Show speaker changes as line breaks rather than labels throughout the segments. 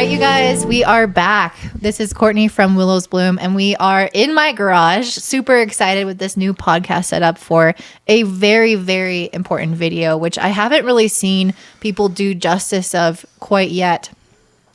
right, you guys, we are back. This is Courtney from Willows Bloom, and we are in my garage. Super excited with this new podcast setup for a very, very important video, which I haven't really seen people do justice of quite yet.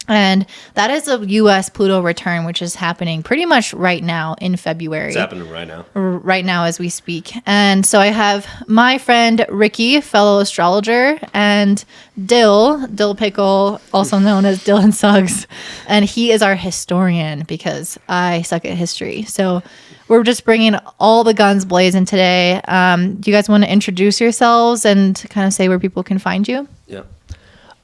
And that is a US Pluto Return, which is happening pretty much right now in February.
It's happening right now.
Right now as we speak. And so I have my friend Ricky, fellow astrologer, and Dill Pickle, also known as Dylan Suggs. And he is our historian because I suck at history. So we're just bringing all the guns blazing today. Do you guys want to introduce yourselves and kind of say where people can find you?
Yeah.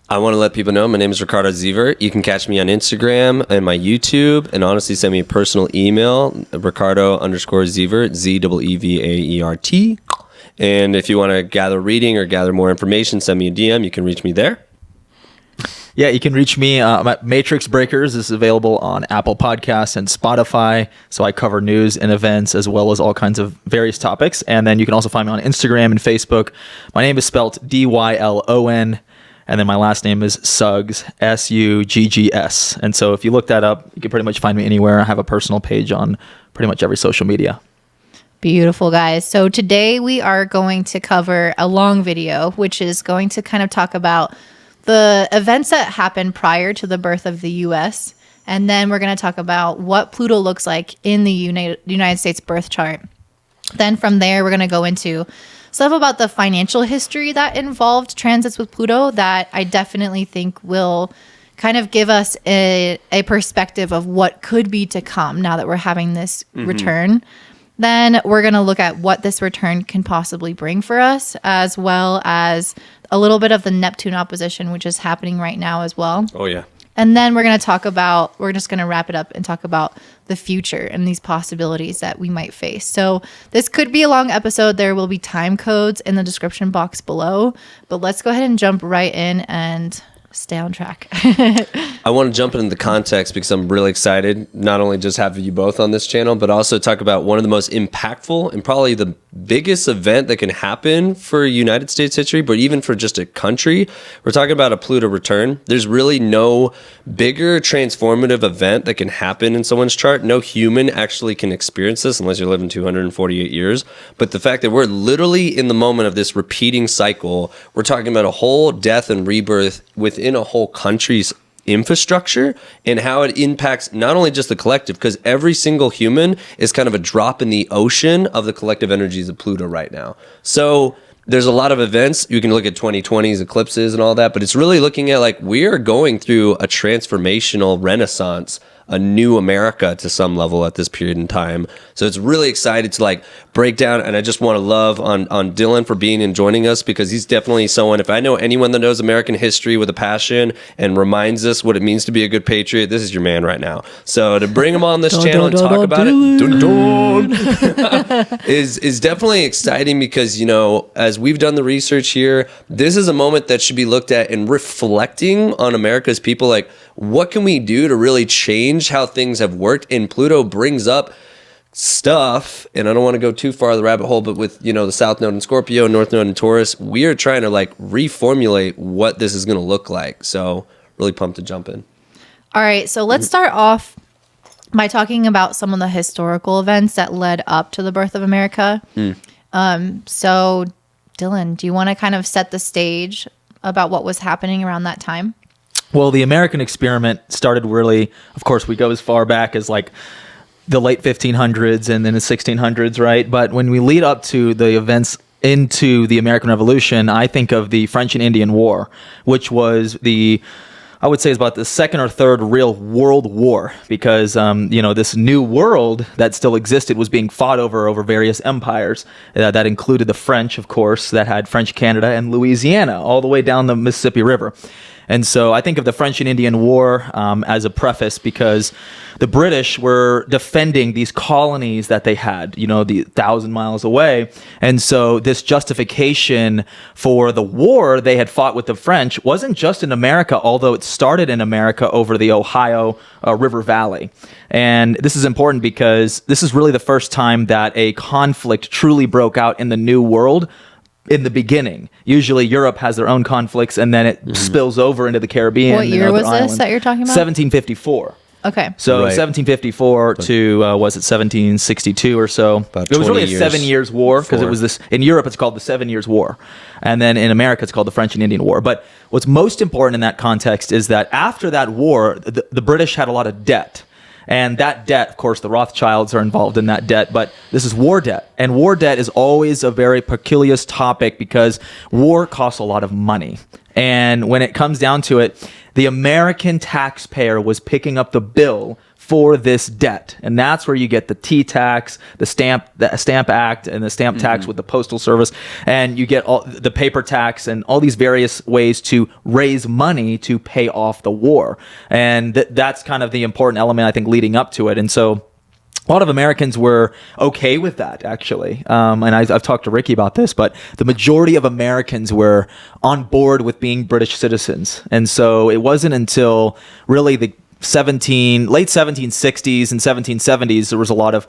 I want to let people know my name is Ricardo Zeevaert. You can catch me on Instagram and my YouTube, and honestly send me a personal email, Ricardo_Zeevaert, Zeevaert. And if you want to gather reading or gather more information, send me a DM. You can reach me there.
Yeah, you can reach me. Matrix Breakers is available on Apple Podcasts and Spotify. So I cover news and events as well as all kinds of various topics. And then you can also find me on Instagram and Facebook. My name is spelled Dylon. And then my last name is Suggs, Suggs. And so if you look that up, you can pretty much find me anywhere. I have a personal page on pretty much every social media.
Beautiful, guys. So today we are going to cover a long video, which is going to kind of talk about the events that happened prior to the birth of the U.S. And then we're going to talk about what Pluto looks like in the United States birth chart. Then from there, we're going to go into stuff about the financial history that involved transits with Pluto that I definitely think will kind of give us a perspective of what could be to come now that we're having this return. Then we're going to look at what this return can possibly bring for us, as well as a little bit of the Neptune opposition, which is happening right now as well.
Oh, yeah.
And then we're going to talk about, we're just going to wrap it up and talk about the future and these possibilities that we might face. So this could be a long episode. There will be time codes in the description box below, but let's go ahead and jump right in and stay on track.
I want to jump into the context because I'm really excited, not only just have you both on this channel, but also talk about one of the most impactful and probably the biggest event that can happen for United States history, but even for just a country. We're talking about a Pluto return. There's really no bigger transformative event that can happen in someone's chart. No human actually can experience this unless you're living 248 years. But the fact that we're literally in the moment of this repeating cycle, we're talking about a whole death and rebirth within a whole country's infrastructure and how it impacts not only just the collective, because every single human is kind of a drop in the ocean of the collective energies of Pluto right now. So there's a lot of events. You can look at 2020's eclipses and all that, but it's really looking at like we are going through a transformational renaissance, a new America to some level at this period in time. So it's really excited to like break down, and I just want to love on Dylan for being and joining us, because he's definitely someone, if I know anyone that knows American history with a passion and reminds us what it means to be a good patriot, this is your man right now. So to bring him on this channel and talk about it is definitely exciting, because, you know, as we've done the research here, this is a moment that should be looked at and reflecting on America's people. Like, what can we do to really change how things have worked? And Pluto brings up stuff, and I don't want to go too far the rabbit hole, but with, you know, the South Node in Scorpio, North Node in Taurus, we are trying to like reformulate what this is going to look like. So really pumped to jump in.
All right, so let's start off by talking about some of the historical events that led up to the birth of America. So Dylan, do you want to kind of set the stage about what was happening around that time?
Well, the American experiment started really, of course, we go as far back as like the late 1500s and then the 1600s, right? But when we lead up to the events into the American Revolution, I think of the French and Indian War, which was I would say is about the second or third real world war, because, you know, this new world that still existed was being fought over various empires that included the French, of course, that had French Canada and Louisiana all the way down the Mississippi River. And so I think of the French and Indian War as a preface, because the British were defending these colonies that they had, you know, the 1,000 miles away. And so this justification for the war they had fought with the French wasn't just in America, although it started in America over the Ohio River Valley. And this is important because this is really the first time that a conflict truly broke out in the New World in the beginning. Usually Europe has their own conflicts, and then it spills over into the Caribbean.
What year was this that you're talking about?
1754.
Okay.
So
Right.
1754 to was it 1762 or so?
About
It was really
20
a 7 years war because it
before.
was this in Europe. It's called the 7 Years' War, and then in America it's called the French and Indian War. But what's most important in that context is that after that war, the British had a lot of debt. And that debt, of course, the Rothschilds are involved in that debt, but this is war debt. And war debt is always a very peculiar topic because war costs a lot of money. And when it comes down to it, the American taxpayer was picking up the bill for this debt. And that's where you get the T-tax, the stamp act, and the stamp tax with the postal service. And you get all the paper tax and all these various ways to raise money to pay off the war. And that's kind of the important element, I think, leading up to it. And so a lot of Americans were okay with that, actually. And I've talked to Ricky about this, but the majority of Americans were on board with being British citizens. And so it wasn't until really the late 1760s and 1770s, there was a lot of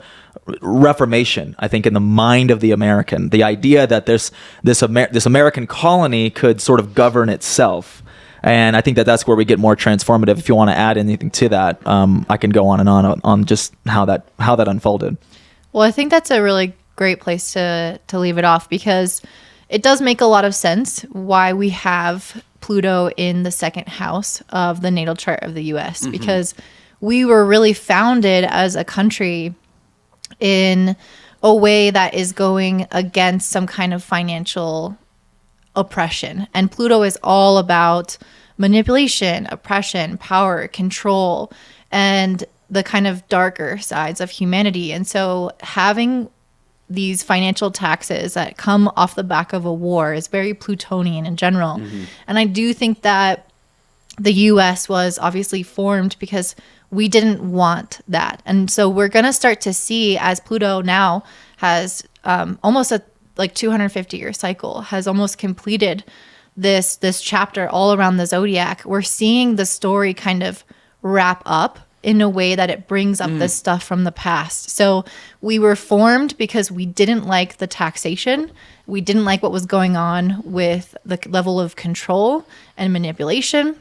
reformation, I think, in the mind of the American. The idea that this American colony could sort of govern itself. And I think that's where we get more transformative. If you want to add anything to that, I can go on and on just how that unfolded.
Well, I think that's a really great place to leave it off because it does make a lot of sense why we have Pluto in the second house of the natal chart of the US because we were really founded as a country in a way that is going against some kind of financial oppression. And Pluto is all about manipulation, oppression, power, control, and the kind of darker sides of humanity. And so having these financial taxes that come off the back of a war is very Plutonian in general. And I do think that the US was obviously formed because we didn't want that. And so we're going to start to see as Pluto now has almost a 250-year cycle, has almost completed this chapter all around the zodiac. We're seeing the story kind of wrap up in a way that it brings up this stuff from the past. So we were formed because we didn't like the taxation. We didn't like what was going on with the level of control and manipulation.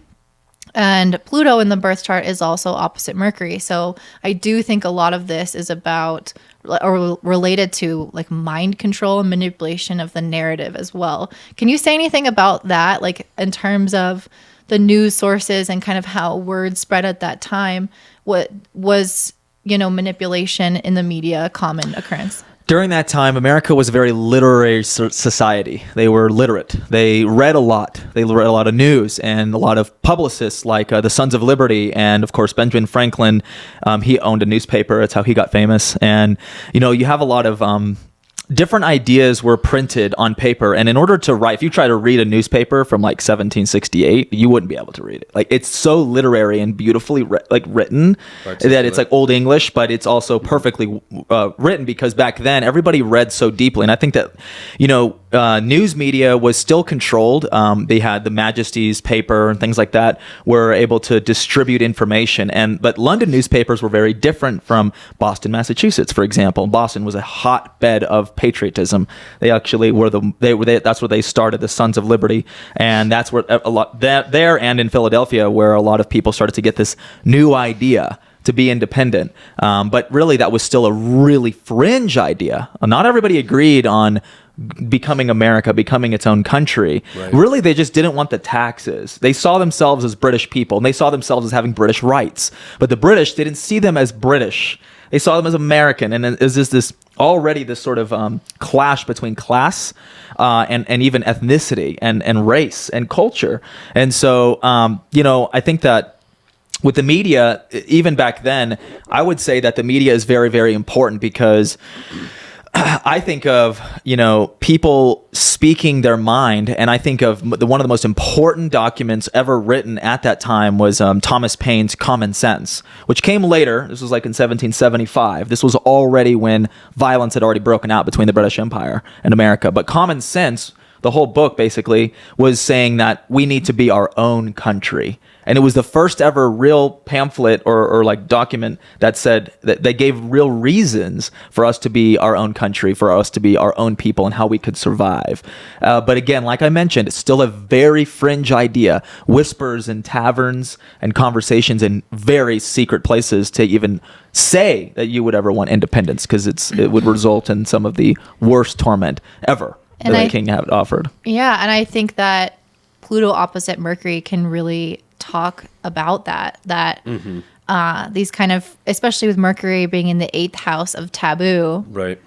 And Pluto in the birth chart is also opposite Mercury. So I do think a lot of this is about or related to like mind control and manipulation of the narrative as well. Can you say anything about that, like in terms of the news sources and kind of how word spread at that time? What was, manipulation in the media a common occurrence?
During that time, America was a very literary society. They were literate. They read a lot. They read a lot of news, and a lot of publicists like the Sons of Liberty and, of course, Benjamin Franklin. He owned a newspaper. That's how he got famous. And, you have a lot of different ideas were printed on paper. And in order to write, if you try to read a newspaper from like 1768, you wouldn't be able to read it. Like, it's so literary and beautifully written that it's like Old English, but it's also perfectly written because back then everybody read so deeply. And I think that, news media was still controlled. They had the Majesty's paper and things like that were able to distribute information. But London newspapers were very different from Boston, Massachusetts, for example. Boston was a hotbed of patriotism. They actually were that's where they started the Sons of Liberty, and that's where a lot there and in Philadelphia where a lot of people started to get this new idea to be independent. But really that was still a really fringe idea. Not everybody agreed on becoming America, becoming its own country. Right. Really, they just didn't want the taxes. They saw themselves as British people, and they saw themselves as having British rights. But the British didn't see them as British. They saw them as American, and it was this sort of clash between class and even ethnicity and race and culture. And so, I think that with the media, even back then, I would say that the media is very, very important because I think of, people speaking their mind, and I think of one of the most important documents ever written at that time was Thomas Paine's Common Sense, which came later. This was like in 1775. This was already when violence had already broken out between the British Empire and America. But Common Sense the whole book basically was saying that we need to be our own country. And it was the first ever real pamphlet or like document that said that they gave real reasons for us to be our own country, for us to be our own people, and how we could survive. But again, like I mentioned, it's still a very fringe idea. Whispers in taverns and conversations in very secret places to even say that you would ever want independence, because it would result in some of the worst torment ever that the king had offered.
Yeah, and I think that Pluto opposite Mercury can really talk about that these kind of, especially with Mercury being in the 8th house of taboo.
Right.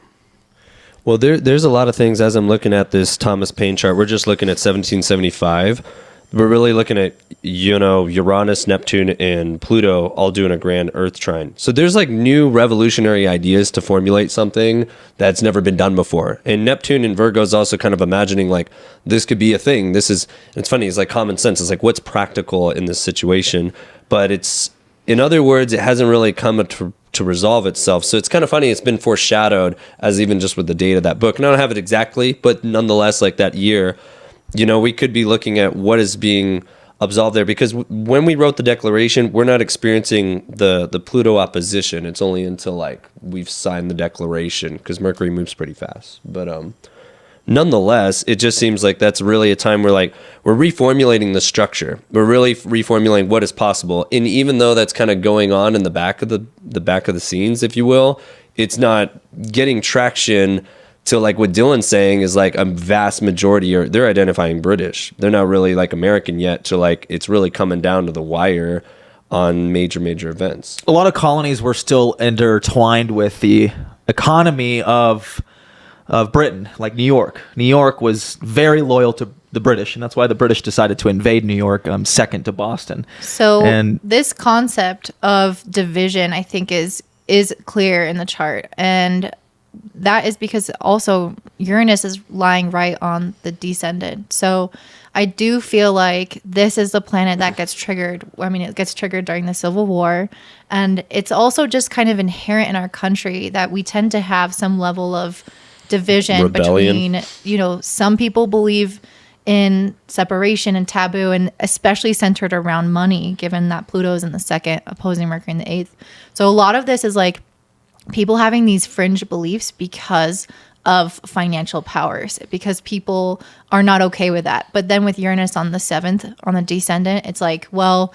Well, there's a lot of things. As I'm looking at this Thomas Paine chart, we're just looking at 1775. We're really looking at, Uranus, Neptune, and Pluto all doing a grand Earth trine. So there's like new revolutionary ideas to formulate something that's never been done before. And Neptune in Virgo is also kind of imagining like this could be a thing. It's funny. It's like common sense. It's like what's practical in this situation. But in other words, it hasn't really come to resolve itself. So it's kind of funny. It's been foreshadowed as even just with the date of that book. And I don't have it exactly, but nonetheless, like that year, we could be looking at what is being absolved there, because when we wrote the declaration, we're not experiencing the Pluto opposition. It's only until like we've signed the declaration, because Mercury moves pretty fast. But nonetheless, it just seems like that's really a time where like we're reformulating the structure. We're really reformulating what is possible. And even though that's kind of going on in the back of the scenes, if you will, it's not getting traction. So like what Dylan's saying is like a vast majority they're identifying British. They're not really like American yet. So like it's really coming down to the wire on major events.
A lot of colonies were still intertwined with the economy of Britain, like New York. New York was very loyal to the British, and that's why the British decided to invade New York, second to Boston.
So this concept of division, I think, is clear in the chart, and that is because also Uranus is lying right on the descendant. So I do feel like this is the planet that gets triggered. I mean, it gets triggered during the Civil War. And it's also just kind of inherent in our country that we tend to have some level of division
Rebellion.
between, some people believe in separation and taboo, and especially centered around money, given that Pluto's in the 2nd, opposing Mercury in the 8th. So a lot of this is like people having these fringe beliefs because of financial powers, because people are not okay with that. But then with Uranus on the 7th, on the descendant, it's like, well,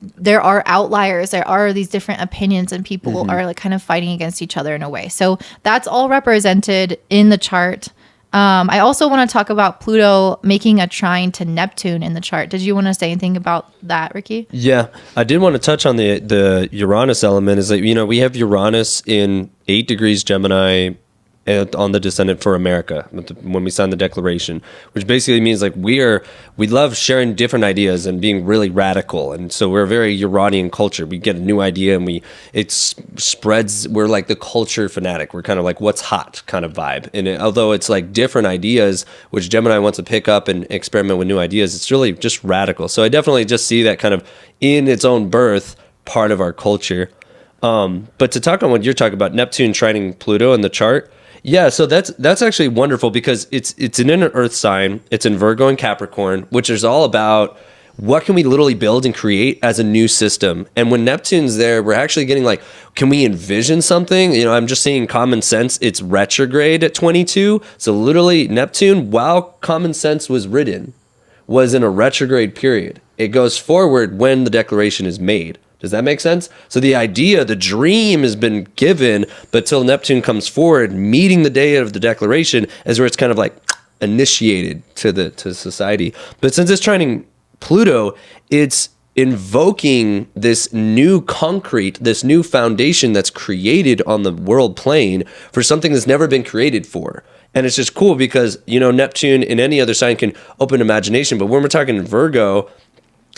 there are outliers. There are these different opinions, and people are like kind of fighting against each other in a way. So that's all represented in the chart. I also want to talk about Pluto making a trine to Neptune in the chart. Did you want to say anything about that, Ricky?
Yeah, I did want to touch on the Uranus element. Is that we have Uranus in 8 degrees Gemini on the descendant for America when we signed the declaration, which basically means like we love sharing different ideas and being really radical, and so we're a very Uranian culture. We get a new idea and it spreads. We're like the culture fanatic. We're kind of like what's hot kind of vibe. And although it's like different ideas, which Gemini wants to pick up and experiment with new ideas, it's really just radical. So I definitely just see that kind of in its own birth part of our culture. But to talk on what you're talking about, Neptune trining Pluto in the chart. Yeah, so that's actually wonderful because it's in an Earth sign. It's in Virgo and Capricorn, which is all about what can we literally build and create as a new system. And when Neptune's there, we're actually getting like, can we envision something? I'm just seeing common sense. It's retrograde at 22. So literally Neptune, while common sense was written, was in a retrograde period. It goes forward when the declaration is made. Does that make sense? So the idea, the dream has been given, but till Neptune comes forward, meeting the day of the declaration is where it's kind of like initiated to society. But since it's trining Pluto, it's invoking this new concrete, this new foundation that's created on the world plane for something that's never been created for. And it's just cool because, Neptune in any other sign can open imagination. But when we're talking Virgo,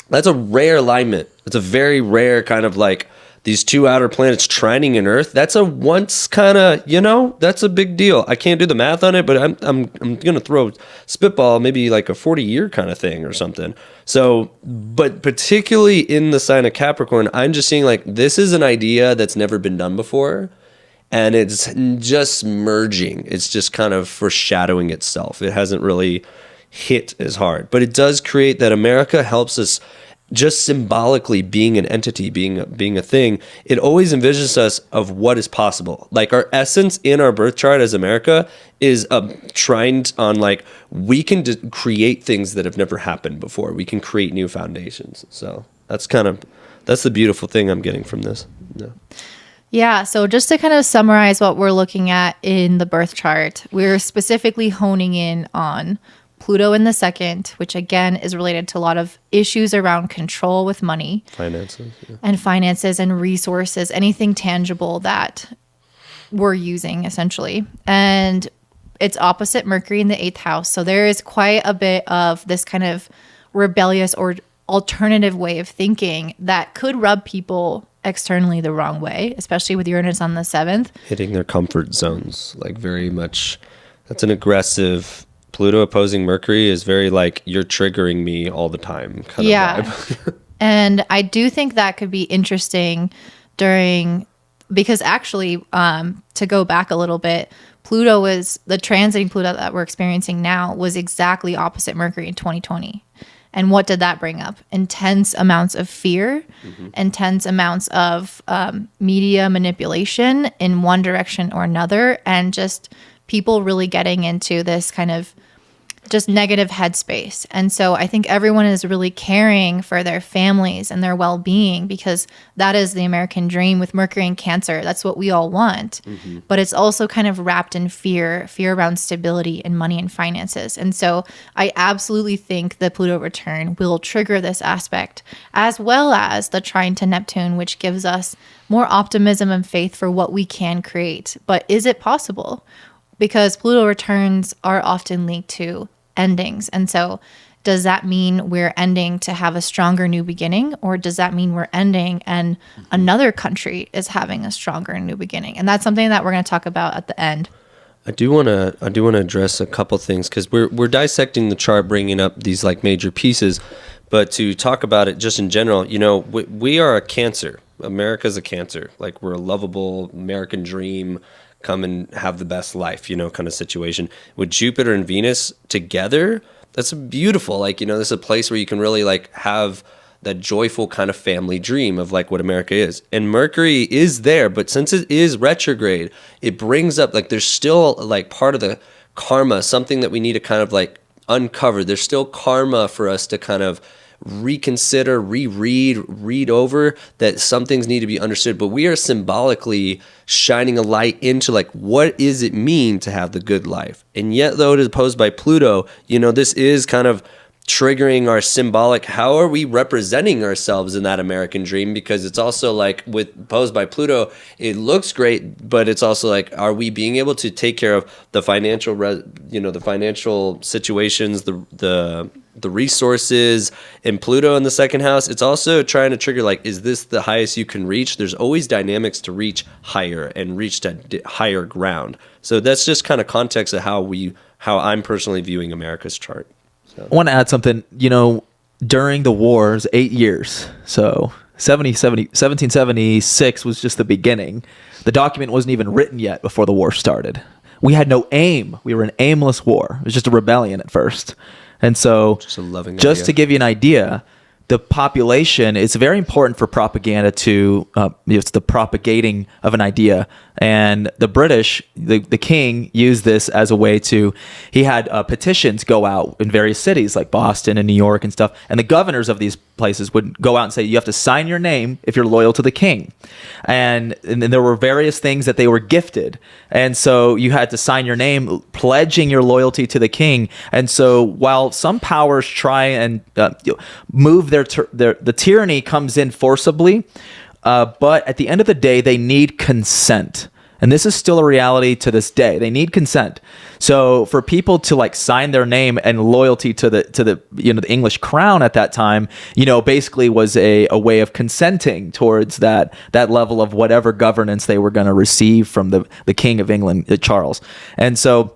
that's a rare alignment. It's a very rare kind of like these two outer planets trining in Earth. That's a once kind of, that's a big deal. I can't do the math on it, but I'm going to throw spitball, maybe like a 40-year kind of thing or something. So, but particularly in the sign of Capricorn, I'm just seeing like this is an idea that's never been done before. and it's just merging. It's just kind of foreshadowing itself. It hasn't really hit as hard, but it does create that America helps us just symbolically being an entity, being a thing. It always envisions us of what is possible. Like our essence in our birth chart as America is trying on like we can create things that have never happened before. We can create new foundations. So that's the beautiful thing I'm getting from this. Yeah.
Yeah, so just to kind of summarize what we're looking at in the birth chart, we're specifically honing in on Pluto in the second, which again is related to a lot of issues around control with money, finances and resources, anything tangible that we're using essentially. And it's opposite Mercury in the 8th house. So there is quite a bit of this kind of rebellious or alternative way of thinking that could rub people externally the wrong way, especially with Uranus on the 7th.
Hitting their comfort zones, like very much. That's an aggressive. Pluto opposing Mercury is very like, you're triggering me all the time kind of vibe.
And I do think that could be interesting because actually, to go back a little bit, Pluto was the transiting Pluto that we're experiencing now was exactly opposite Mercury in 2020. And what did that bring up? Intense amounts of fear, intense amounts of media manipulation in one direction or another, and just people really getting into this kind of just negative headspace. And so I think everyone is really caring for their families and their well-being, because that is the American dream with Mercury and Cancer. That's what we all want. But it's also kind of wrapped in fear around stability and money and finances. And so I absolutely think the Pluto return will trigger this aspect, as well as the trine to Neptune, which gives us more optimism and faith for what we can create. But is it possible? Because Pluto returns are often linked to endings. And so does that mean we're ending to have a stronger new beginning, or does that mean we're ending and another country is having a stronger new beginning? And that's something that we're going to talk about at the end.
I do want to address a couple things, because we're dissecting the chart, bringing up these like major pieces, but to talk about it just in general, you know, we are a Cancer. America's a Cancer. Like, we're a lovable American dream, come and have the best life, you know, kind of situation. With Jupiter and Venus together, that's beautiful. Like, you know, this is a place where you can really like have that joyful kind of family dream of like what America is. And Mercury is there, but since it is retrograde, it brings up like there's still like part of the karma, something that we need to kind of like uncover. There's still karma for us to kind of reconsider, read over, that some things need to be understood. But we are symbolically shining a light into like, what does it mean to have the good life? And yet, though it is opposed by Pluto, you know, this is kind of triggering our symbolic, how are we representing ourselves in that American dream? Because it's also like with posed by Pluto, it looks great, but it's also like, are we being able to take care of the financial, the financial situations, the resources? In Pluto in the second house, it's also trying to trigger like, is this the highest you can reach? There's always dynamics to reach higher and reach to higher ground. So that's just kind of context of how I'm personally viewing America's chart.
I want to add something, you know, during the wars, 8 years. So 1776 was just the beginning. The document wasn't even written yet before the war started. We had no aim. We were an aimless war. It was just a rebellion at first. And so just to give you an idea, the population, it's very important for propaganda to, it's the propagating of an idea. And the British, the king used this as a way to, he had petitions go out in various cities like Boston and New York and stuff. And the governors of these places would go out and say, you have to sign your name if you're loyal to the king. And then there were various things that they were gifted. And so you had to sign your name pledging your loyalty to the king. And so while some powers try and move the tyranny comes in forcibly, but at the end of the day, they need consent. And this is still a reality to this day. They need consent. So for people to like sign their name and loyalty to the the English crown at that time, basically was a way of consenting towards that level of whatever governance they were going to receive from the King of England, Charles. And so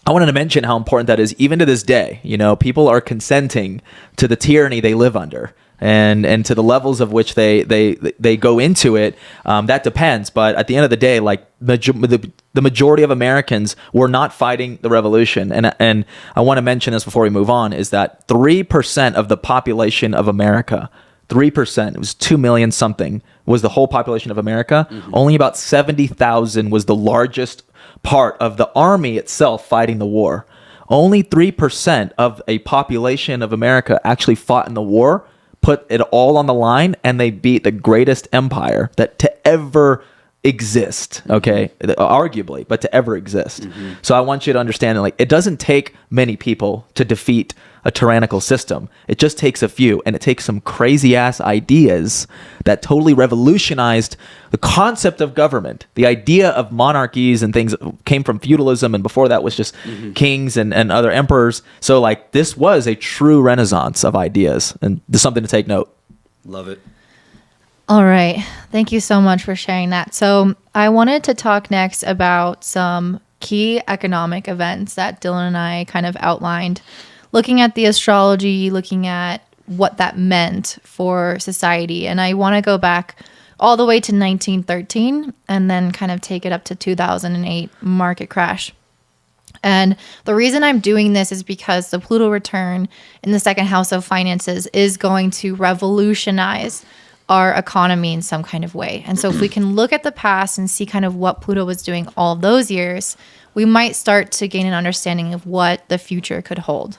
I wanted to mention how important that is even to this day. People are consenting to the tyranny they live under. and to the levels of which they go into it, that depends. But at the end of the day, like the majority of Americans were not fighting the revolution. And I want to mention this before we move on, is that 3% of the population of America, 3%, it was 2 million something, was the whole population of America. Only about 70,000 was the largest part of the army itself fighting the war. Only 3% of a population of America actually fought in the war, put it all on the line, and they beat the greatest empire that to ever exist, okay? Arguably, but to ever exist. So I want you to understand that, like, it doesn't take many people to defeat a tyrannical system. It just takes a few, and it takes some crazy ass ideas that totally revolutionized the concept of government. The idea of monarchies and things came from feudalism, and before that was just kings and other emperors. So like, this was a true renaissance of ideas, and there's something to take note.
Love it.
All right. Thank you so much for sharing that. So I wanted to talk next about some key economic events that Dylon and I kind of outlined, looking at the astrology, looking at what that meant for society. And I want to go back all the way to 1913 and then kind of take it up to 2008 market crash. And the reason I'm doing this is because the Pluto return in the second house of finances is going to revolutionize our economy in some kind of way. And so if we can look at the past and see kind of what Pluto was doing all those years, we might start to gain an understanding of what the future could hold.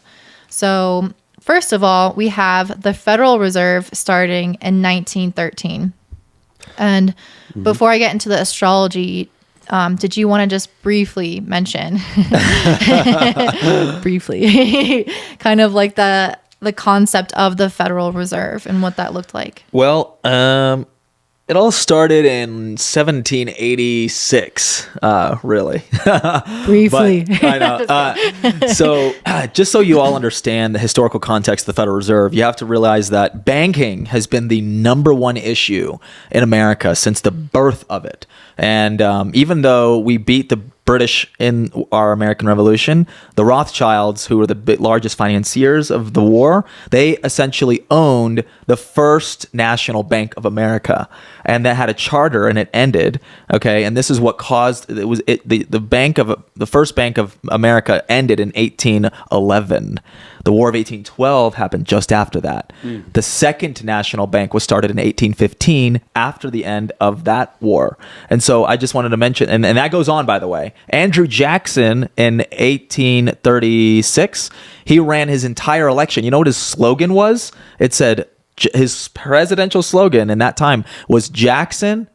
So first of all, we have the Federal Reserve starting in 1913. And before I get into the astrology, did you want to just briefly mention, briefly, kind of like the concept of the Federal Reserve and what that looked like?
Well, it all started in 1786, really.
Briefly.
But, I know. So just so you all understand the historical context of the Federal Reserve, you have to realize that banking has been the number one issue in America since the birth of it. And even though we beat the British in our American Revolution, the Rothschilds, who were the largest financiers of the war, they essentially owned the first national bank of America, and that had a charter, and it ended. Okay, and this is what caused the first bank of America ended in 1811. The War of 1812 happened just after that. The second national bank was started in 1815 after the end of that war. And so I just wanted to mention, and that goes on, by the way. Andrew Jackson in 1836, he ran his entire election. You know what his slogan was? It said, his presidential slogan in that time was Jackson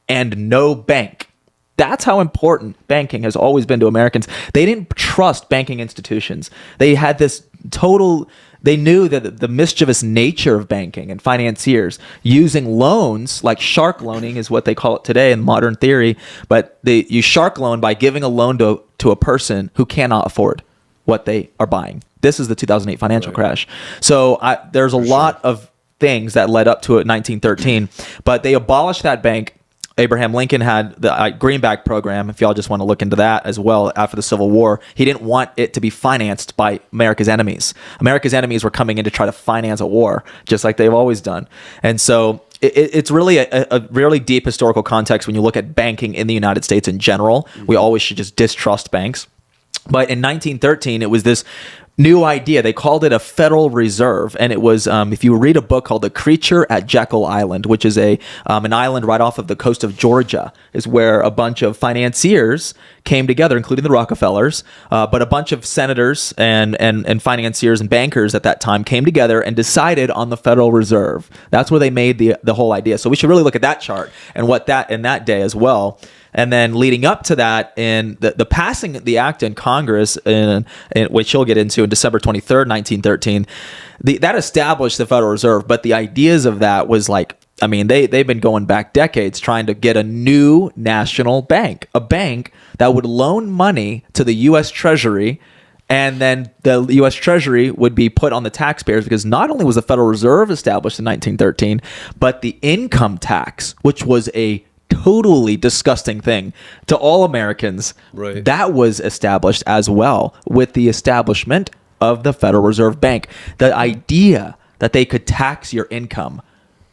and no bank. That's how important banking has always been to Americans. They didn't trust banking institutions. They had this they knew that the mischievous nature of banking and financiers using loans, like shark loaning is what they call it today in modern theory, but you shark loan by giving a loan to a person who cannot afford what they are buying. This is the 2008 financial crash. So there's a lot of things that led up to it in 1913, but they abolished that bank. Abraham Lincoln had the Greenback program, if y'all just want to look into that as well, after the Civil War. He didn't want it to be financed by America's enemies. America's enemies were coming in to try to finance a war, just like they've always done. And so it's really a really deep historical context when you look at banking in the United States in general. We always should just distrust banks. But in 1913, it was this new idea. They called it a Federal Reserve, and it was if you read a book called The Creature at Jekyll Island, which is an island right off of the coast of Georgia, is where a bunch of financiers came together, including the Rockefellers, but a bunch of senators and financiers and bankers at that time came together and decided on the Federal Reserve. That's where they made the whole idea. So we should really look at that chart and what that in that day as well. And then leading up to that, in the passing of the act in Congress, in which you'll get into in December 23rd, 1913, that established the Federal Reserve. But the ideas of that was like, I mean, they've been going back decades trying to get a new national bank, a bank that would loan money to the U.S. Treasury, and then the U.S. Treasury would be put on the taxpayers, because not only was the Federal Reserve established in 1913, but the income tax, which was a totally disgusting thing to all Americans,
right,
that was established as well with the establishment of the Federal Reserve Bank. The idea that they could tax your income.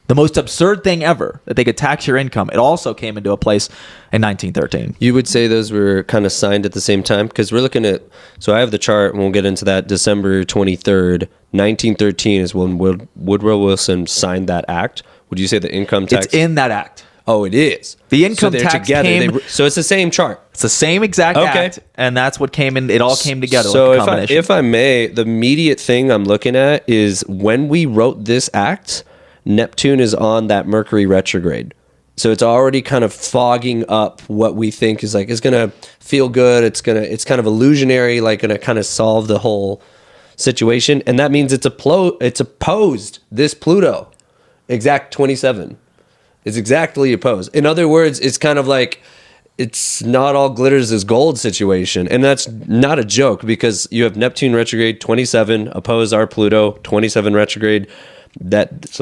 The most absurd thing ever, that they could tax your income. It also came into a place in 1913.
You would say those were kind of signed at the same time? Because we're looking at, so I have the chart, and we'll get into that. December 23rd, 1913 is when Woodrow Wilson signed that act. Would you say the income tax?
It's in that act.
Oh, it is.
The income
so
tax came...
So it's the same chart.
It's the same exact act, and that's what came in. It all came together.
So
like a combination.
if I may, the immediate thing I'm looking at is when we wrote this act, Neptune is on that Mercury retrograde. So it's already kind of fogging up what we think is like, it's going to feel good. It's kind of illusionary, like going to kind of solve the whole situation. And that means it's opposed this Pluto, exact 27. It's exactly opposed. In other words, it's kind of like, it's not all glitters is gold situation. And that's not a joke, because you have Neptune retrograde 27 oppose our Pluto 27 retrograde. That's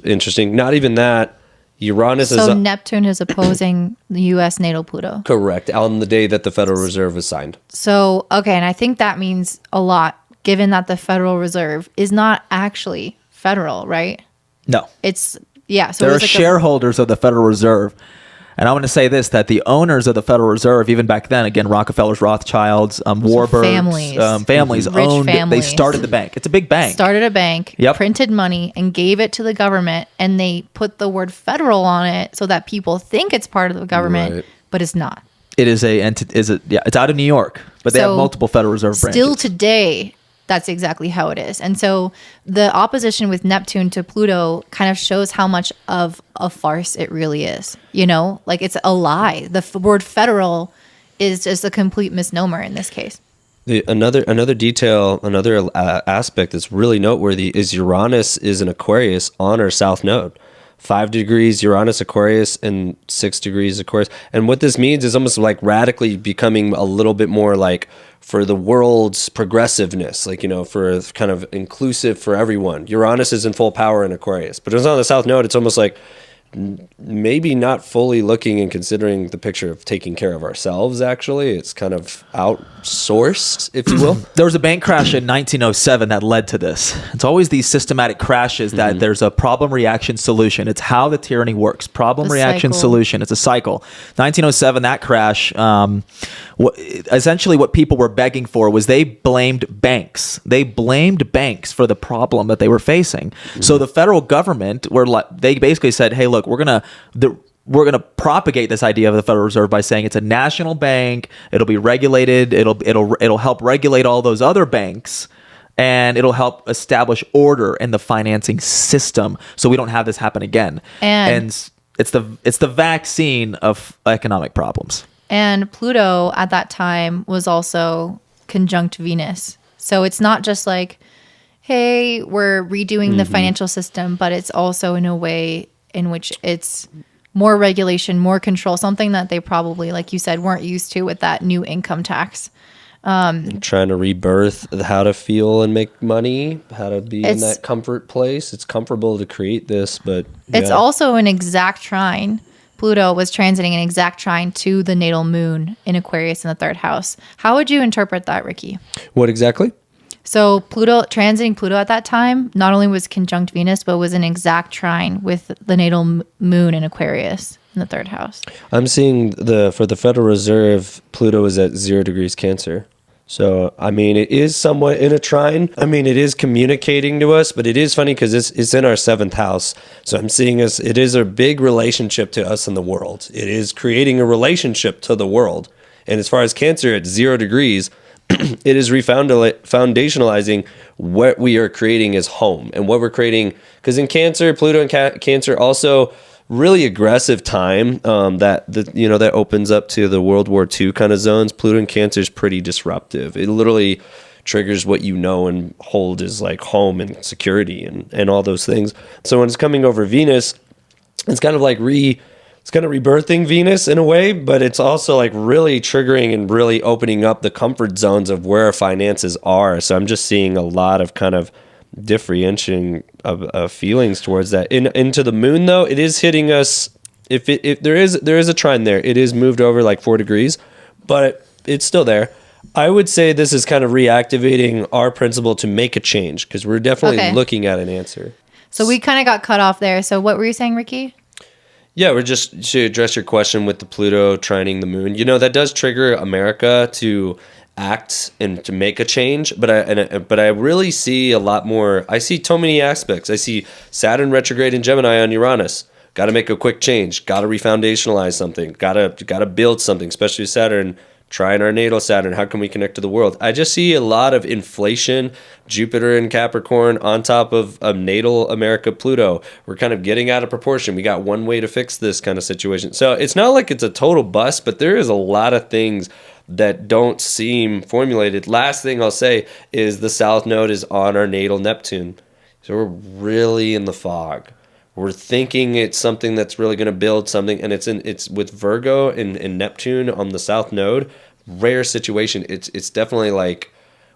interesting. Not even that. Uranus is...
So Neptune is opposing the U.S. natal Pluto.
Correct. On the day that the Federal Reserve was signed.
So, okay, and I think that means a lot, given that the Federal Reserve is not actually federal, right?
No.
It's, yeah. So
there are shareholders of the Federal Reserve. And I want to say this, that the owners of the Federal Reserve, even back then, again, Rockefellers, Rothschilds, Warburgs, families
Rich
owned,
families.
they started the bank. It's a big bank.
Started a bank, printed money, and gave it to the government, and they put the word federal on it so that people think it's part of the government, but it's not.
It is it's out of New York, but they have multiple Federal Reserve branches.
Still today, that's exactly how it is. And so the opposition with Neptune to Pluto kind of shows how much of a farce it really is. You know, like it's a lie. The word federal is just a complete misnomer in this case.
Another detail, another aspect that's really noteworthy is Uranus is an Aquarius on our south node. 5 degrees Uranus Aquarius and 6 degrees Aquarius. And what this means is almost like radically becoming a little bit more like for the world's progressiveness, like, you know, for kind of inclusive for everyone. Uranus is in full power in Aquarius, but it's on the south node. It's almost like maybe not fully looking and considering the picture of taking care of ourselves. Actually, it's kind of outsourced, if you will.
There was a bank crash in 1907 that led to this. It's always these systematic crashes that there's a problem reaction solution. It's how the tyranny works. Problem reaction solution. It's a cycle. 1907, that crash, essentially what people were begging for was they blamed banks. They blamed banks for the problem that they were facing. So the federal government they basically said, hey, look, we're gonna propagate this idea of the Federal Reserve by saying it's a national bank. It'll be regulated. It'll help regulate all those other banks, and it'll help establish order in the financing system, so we don't have this happen again. And it's the vaccine of economic problems.
And Pluto at that time was also conjunct Venus, so it's not just like, hey, we're redoing the financial system, but it's also in a way in which it's more regulation, more control, something that they probably, like you said, weren't used to with that new income tax.
Trying to rebirth how to feel and make money, how to be in that comfort place. It's comfortable to create this, but
it's also an exact trine. Pluto was transiting an exact trine to the natal moon in Aquarius in the 3rd house. How would you interpret that, Ricky?
What exactly?
So transiting Pluto at that time not only was conjunct Venus, but was an exact trine with the natal moon in Aquarius in the 3rd house.
I'm seeing for the Federal Reserve, Pluto is at 0 degrees Cancer. So, I mean, it is somewhat in a trine. I mean, it is communicating to us, but it is funny because it's in our 7th house. So I'm seeing it is a big relationship to us in the world. It is creating a relationship to the world. And as far as Cancer at 0 degrees, it is foundationalizing what we are creating as home and what we're creating. Because in Cancer, Pluto and Cancer also really aggressive time that opens up to the World War II kind of zones. Pluto and Cancer is pretty disruptive. It literally triggers what you know and hold as like home and security and all those things. So when it's coming over Venus, it's kind of like rebirthing Venus in a way, but it's also like really triggering and really opening up the comfort zones of where our finances are. So I'm just seeing a lot of kind of differentiating of feelings towards that. Into the moon, though, it is hitting us. If there is a trine there, it is moved over like 4 degrees, but it's still there. I would say this is kind of reactivating our principle to make a change because we're definitely
Okay.
looking at an answer.
So we kind of got cut off there. So what were you saying, Ricky?
Yeah, we're just to address your question with the Pluto trining the moon. You know, that does trigger America to act and to make a change, but I really see a lot more. I see so many aspects. I see Saturn retrograde in Gemini on Uranus. Got to make a quick change. Got to refoundationalize something. Got to build something, especially Saturn. Trying our natal Saturn, how can we connect to the world? I just see a lot of inflation, Jupiter and Capricorn on top of natal America Pluto. We're kind of getting out of proportion. We got one way to fix this kind of situation. So it's not like it's a total bust, but there is a lot of things that don't seem formulated. Last thing I'll say is the South Node is on our natal Neptune. So we're really in the fog. We're thinking it's something that's really going to build something, and it's with Virgo and Neptune on the South Node. Rare situation. It's definitely like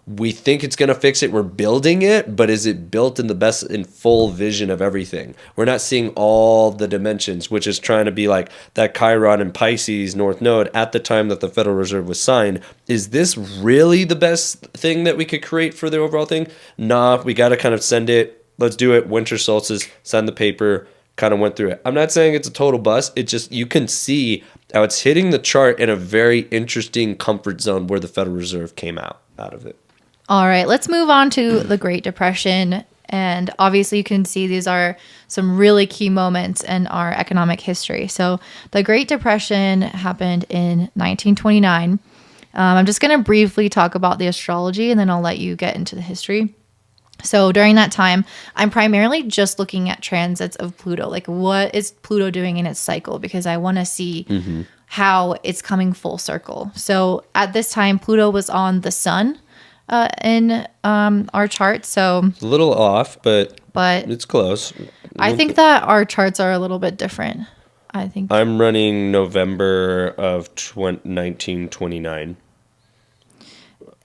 we think it's going to fix it. We're building it, but is it built in the best and full vision of everything? We're not seeing all the dimensions, which is trying to be like that Chiron and Pisces North Node at the time that the Federal Reserve was signed. Is this really the best thing that we could create for the overall thing? Nah, we got to kind of send it. Let's do it. Winter solstice, sign the paper, kind of went through it. I'm not saying it's a total bust. It's just you can see how it's hitting the chart in a very interesting comfort zone where the Federal Reserve came out of it.
All right, let's move on to the Great Depression. And obviously you can see these are some really key moments in our economic history. So the Great Depression happened in 1929. I'm just going to briefly talk about the astrology and then I'll let you get into the history. So during that time, I'm primarily just looking at transits of Pluto. Like, what is Pluto doing in its cycle? Because I want to see how it's coming full circle. So at this time, Pluto was on the sun in our chart. So
It's a little off, but
but
it's close.
I think that our charts are a little bit different. I think
I'm running November of 1929.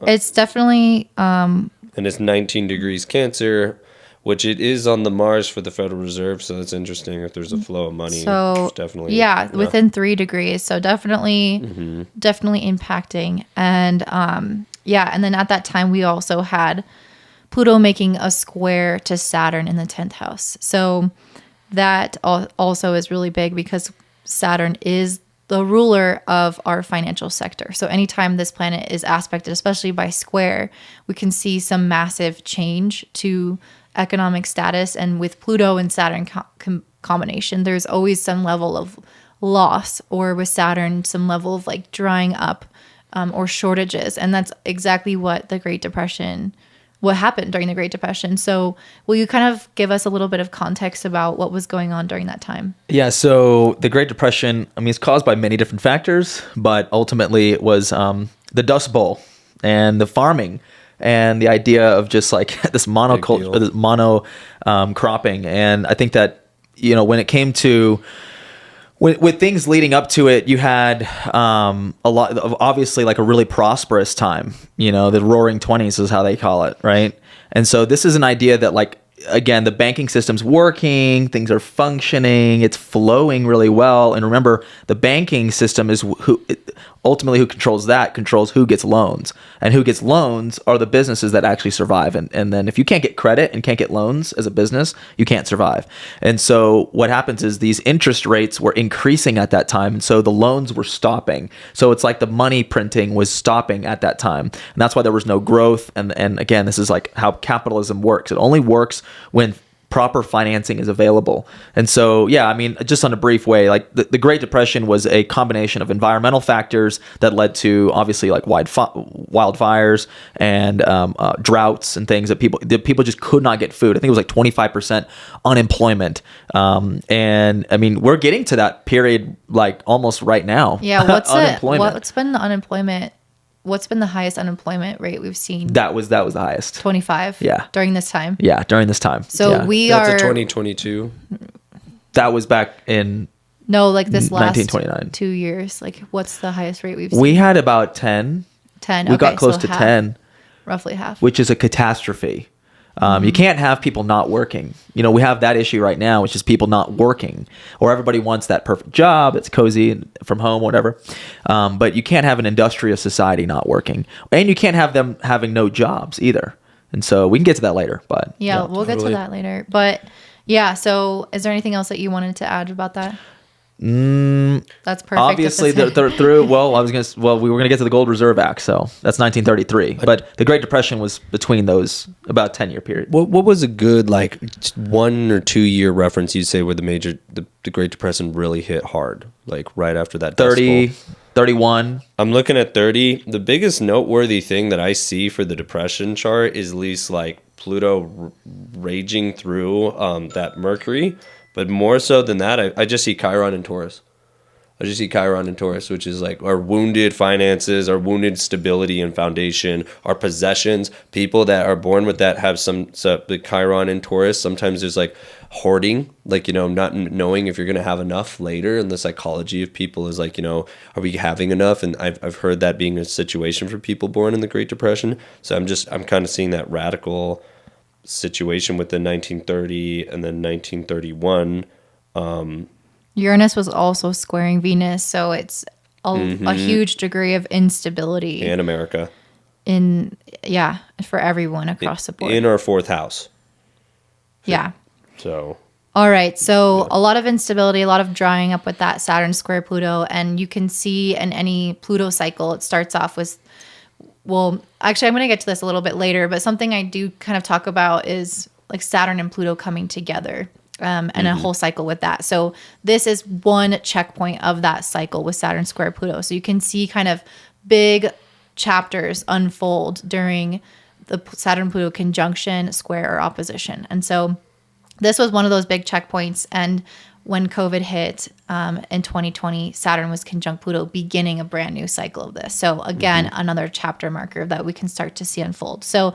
it's definitely
And it's 19 degrees Cancer, which it is on the Mars for the Federal Reserve. So that's interesting. If there's a flow of money,
so
it's definitely
within 3 degrees. So definitely impacting. And and then at that time we also had Pluto making a square to Saturn in the 10th house. So that also is really big because Saturn is the ruler of our financial sector. So anytime this planet is aspected, especially by square, we can see some massive change to economic status. And with Pluto and Saturn combination, there's always some level of loss, or with Saturn, some level of like drying up or shortages. And that's exactly what what happened during the Great Depression. So will you kind of give us a little bit of context about what was going on during that time?
Yeah, so the Great Depression, I mean, it's caused by many different factors, but ultimately it was the Dust Bowl and the farming and the idea of just like this monoculture, this mono cropping. And I think that, you know, when it came to with things leading up to it, you had a lot of, obviously, like a really prosperous time. You know, the Roaring 20s is how they call it, right? And so this is an idea that, like, again, the banking system's working, things are functioning, it's flowing really well. And remember, the banking system is ultimately who controls who gets loans. And who gets loans are the businesses that actually survive. And then if you can't get credit and can't get loans as a business, you can't survive. And so what happens is these interest rates were increasing at that time. And so the loans were stopping. So it's like the money printing was stopping at that time. And that's why there was no growth. And again, this is like how capitalism works. It only works when proper financing is available. And so, yeah, I mean, just on a brief way, like the Great Depression was a combination of environmental factors that led to obviously like wildfires and droughts and things that people just could not get food. I think it was like 25% unemployment. And I mean, we're getting to that period like almost right now.
Yeah, what's been the unemployment? What's been the highest unemployment rate we've seen?
That was the highest.
25.
Yeah.
During this time.
Yeah, during this time.
So
yeah.
That's a 2022.
That was back in
no, like this last
1929.
2 years. Like, what's the highest rate we've seen?
We had about 10.
10.
We got close to
half,
10.
Roughly half.
Which is a catastrophe. You can't have people not working. We have that issue right now, which is people not working, or everybody wants that perfect job. It's cozy and from home, whatever. But you can't have an industrious society not working, and you can't have them having no jobs either. And so we can get to that later, but
yeah, we'll get to that later. But yeah, so is there anything else that you wanted to add about that? That's perfect.
Obviously, they're through. We were gonna get to the Gold Reserve Act, so that's 1933. But the Great Depression was between those, about 10-year period.
What was a good 1 or 2 year reference you'd say where the Great Depression really hit hard, right after that?
30, 31.
I'm looking at 30. The biggest noteworthy thing that I see for the Depression chart is at least Pluto raging through that Mercury. But more so than that, I just see Chiron in Taurus. Which is our wounded finances, our wounded stability and foundation, our possessions. People that are born with that have the Chiron in Taurus. Sometimes there's hoarding, not knowing if you're going to have enough later. And the psychology of people is are we having enough? And I've heard that being a situation for people born in the Great Depression. So I'm kind of seeing that radical situation within 1930 and then 1931.
Uranus was also squaring Venus, so it's a huge degree of instability.
And America.
For everyone across the board.
In our fourth house.
Yeah.
So.
All right. So a lot of instability, a lot of drying up with that Saturn square Pluto. And you can see in any Pluto cycle, it starts off with, well, actually, I'm going to get to this a little bit later, but something I do kind of talk about is Saturn and Pluto coming together. And a whole cycle with that. So this is one checkpoint of that cycle with Saturn square Pluto. So you can see kind of big chapters unfold during the Saturn-Pluto conjunction, square, or opposition. And so this was one of those big checkpoints. And when COVID hit in 2020, Saturn was conjunct Pluto, beginning a brand new cycle of this. So again, another chapter marker that we can start to see unfold. So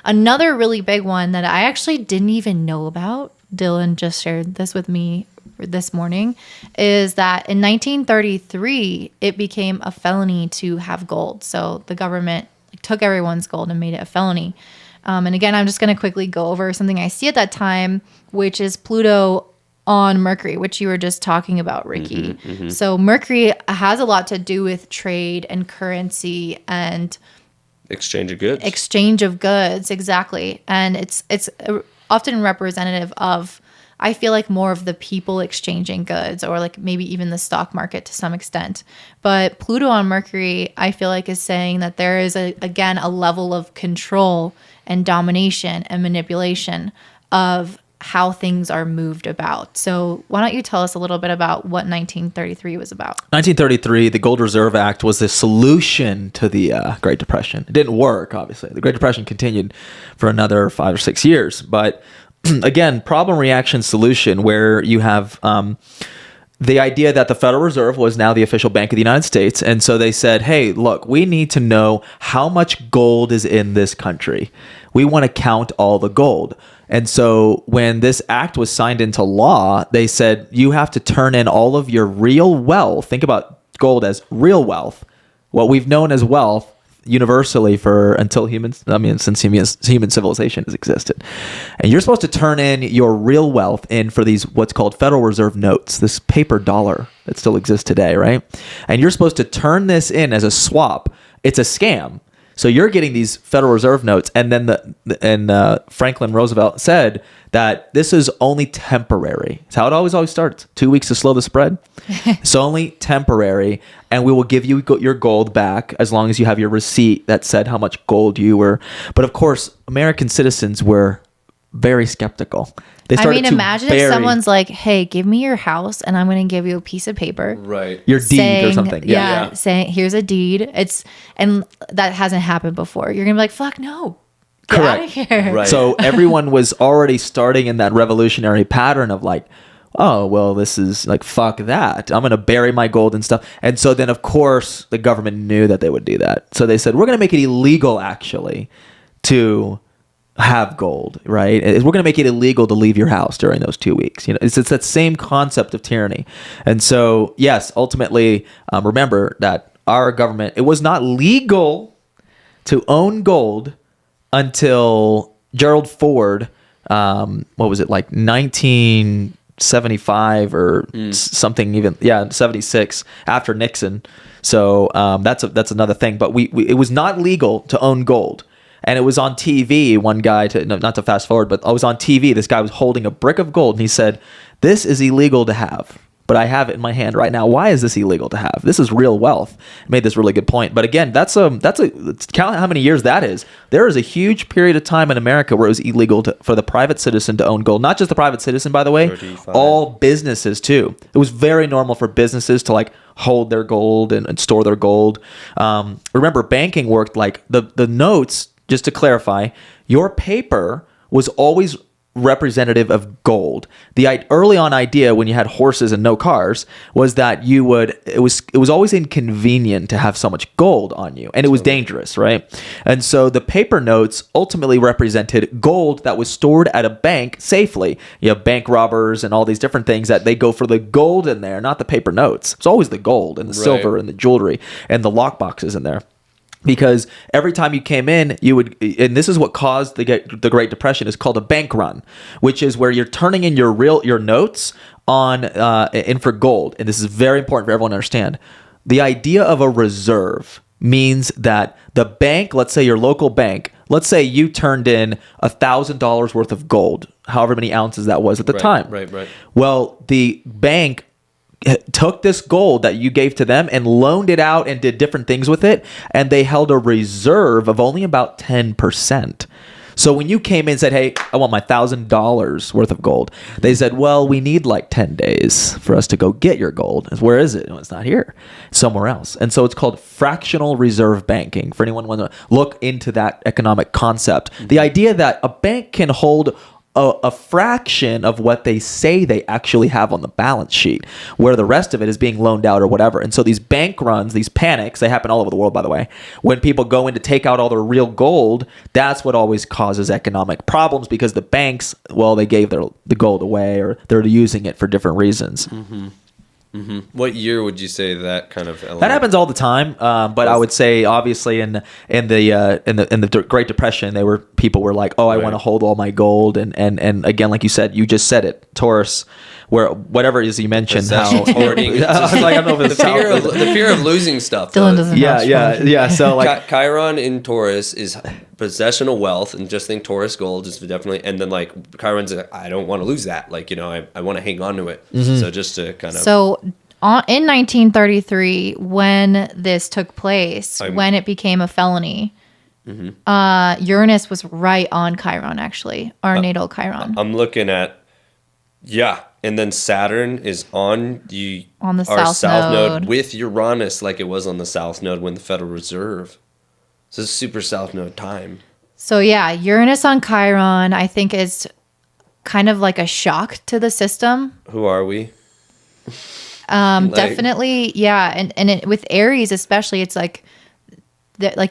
another really big one that I actually didn't even know about, Dylan just shared this with me this morning, is that in 1933, it became a felony to have gold. So the government took everyone's gold and made it a felony. And again, I'm just going to quickly go over something I see at that time, which is Pluto on Mercury, which you were just talking about, Ricky. So Mercury has a lot to do with trade and currency and
exchange of goods.
Exactly. And it's often representative of, I feel more of the people exchanging goods, or maybe even the stock market to some extent. But Pluto on Mercury, I feel is saying that there is again a level of control and domination and manipulation of how things are moved about. So why don't you tell us a little bit about what 1933 was about?
1933, the Gold Reserve Act was the solution to the Great Depression. It didn't work, obviously. The Great Depression continued for another 5 or 6 years. But again, problem, reaction, solution, where you have the idea that the Federal Reserve was now the official bank of the United States. And so they said, hey, look, we need to know how much gold is in this country. We want to count all the gold. And so when this act was signed into law, they said you have to turn in all of your real wealth. Think about gold as real wealth, what we've known as wealth universally since human civilization has existed. And you're supposed to turn in your real wealth in for these what's called Federal Reserve notes, this paper dollar that still exists today, right? And you're supposed to turn this in as a swap. It's a scam. So you're getting these Federal Reserve notes, and then Franklin Roosevelt said that this is only temporary. It's how it always starts. 2 weeks to slow the spread. It's only temporary, and we will give you your gold back as long as you have your receipt that said how much gold you were. But of course, American citizens were very skeptical.
Imagine if someone's like, hey, give me your house and I'm going to give you a piece of paper.
Right.
Your deed or something.
Yeah. Saying, here's a deed. And that hasn't happened before. You're going to be like, fuck no. Get out of here.
Right.
So everyone was already starting in that revolutionary pattern of oh, well, this is fuck that. I'm going to bury my gold and stuff. And so then, of course, the government knew that they would do that. So they said, we're going to make it illegal, actually, to have gold, right? We're going to make it illegal to leave your house during those 2 weeks. It's that same concept of tyranny. And so, yes, ultimately, remember that our government, it was not legal to own gold until Gerald Ford, what was it, like 1975 or something, even 76 after Nixon. So that's another thing. But it was not legal to own gold. And it was on TV. One guy, not to fast forward, but I was on TV. This guy was holding a brick of gold, and he said, "This is illegal to have, but I have it in my hand right now. Why is this illegal to have? This is real wealth." Made this really good point. But again, that's count how many years that is. There is a huge period of time in America where it was illegal for the private citizen to own gold. Not just the private citizen, by the way,
35.
all businesses too. It was very normal for businesses to like hold their gold and store their gold. Remember, banking worked like the notes. Just to clarify, your paper was always representative of gold. The early on idea when you had horses and no cars was that it was always inconvenient to have so much gold on you, and it was dangerous, right? And so the paper notes ultimately represented gold that was stored at a bank safely. You have bank robbers and all these different things that they go for the gold in there, not the paper notes. It's always the gold and the silver and the jewelry and the lock boxes in there. Because every time you came in, you would, and this is what caused the Great Depression, is called a bank run, which is where you're turning in your notes on in for gold. And this is very important for everyone to understand. The idea of a reserve means that the bank, let's say your local bank, let's say you turned in $1,000 worth of gold, however many ounces that was at the time.
Right.
Well, the bank took this gold that you gave to them and loaned it out and did different things with it, and they held a reserve of only about 10%. So when you came in and said, "Hey, I want my $1,000 worth of gold," they said, "Well, we need like 10 days for us to go get your gold." Where is it? No, it's not here. It's somewhere else. And so it's called fractional reserve banking. For anyone who wants to look into that economic concept, the idea that a bank can hold a fraction of what they say they actually have on the balance sheet, where the rest of it is being loaned out or whatever. And so these bank runs, these panics, they happen all over the world, by the way. When people go in to take out all their real gold, that's what always causes economic problems, because the banks, well, they gave the gold away, or they're using it for different reasons.
Mm-hmm. Mm-hmm. What year would you say that kind of element?
That happens all the time, but I would say obviously in the Great Depression, people were like, "Oh, I want to hold all my gold," and again, like you said, you just said it, Taurus, where whatever it is you mentioned, how
hoarding,
I don't know if it's
the fear of losing stuff.
Dylan doesn't know astrology.
Yeah. So like
Chiron in Taurus is possession of wealth, and just think Taurus gold is definitely, and then like Chiron's, I don't want to lose that, like, I want to hang on to it.
Mm-hmm.
So just to kind of
in 1933, when this took place, when it became a felony, Uranus was right on Chiron, actually, our natal Chiron.
I'm looking at, and then Saturn is on
our
south
node
with Uranus, like it was on the south node when the Federal Reserve. So it's super south node time. So
Uranus on Chiron, I think, is kind of like a shock to the system.
Who are we?
Definitely, and with Aries especially, it's like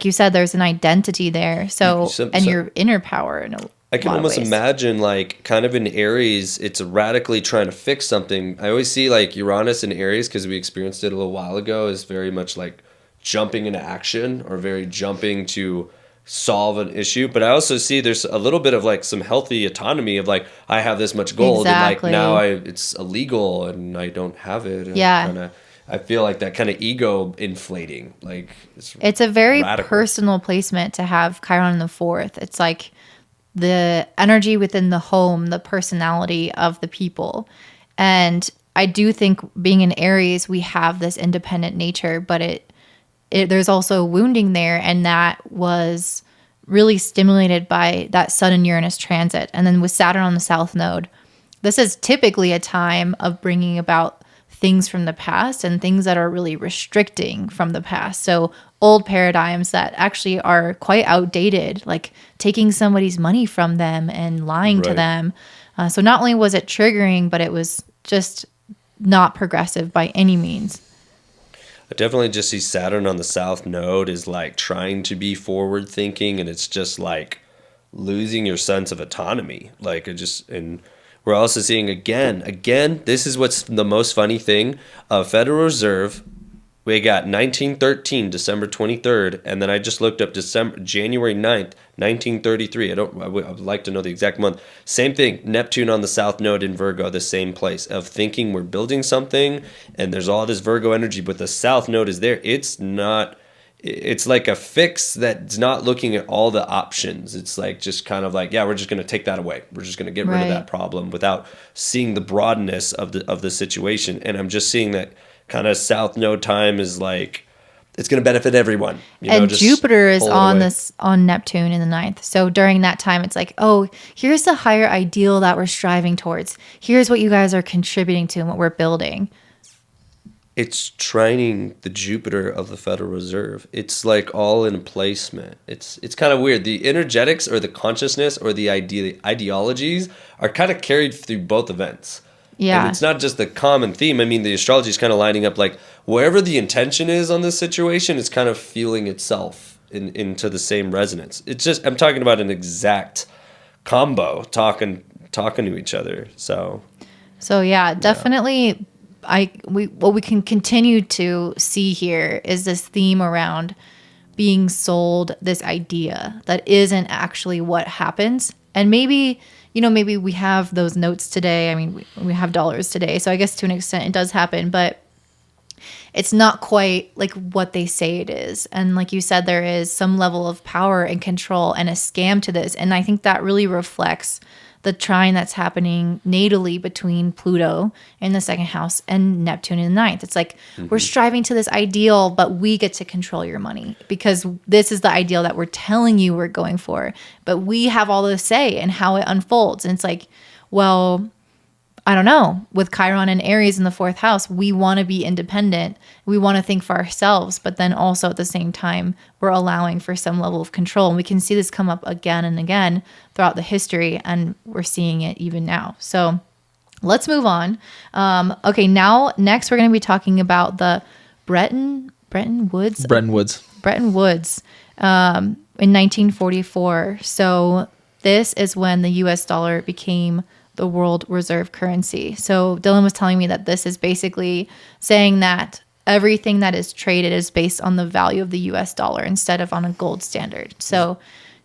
you said, there's an identity there. So your inner power.
I can almost imagine, like, kind of in Aries, it's radically trying to fix something. I always see like Uranus in Aries, because we experienced it a little while ago, is very much like jumping into action, or very jumping to solve an issue. But I also see there's a little bit of like some healthy autonomy of like, I have this much gold, and like now it's illegal and I don't have it. And I feel like that kind of ego inflating. Like
it's a very personal placement to have Chiron in the fourth. It's like the energy within the home, the personality of the people. And I do think being in Aries, we have this independent nature, but there's also wounding there, and that was really stimulated by that Sun and Uranus transit. And then with Saturn on the south node, this is typically a time of bringing about things from the past and things that are really restricting from the past. So old paradigms that actually are quite outdated, like taking somebody's money from them and lying to them. So not only was it triggering, but it was just not progressive by any means.
I definitely just see Saturn on the south node is like trying to be forward thinking, and it's just like losing your sense of autonomy. And we're also seeing again, this is what's the most funny thing. Federal Reserve We got 1913, December 23rd, and then I just looked up January 9th, 1933. I would like to know the exact month. Same thing, Neptune on the south node in Virgo, the same place of thinking we're building something, and there's all this Virgo energy, but the south node is there. It's like a fix that's not looking at all the options. It's like just kind of like, yeah, we're just going to take that away. We're just going to get rid of that problem without seeing the broadness of the situation. And I'm just seeing that kind of south node time is like, it's going to benefit everyone.
And Jupiter is on Neptune in the ninth. So during that time, it's like, oh, here's the higher ideal that we're striving towards. Here's what you guys are contributing to and what we're building.
It's trining the Jupiter of the Federal Reserve. It's like all in placement. It's kind of weird. The energetics or the consciousness or the ideologies are kind of carried through both events.
Yeah.
And it's not just the common theme. I mean, the astrology is kind of lining up like wherever the intention is on this situation, it's kind of feeling itself into the same resonance. It's just, I'm talking about an exact combo talking to each other. So yeah,
definitely. What we can continue to see here is this theme around being sold this idea that isn't actually what happens. And maybe we have those notes today. I mean, we have dollars today. So I guess to an extent it does happen, but it's not quite like what they say it is. And like you said, there is some level of power and control and a scam to this. And I think that really reflects the trine that's happening natally between Pluto in the second house and Neptune in the ninth. It's like we're striving to this ideal, but we get to control your money because this is the ideal that we're telling you we're going for. But we have all the say in how it unfolds. And it's like, well, I don't know. With Chiron and Aries in the fourth house, we want to be independent. We want to think for ourselves, but then also at the same time, we're allowing for some level of control. And we can see this come up again and again throughout the history, and we're seeing it even now. So let's move on. Okay, now next we're going to be talking about the Bretton Woods in 1944. So this is when the US dollar became the world reserve currency. So Dylan was telling me that this is basically saying that everything that is traded is based on the value of the US dollar instead of on a gold standard. So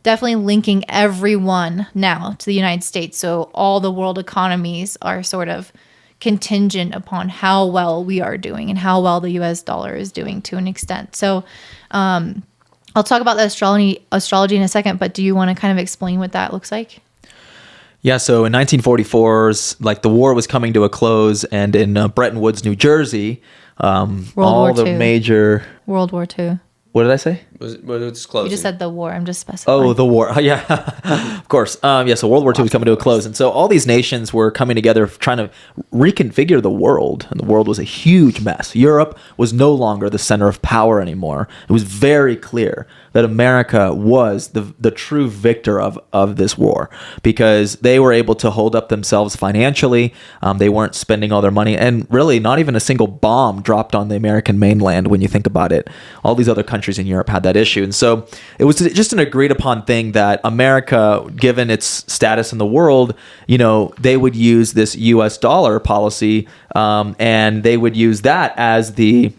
definitely linking everyone now to the United States. So all the world economies are sort of contingent upon how well we are doing and how well the US dollar is doing to an extent. So I'll talk about the astrology in a second, but do you want to kind of explain what that looks like?
Yeah, so in 1944's, like the war was coming to a close, and in Bretton Woods, New Jersey, World War II. What did I say?
It's closing.
You just said the war. I'm just specifying.
Oh, the war. Yeah, of course. Yeah, so World War II was coming to a close. And so all these nations were coming together trying to reconfigure the world. And the world was a huge mess. Europe was no longer the center of power anymore. It was very clear that America was the true victor of this war because they were able to hold up themselves financially. They weren't spending all their money. And really, not even a single bomb dropped on the American mainland when you think about it. All these other countries in Europe had that issue. And so it was just an agreed upon thing that America, given its status in the world, they would use this US dollar policy and they would use that as the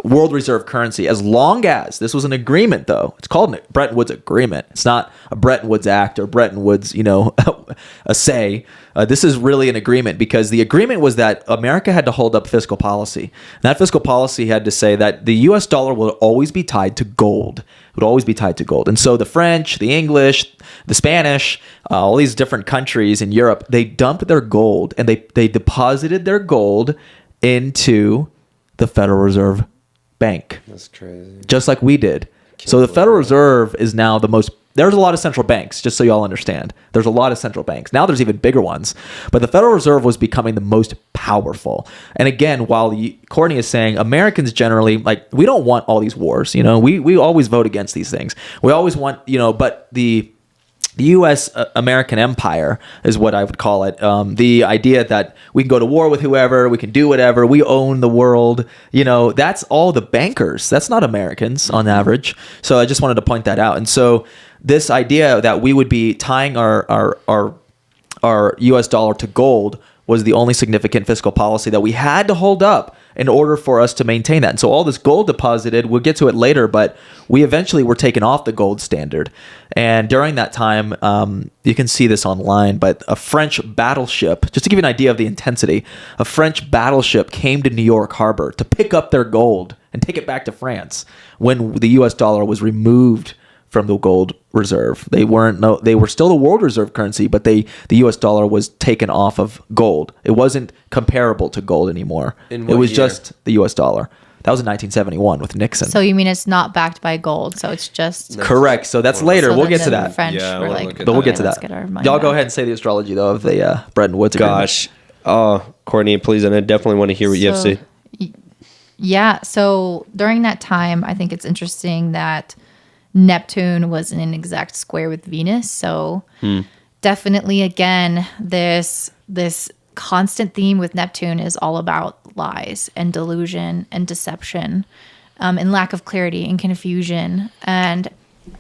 world reserve currency, as long as this was an agreement, though. It's called a Bretton Woods Agreement. It's not a Bretton Woods Act or Bretton Woods, a say. This is really an agreement because the agreement was that America had to hold up fiscal policy. And that fiscal policy had to say that the US dollar will always be tied to gold. It would always be tied to gold. And so the French, the English, the Spanish, all these different countries in Europe, they dumped their gold and they deposited their gold into the Federal Reserve Bank.
That's crazy.
Just like we did. So the Federal Reserve is now there's a lot of central banks, just so y'all understand. There's a lot of central banks. Now there's even bigger ones. But the Federal Reserve was becoming the most powerful. And again, while Courtney is saying Americans generally, we don't want all these wars. We always vote against these things. We always want, but the U.S. American empire is what I would call it. The idea that we can go to war with whoever, we can do whatever, we own the world. That's all the bankers. That's not Americans on average. So I just wanted to point that out. And so this idea that we would be tying our U.S. dollar to gold was the only significant fiscal policy that we had to hold up in order for us to maintain that. And so all this gold deposited, we'll get to it later, but we eventually were taken off the gold standard. And during that time, you can see this online, but a French battleship, just to give you an idea of the intensity, a French battleship came to New York Harbor to pick up their gold and take it back to France when the US dollar was removed from the gold reserve. They were still the world reserve currency, but the US dollar was taken off of gold. It wasn't comparable to gold anymore. It was just the US dollar. That was in 1971 with Nixon.
So you mean it's not backed by gold, so it's just...
Correct. So that's later. We'll get to that.
French were
But we'll get to that. Y'all go ahead and say the astrology, though, of the Bretton Woods agreement.
Gosh. Oh, Courtney, please. And I definitely want to hear what you have to say.
Yeah. So during that time, I think it's interesting that Neptune was in an exact square with Venus. So definitely, again, this constant theme with Neptune is all about lies and delusion and deception, and lack of clarity and confusion and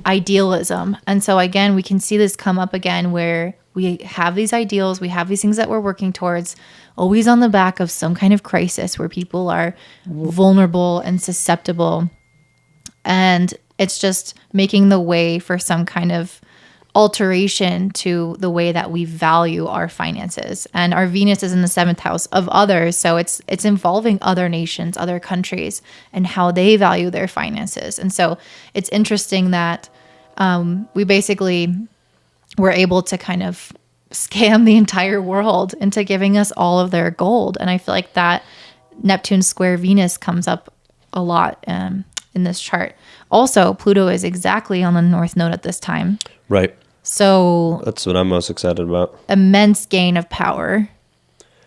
idealism. And so again, we can see this come up again where we have these ideals, we have these things that we're working towards, always on the back of some kind of crisis where people are vulnerable and susceptible. And it's just making the way for some kind of alteration to the way that we value our finances. And our Venus is in the 7th house of others. So it's involving other nations, other countries, and how they value their finances. And so it's interesting that we basically were able to kind of scam the entire world into giving us all of their gold. And I feel like that Neptune square Venus comes up a lot in this chart. Also, Pluto is exactly on the North Node at this time.
Right.
So
that's what I'm most excited about.
Immense gain of power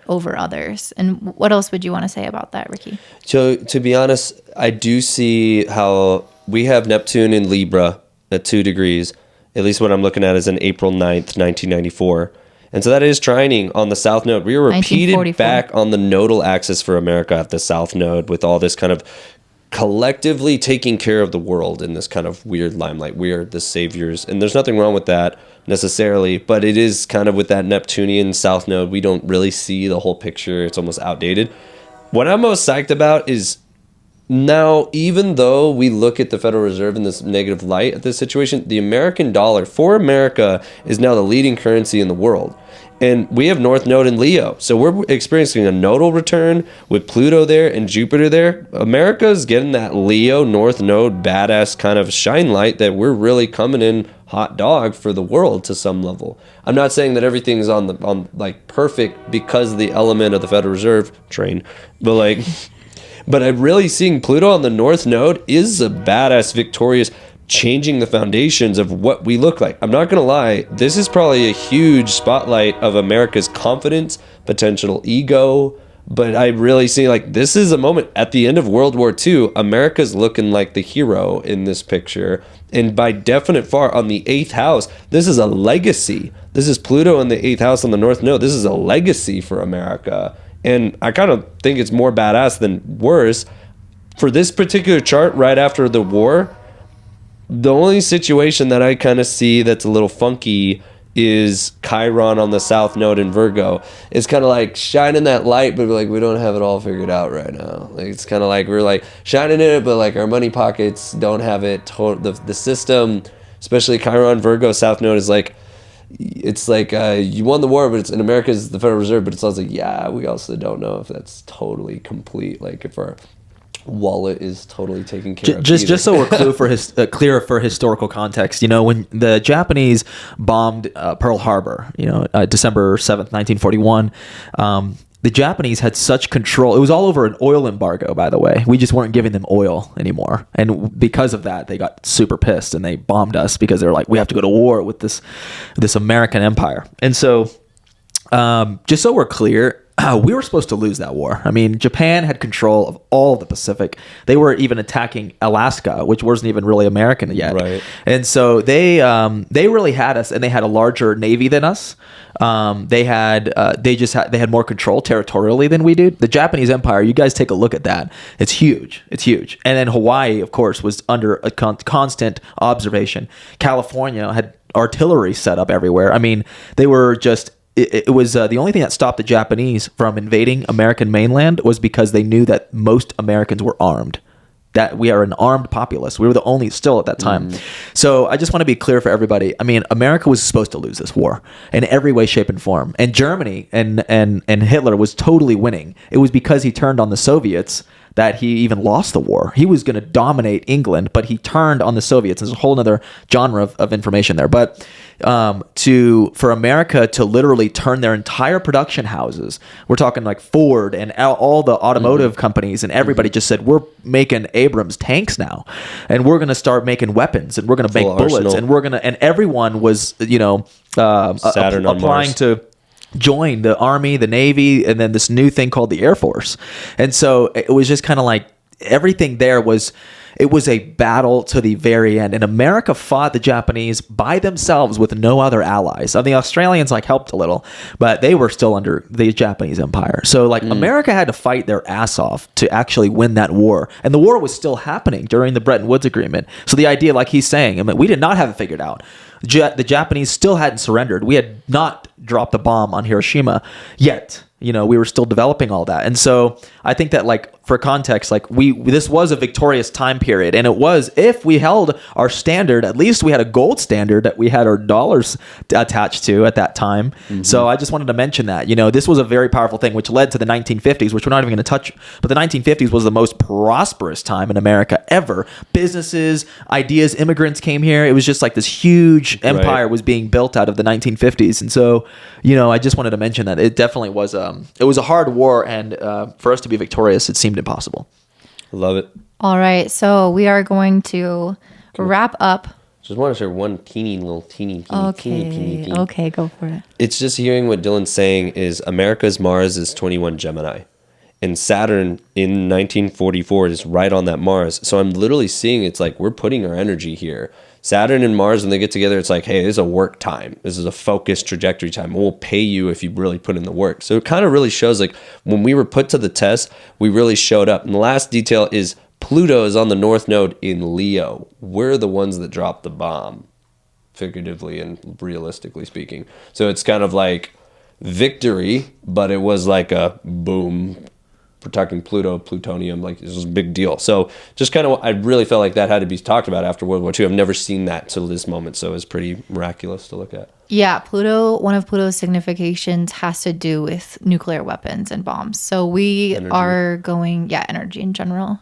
over others. And what else would you want to say about that, Ricky?
So to be honest, I do see how we have Neptune in Libra at 2 degrees. At least what I'm looking at is in April 9th, 1994. And so that is trining on the South Node. We were repeated back on the nodal axis for America at the South Node with all this kind of collectively taking care of the world in this kind of weird limelight. We are the saviors. And there's nothing wrong with that necessarily, but it is kind of with that Neptunian South Node, we don't really see the whole picture. It's almost outdated. What I'm most psyched about is now, even though we look at the Federal Reserve in this negative light at this situation, the American dollar for America is now the leading currency in the world. And we have North Node in Leo. So we're experiencing a nodal return with Pluto there and Jupiter there. America's getting that Leo North Node badass kind of shine light that we're really coming in hot dog for the world to some level. I'm not saying that everything's on like perfect because of the element of the Federal Reserve train, but I'm really seeing Pluto on the North Node is a badass victorious changing the foundations of what we look like. I'm not going to lie, this is probably a huge spotlight of America's confidence, potential ego, but I really see like this is a moment at the end of World War II, America's looking like the hero in this picture. And by definite far on the 8th house, this is a legacy. This is Pluto in the 8th house on the North Node. This is a legacy for America. And I kind of think it's more badass than worse. For this particular chart right after the war, the only situation that I kind of see that's a little funky is Chiron on the South Node in Virgo. It's kind of like shining that light, but like we don't have it all figured out right now. Like it's kind of like we're like shining in it, but like our money pockets don't have it. The system, especially Chiron Virgo South Node, is like it's like you won the war, but it's in America is the Federal Reserve, but it's also like yeah, we also don't know if that's totally complete. Like if our wallet is totally taken care of.
Just so we're clear for historical context, you know, when the Japanese bombed Pearl Harbor, you know, December 7th, 1941, the Japanese had such control. It was all over an oil embargo, by the way. We just weren't giving them oil anymore. And because of that, they got super pissed and they bombed us because they're like, we have to go to war with this American empire. And so just so we're clear, we were supposed to lose that war. I mean, Japan had control of all of the Pacific. They were even attacking Alaska, which wasn't even really American yet.
Right.
And so they really had us, and they had a larger navy than us. They had more control territorially than we did. The Japanese Empire, you guys take a look at that. It's huge. It's huge. And then Hawaii, of course, was under a constant observation. California had artillery set up everywhere. I mean, they were just it was the only thing that stopped the Japanese from invading American mainland was because they knew that most Americans were armed. That we are an armed populace. We were the only still at that time. So I just want to be clear for everybody. I mean, America was supposed to lose this war in every way, shape, and form. And Germany and Hitler was totally winning. It was because he turned on the Soviets that he even lost the war. He was going to dominate England, but he turned on the Soviets. There's a whole other genre of information there. But for America to literally turn their entire production houses, we're talking like Ford and all the automotive companies, and everybody just said, we're making Abrams tanks now, and we're going to start making weapons, and we're going to make bullets, arsenal. And we're going to, and everyone was, applying to join the Army, the Navy, and then this new thing called the Air Force. And so it was just kind of like everything there was, it was a battle to the very end. And America fought the Japanese by themselves with no other allies. I mean, the Australians helped a little, but they were still under the Japanese empire. So America had to fight their ass off to actually win that war. And the war was still happening during the Bretton Woods Agreement. So the idea, like he's saying, I mean, we did not have it figured out. The Japanese still hadn't surrendered. We had not dropped the bomb on Hiroshima yet. We were still developing all that. And so I think that for context, this was a victorious time period. And it was, if we held our standard, at least we had a gold standard that we had our dollars attached to at that time. So I just wanted to mention that, this was a very powerful thing, which led to the 1950s, which we're not even going to touch. But the 1950s was the most prosperous time in America ever. Businesses, ideas, immigrants came here. It was just like this huge empire was being built out of the 1950s. And so, I just wanted to mention that it definitely was it was a hard war, and for us to be victorious, it seemed impossible.
Love it.
All right, so we are going to wrap up.
Just want to share one teeny,
Okay, okay, go for it.
It's just hearing what Dylan's saying is America's Mars is 21 Gemini. And Saturn in 1944 is right on that Mars. So I'm literally seeing it's like we're putting our energy here. Saturn and Mars, when they get together, it's like, hey, this is a work time. This is a focused trajectory time. We'll pay you if you really put in the work. So it kind of really shows when we were put to the test, we really showed up. And the last detail is Pluto is on the North Node in Leo. We're the ones that dropped the bomb, figuratively and realistically speaking. So it's kind of like victory, but it was like a boom. Protecting Pluto, plutonium, this was a big deal. So just kind of, I really felt like that had to be talked about after World War II. I've never seen that till this moment, so it's pretty miraculous to look at.
Yeah, one of Pluto's significations has to do with nuclear weapons and bombs. So we are going, energy in general.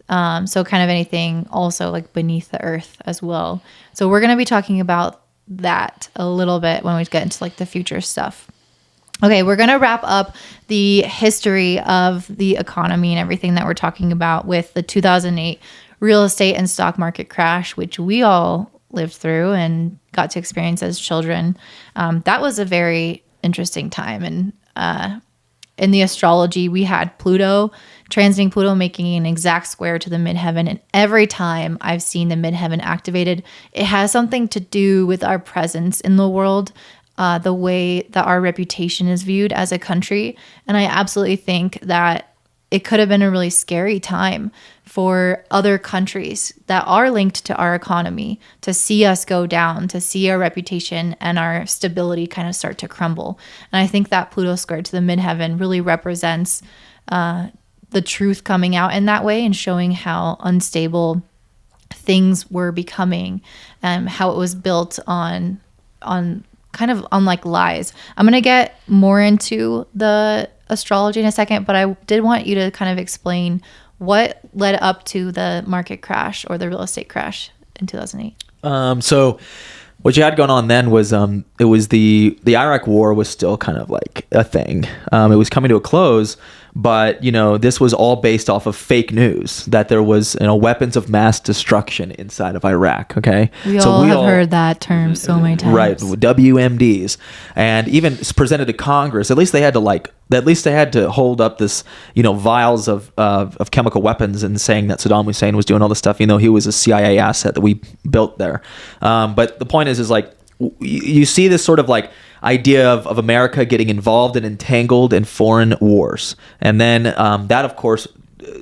So kind of anything also beneath the earth as well. So we're going to be talking about that a little bit when we get into the future stuff. Okay, we're going to wrap up the history of the economy and everything that we're talking about with the 2008 real estate and stock market crash, which we all lived through and got to experience as children. That was a very interesting time. And in the astrology, we had Pluto, transiting Pluto, making an exact square to the midheaven. And every time I've seen the midheaven activated, it has something to do with our presence in the world. The way that our reputation is viewed as a country. And I absolutely think that it could have been a really scary time for other countries that are linked to our economy to see us go down, to see our reputation and our stability kind of start to crumble. And I think that Pluto square to the midheaven really represents the truth coming out in that way and showing how unstable things were becoming, how it was built on kind of unlike lies. I'm going to get more into the astrology in a second, but I did want you to kind of explain what led up to the market crash or the real estate crash in 2008.
So what you had going on then was it was the Iraq war was still kind of like a thing. It was coming to a close, but this was all based off of fake news that there was weapons of mass destruction inside of Iraq. Okay,
we all have heard that term so many times,
right? WMDs, and even presented to Congress. At least they had to hold up this vials of chemical weapons and saying that Saddam Hussein was doing all this stuff. He was a CIA asset that we built there. But the point is you see this sort of idea of America getting involved and entangled in foreign wars. And then that, of course,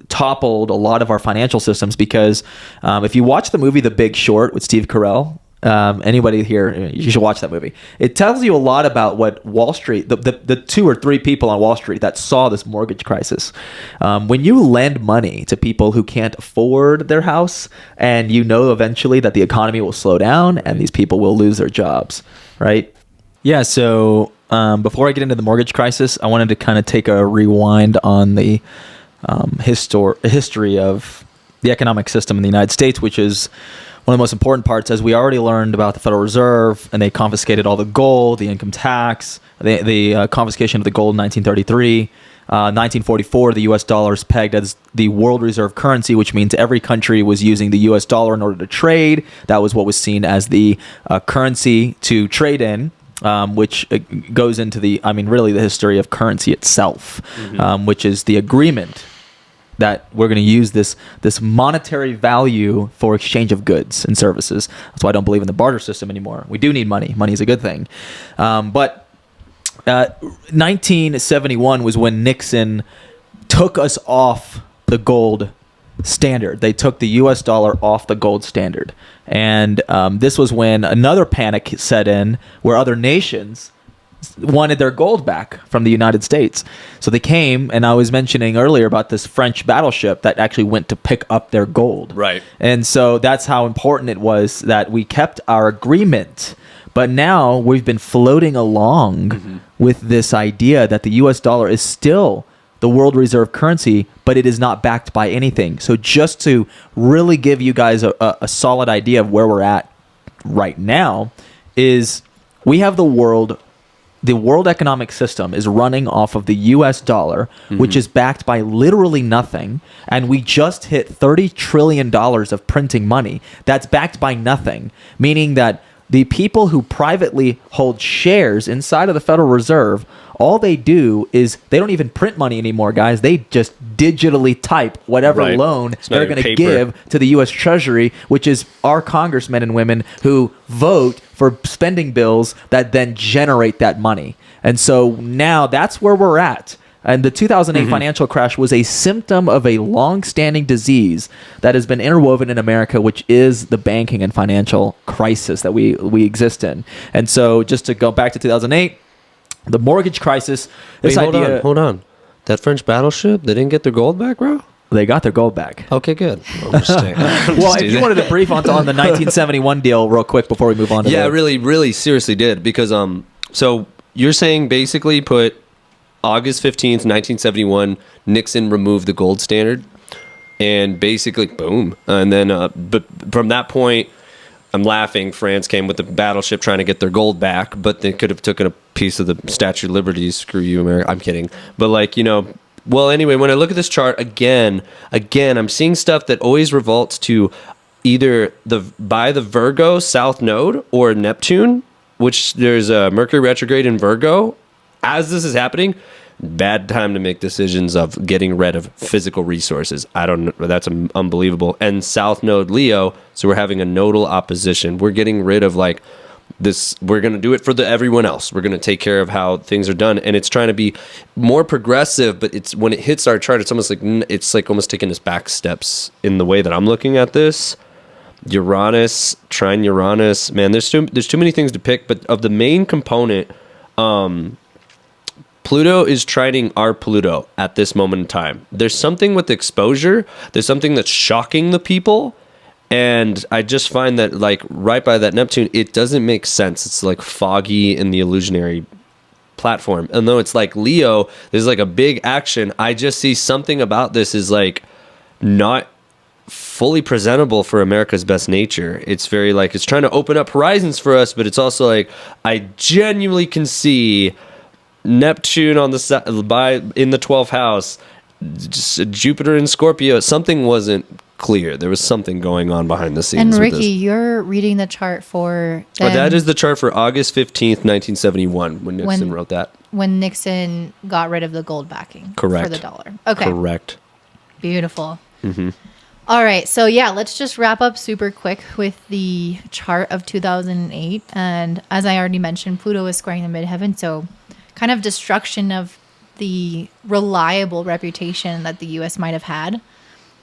toppled a lot of our financial systems because if you watch the movie The Big Short with Steve Carell, Anybody here, you should watch that movie. It tells you a lot about what Wall Street, the 2 or 3 people on Wall Street that saw this mortgage crisis. When you lend money to people who can't afford their house, and you know eventually that the economy will slow down and these people will lose their jobs, right? Yeah, so before I get into the mortgage crisis, I wanted to kind of take a rewind on the history of the economic system in the United States, which is one of the most important parts. As we already learned about the Federal Reserve, and they confiscated all the gold, the income tax, the confiscation of the gold in 1933. 1944, the U.S. dollar is pegged as the world reserve currency, which means every country was using the U.S. dollar in order to trade. That was what was seen as the currency to trade in. Which goes into really the history of currency itself, which is the agreement that we're going to use this monetary value for exchange of goods and services. That's why I don't believe in the barter system anymore. We do need money. Money is a good thing. But 1971 was when Nixon took us off the gold standard. They took the U.S. dollar off the gold standard. And this was when another panic set in where other nations wanted their gold back from the United States. So they came, and I was mentioning earlier about this French battleship that actually went to pick up their gold.
Right.
And so that's how important it was that we kept our agreement. But now we've been floating along with this idea that the U.S. dollar is still the world reserve currency, but it is not backed by anything. So just to really give you guys a solid idea of where we're at right now, is we have the world economic system is running off of the US dollar, which is backed by literally nothing. And we just hit $30 trillion of printing money that's backed by nothing, meaning that the people who privately hold shares inside of the Federal Reserve, all they do is they don't even print money anymore, guys. They just digitally type whatever loan they're going to give to the U.S. Treasury, which is our congressmen and women who vote for spending bills that then generate that money. And so now that's where we're at. And the 2008 financial crash was a symptom of a long-standing disease that has been interwoven in America, which is the banking and financial crisis that we exist in. And so just to go back to 2008, the mortgage crisis,
Hold on. That French battleship, they didn't get their gold back, bro?
They got their gold back.
Okay, good.
Well, if you wanted to brief on the 1971 deal real quick before we move on to
I really seriously did. Because, so you're saying basically put August 15th, 1971, Nixon removed the gold standard, and basically, boom. And then, but from that point, I'm laughing. France came with the battleship trying to get their gold back, but they could have taken a piece of the Statue of Liberty. Screw you, America. I'm kidding. But well, anyway, when I look at this chart again, I'm seeing stuff that always revolts to either by the Virgo South Node or Neptune, which there's a Mercury retrograde in Virgo. As this is happening, bad time to make decisions of getting rid of physical resources. I don't know. That's unbelievable. And South Node Leo, so we're having a nodal opposition. We're getting rid of this. We're going to do it for everyone else. We're going to take care of how things are done. And it's trying to be more progressive, but it's when it hits our chart, it's like almost taking us back steps in the way that I'm looking at this. Uranus, trine Uranus. Man, there's too many things to pick, but of the main component, Pluto is trining our Pluto at this moment in time. There's something with exposure. There's something that's shocking the people. And I just find that right by that Neptune, it doesn't make sense. It's foggy in the illusionary platform. And though it's Leo, there's a big action. I just see something about this is not fully presentable for America's best nature. It's very it's trying to open up horizons for us, but it's also I genuinely can see Neptune on in the 12th house, just Jupiter in Scorpio. Something wasn't clear. There was something going on behind the scenes.
And Ricky, you're reading the chart for them.
That is the chart for August 15th, 1971, when Nixon wrote that.
When Nixon got rid of the gold backing for the dollar. Okay.
Correct.
Beautiful. All right. So let's just wrap up super quick with the chart of 2008. And as I already mentioned, Pluto is squaring the midheaven. So kind of destruction of the reliable reputation that the U.S. might have had.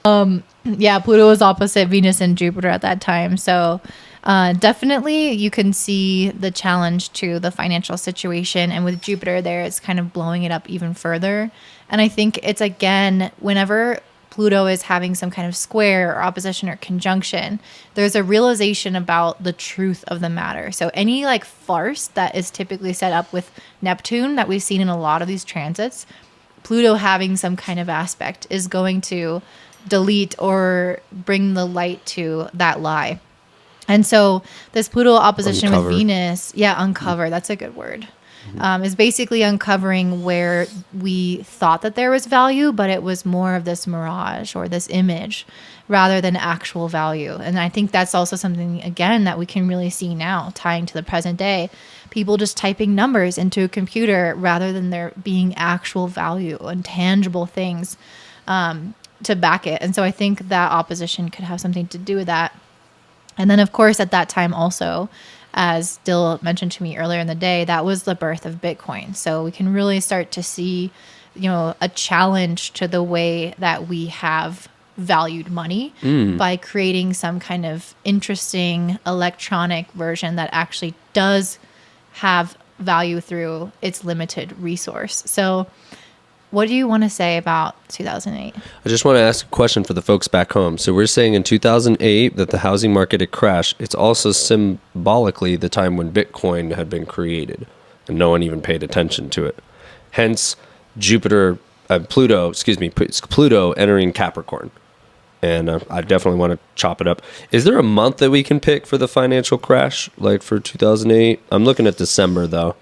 Pluto was opposite Venus and Jupiter at that time. So Definitely, you can see the challenge to the financial situation. And with Jupiter there, it's kind of blowing it up even further. And I think it's, again, whenever Pluto is having some kind of square or opposition or conjunction, there's a realization about the truth of the matter. So any like farce that is typically set up with Neptune that we've seen in a lot of these transits, Pluto having some kind of aspect is going to delete or bring the light to that lie. And so this Pluto opposition
Uncover.
with Venus, uncover, that's a good word, is basically uncovering where we thought that there was value, but it was more of this mirage or this image rather than actual value. And I think that's also something, again, that we can really see now, tying to the present day. People just typing numbers into a computer rather than there being actual value and tangible things to back it. And so I think that opposition could have something to do with that. And then, of course, at that time also, as Dill mentioned to me earlier in the day, that was the birth of Bitcoin. So we can really start to see, a challenge to the way that we have valued money by creating some kind of interesting electronic version that actually does have value through its limited resource. So what do you want to say about 2008?
I just want to ask a question for the folks back home. So we're saying in 2008 that the housing market had crashed. It's also symbolically the time when Bitcoin had been created and no one even paid attention to it. Hence, Pluto entering Capricorn. And I definitely want to chop it up. Is there a month that we can pick for the financial crash, like for 2008? I'm looking at December, though.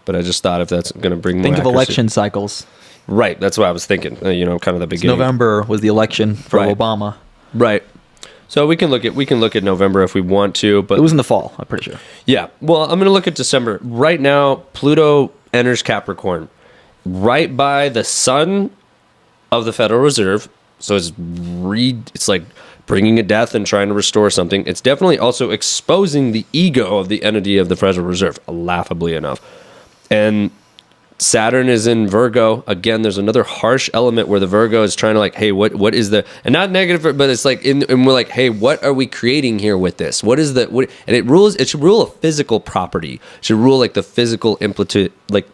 But I just thought if that's going to bring more
Think of
accuracy.
election cycles.
Right, that's what I was thinking. Kind of the beginning.
November was the election for
Right.
Obama.
Right. So we can look at November if we want to, but
It was in the fall, I'm pretty sure.
yeah. Well, I'm going to look at December. Right now, Pluto enters Capricorn, right by the sun of the Federal Reserve. So it's like bringing a death and trying to restore something. It's definitely also exposing the ego of the entity of the Federal Reserve, laughably enough. And Saturn is in Virgo. Again, there's another harsh element where the Virgo is trying to like, hey, what is the, and not negative, but it's like, and we're like, hey, what are we creating here with this? What is the, what, and it should rule a physical property. It should rule like the physical amplitude, like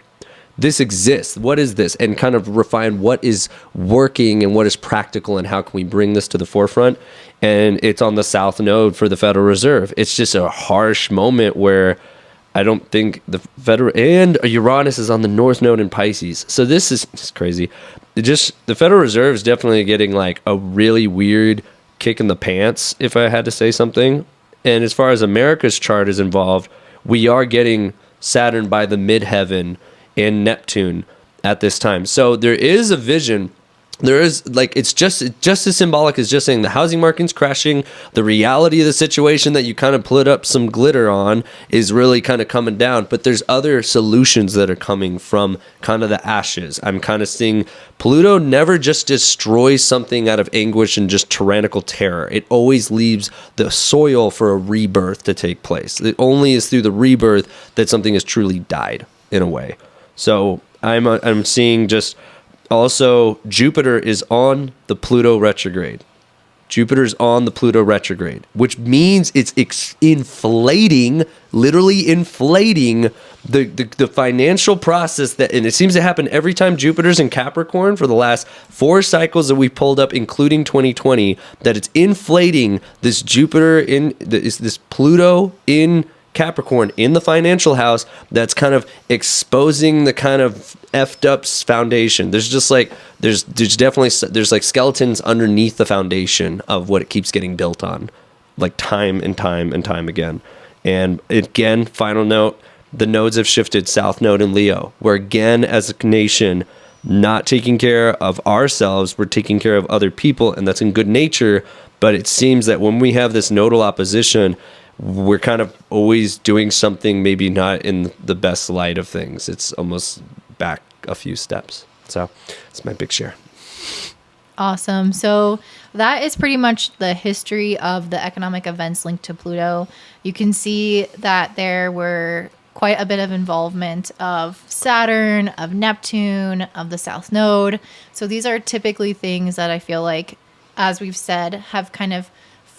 this exists. What is this? And kind of refine what is working and what is practical and how can we bring this to the forefront? And it's on the South Node for the Federal Reserve. It's just a harsh moment where I don't think the Federal, and Uranus is on the North Node in Pisces. So this is crazy. The Federal Reserve is definitely getting like a really weird kick in the pants, if I had to say something. And as far as America's chart is involved, we are getting Saturn by the midheaven and Neptune at this time. So there is a vision. There is like, it's just as symbolic as just saying the housing market's crashing. The reality of the situation that you kind of put up some glitter on is really kind of coming down. But there's other solutions that are coming from kind of the ashes. I'm kind of seeing Pluto never just destroys something out of anguish and just tyrannical terror. It always leaves the soil for a rebirth to take place. It only is through the rebirth that something has truly died in a way. So I'm seeing just also Jupiter is on the Pluto retrograde. Jupiter's on the Pluto retrograde, which means it's inflating, literally inflating the financial process that, and it seems to happen every time Jupiter's in Capricorn for the last 4 cycles that we pulled up, including 2020, that it's inflating this Jupiter in this Pluto in Capricorn in the financial house that's kind of exposing the kind of effed up foundation. There's just like there's definitely like skeletons underneath the foundation of what it keeps getting built on, like time and time and time again. And again, final note, the nodes have shifted. South Node in Leo. We're again as a nation not taking care of ourselves. We're taking care of other people, and that's in good nature. But it seems that when we have this nodal opposition, we're kind of always doing something maybe not in the best light of things. It's almost back a few steps. So it's my big share.
Awesome. So that is pretty much the history of the economic events linked to Pluto. You can see that there were quite a bit of involvement of Saturn, of Neptune, of the South Node. So these are typically things that I feel like, as we've said, have kind of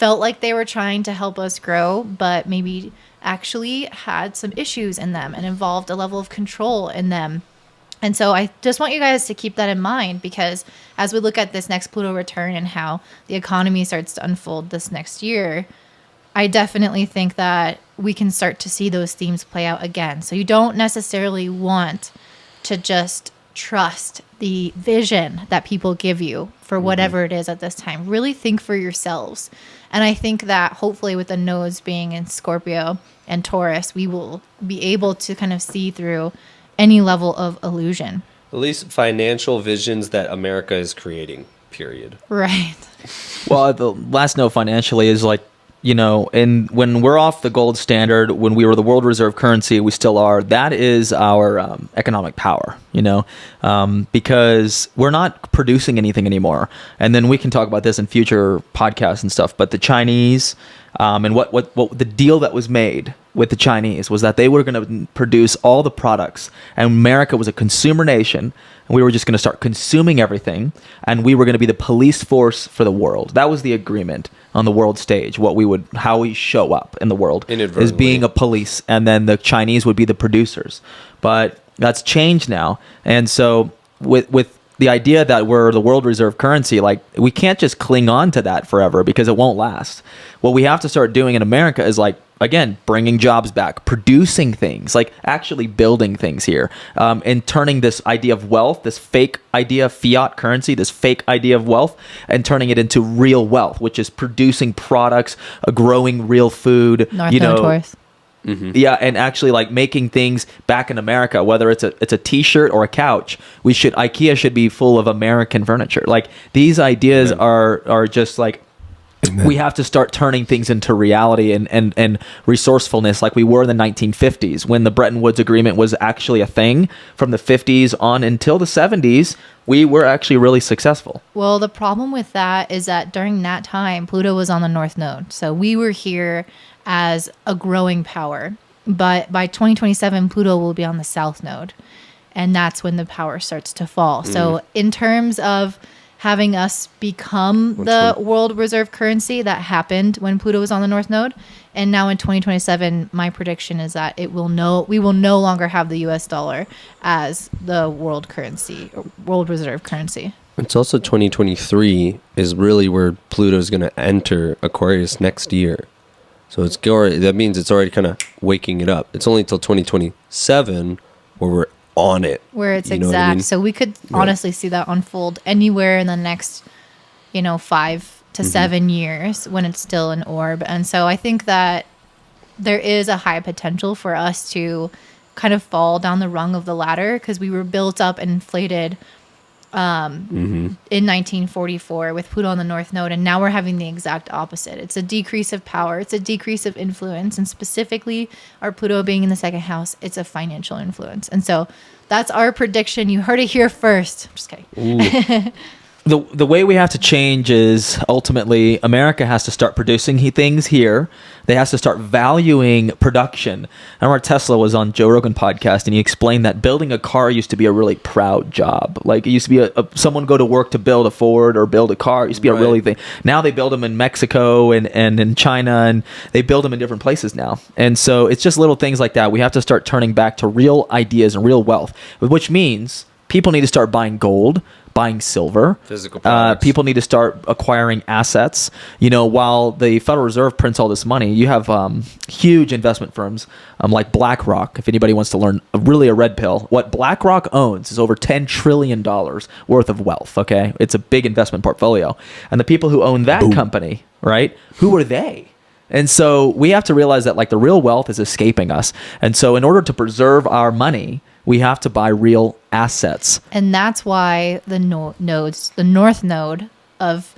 felt like they were trying to help us grow, but maybe actually had some issues in them and involved a level of control in them. And so I just want you guys to keep that in mind, because as we look at this next Pluto return and how the economy starts to unfold this next year, I definitely think that we can start to see those themes play out again. So you don't necessarily want to just trust the vision that people give you for whatever it is at this time. Really think for yourselves. And I think that hopefully with the nodes being in Scorpio and Taurus, we will be able to kind of see through any level of illusion.
At least financial visions that America is creating, period.
Right.
Well, the last note financially is like, you know, and when we're off the gold standard, when we were the world reserve currency, we still are. That is our economic power, you know, because we're not producing anything anymore. And then we can talk about this in future podcasts and stuff. But the Chinese and what the deal that was made with the Chinese was that they were going to produce all the products, and America was a consumer nation, and we were just going to start consuming everything, and we were going to be the police force for the world. That was the agreement on the world stage. How we show up in the world is being a police, and then the Chinese would be the producers. But that's changed now, and so with the idea that we're the world reserve currency, like, we can't just cling on to that forever because it won't last. What we have to start doing in America is, like, again, bringing jobs back, producing things, like actually building things here, and turning this idea of wealth, this fake idea of fiat currency, this fake idea of wealth, and turning it into real wealth, which is producing products, growing real food,
North Node Taurus.
Yeah, and actually like making things back in America, whether it's a t-shirt or a couch. IKEA should be full of American furniture. Like, these ideas are just like, we have to start turning things into reality and resourcefulness, like we were in the 1950s when the Bretton Woods Agreement was actually a thing. From the 50s on until the 70s, we were actually really successful.
Well, the problem with that is that during that time, Pluto was on the North Node. So we were here as a growing power. But by 2027, Pluto will be on the South Node. And that's when the power starts to fall. So in terms of having us become the world reserve currency, that happened when Pluto was on the North Node. And now in 2027, my prediction is that we will no longer have the US dollar as the world currency, or world reserve currency.
It's also 2023 is really where Pluto is going to enter Aquarius next year. So that means it's already kind of waking it up. It's only until 2027 where we're on it.
Where it's
exact.
I mean? So we could honestly see that unfold anywhere in the next, 5 to 7 years when it's still an orb. And so I think that there is a high potential for us to kind of fall down the rung of the ladder, because we were built up and inflated in 1944 with Pluto on the North Node, and now we're having the exact opposite. It's a decrease of power, it's a decrease of influence, and specifically our Pluto being in the second house, it's a financial influence. And so that's our prediction. You heard it here first. I'm just kidding.
The way we have to change is ultimately America has to start producing things here. They have to start valuing production. I remember Tesla was on Joe Rogan podcast, and he explained that building a car used to be a really proud job. Like, it used to be someone go to work to build a Ford or build a car. It used to be a really thing. Now they build them in Mexico and in China, and they build them in different places now. And so it's just little things like that. We have to start turning back to real ideas and real wealth, which means people need to start buying gold, buying silver.
Physical products.
People need to start acquiring assets. While the Federal Reserve prints all this money, you have huge investment firms like BlackRock. If anybody wants to learn a red pill, what BlackRock owns is over $10 trillion worth of wealth, okay? It's a big investment portfolio. And the people who own that company, right, who are they? And so we have to realize that, like, the real wealth is escaping us. And so in order to preserve our money, we have to buy real assets.
And that's why the nodes, the North Node of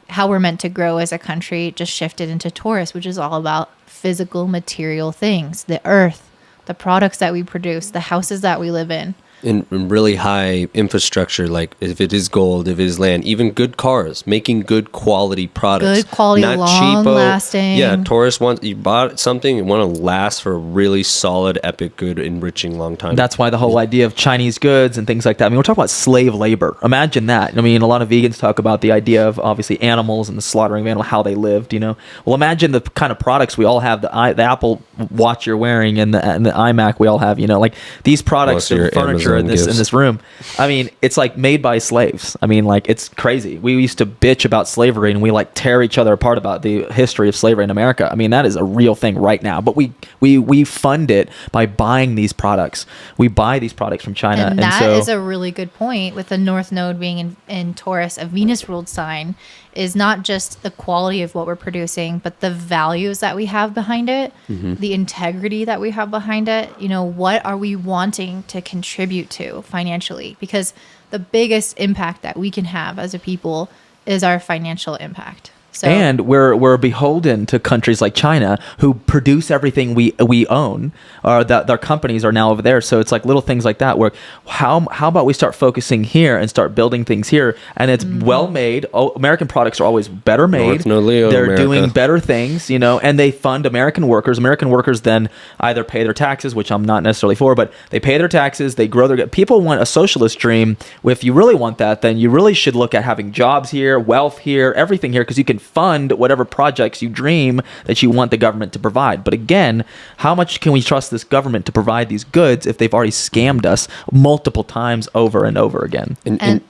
how we're meant to grow as a country, just shifted into Taurus, which is all about physical material things, the earth, the products that we produce, the houses that we live in.
in really high infrastructure, like if it is gold, if it is land, even good cars, making good quality products.
Good quality,
not
long
cheapo.
lasting.
Yeah, Taurus wants, you bought something, you want to last for a really solid, epic, good, enriching long time.
That's why the whole idea of Chinese goods and things like that. I mean, we're talking about slave labor. Imagine that. I mean, a lot of vegans talk about the idea of obviously animals and the slaughtering of animals, how they lived, you know. Well, imagine the kind of products we all have, the Apple Watch you're wearing and the iMac we all have, you know, like these products, the furniture in this room. I mean, it's like made by slaves. I mean, like, it's crazy. We used to bitch about slavery and we like tear each other apart about the history of slavery in America. I mean, that is a real thing right now. But we fund it by buying these products. We buy these products from China.
And that is a really good point with the North Node being in Taurus, a Venus ruled sign, is not just the quality of what we're producing, but the values that we have behind it, the integrity that we have behind it. You know, what are we wanting to contribute to financially? Because the biggest impact that we can have as a people is our financial impact. So,
and we're beholden to countries like China who produce everything we own, or that their companies are now over there. So it's like little things like that where how about we start focusing here and start building things here, and it's well made. American products are always better made. They're
America.
doing better things, you know, and they fund American workers. American workers then either pay their taxes, which I'm not necessarily for, but they pay their taxes, they grow their. People want a socialist dream. If you really want that, then you really should look at having jobs here, wealth here, everything here, because you can fund whatever projects you dream that you want the government to provide. But again, how much can we trust this government to provide these goods if they've already scammed us multiple times over and over again?
And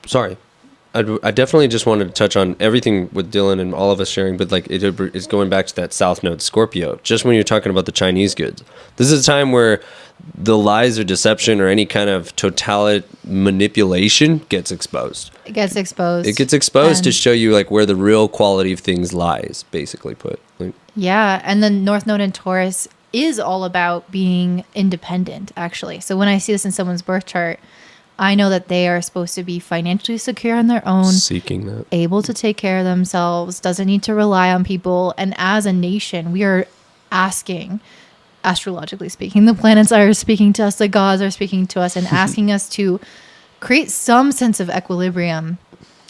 sorry, I definitely just wanted to touch on everything with Dylan and all of us sharing, but like it's going back to that South Node Scorpio. Just when you're talking about the Chinese goods, this is a time where the lies or deception or any kind of total manipulation gets exposed.
it gets exposed.
It gets exposed to show you like where the real quality of things lies, basically put. Like,
Yeah, and the North Node in Taurus is all about being independent, actually. So when I see this in someone's birth chart, I know that they are supposed to be financially secure on their own,
seeking that.
able to take care of themselves, doesn't need to rely on people. And as a nation, we are asking, astrologically speaking, the planets are speaking to us, the gods are speaking to us and asking us to create some sense of equilibrium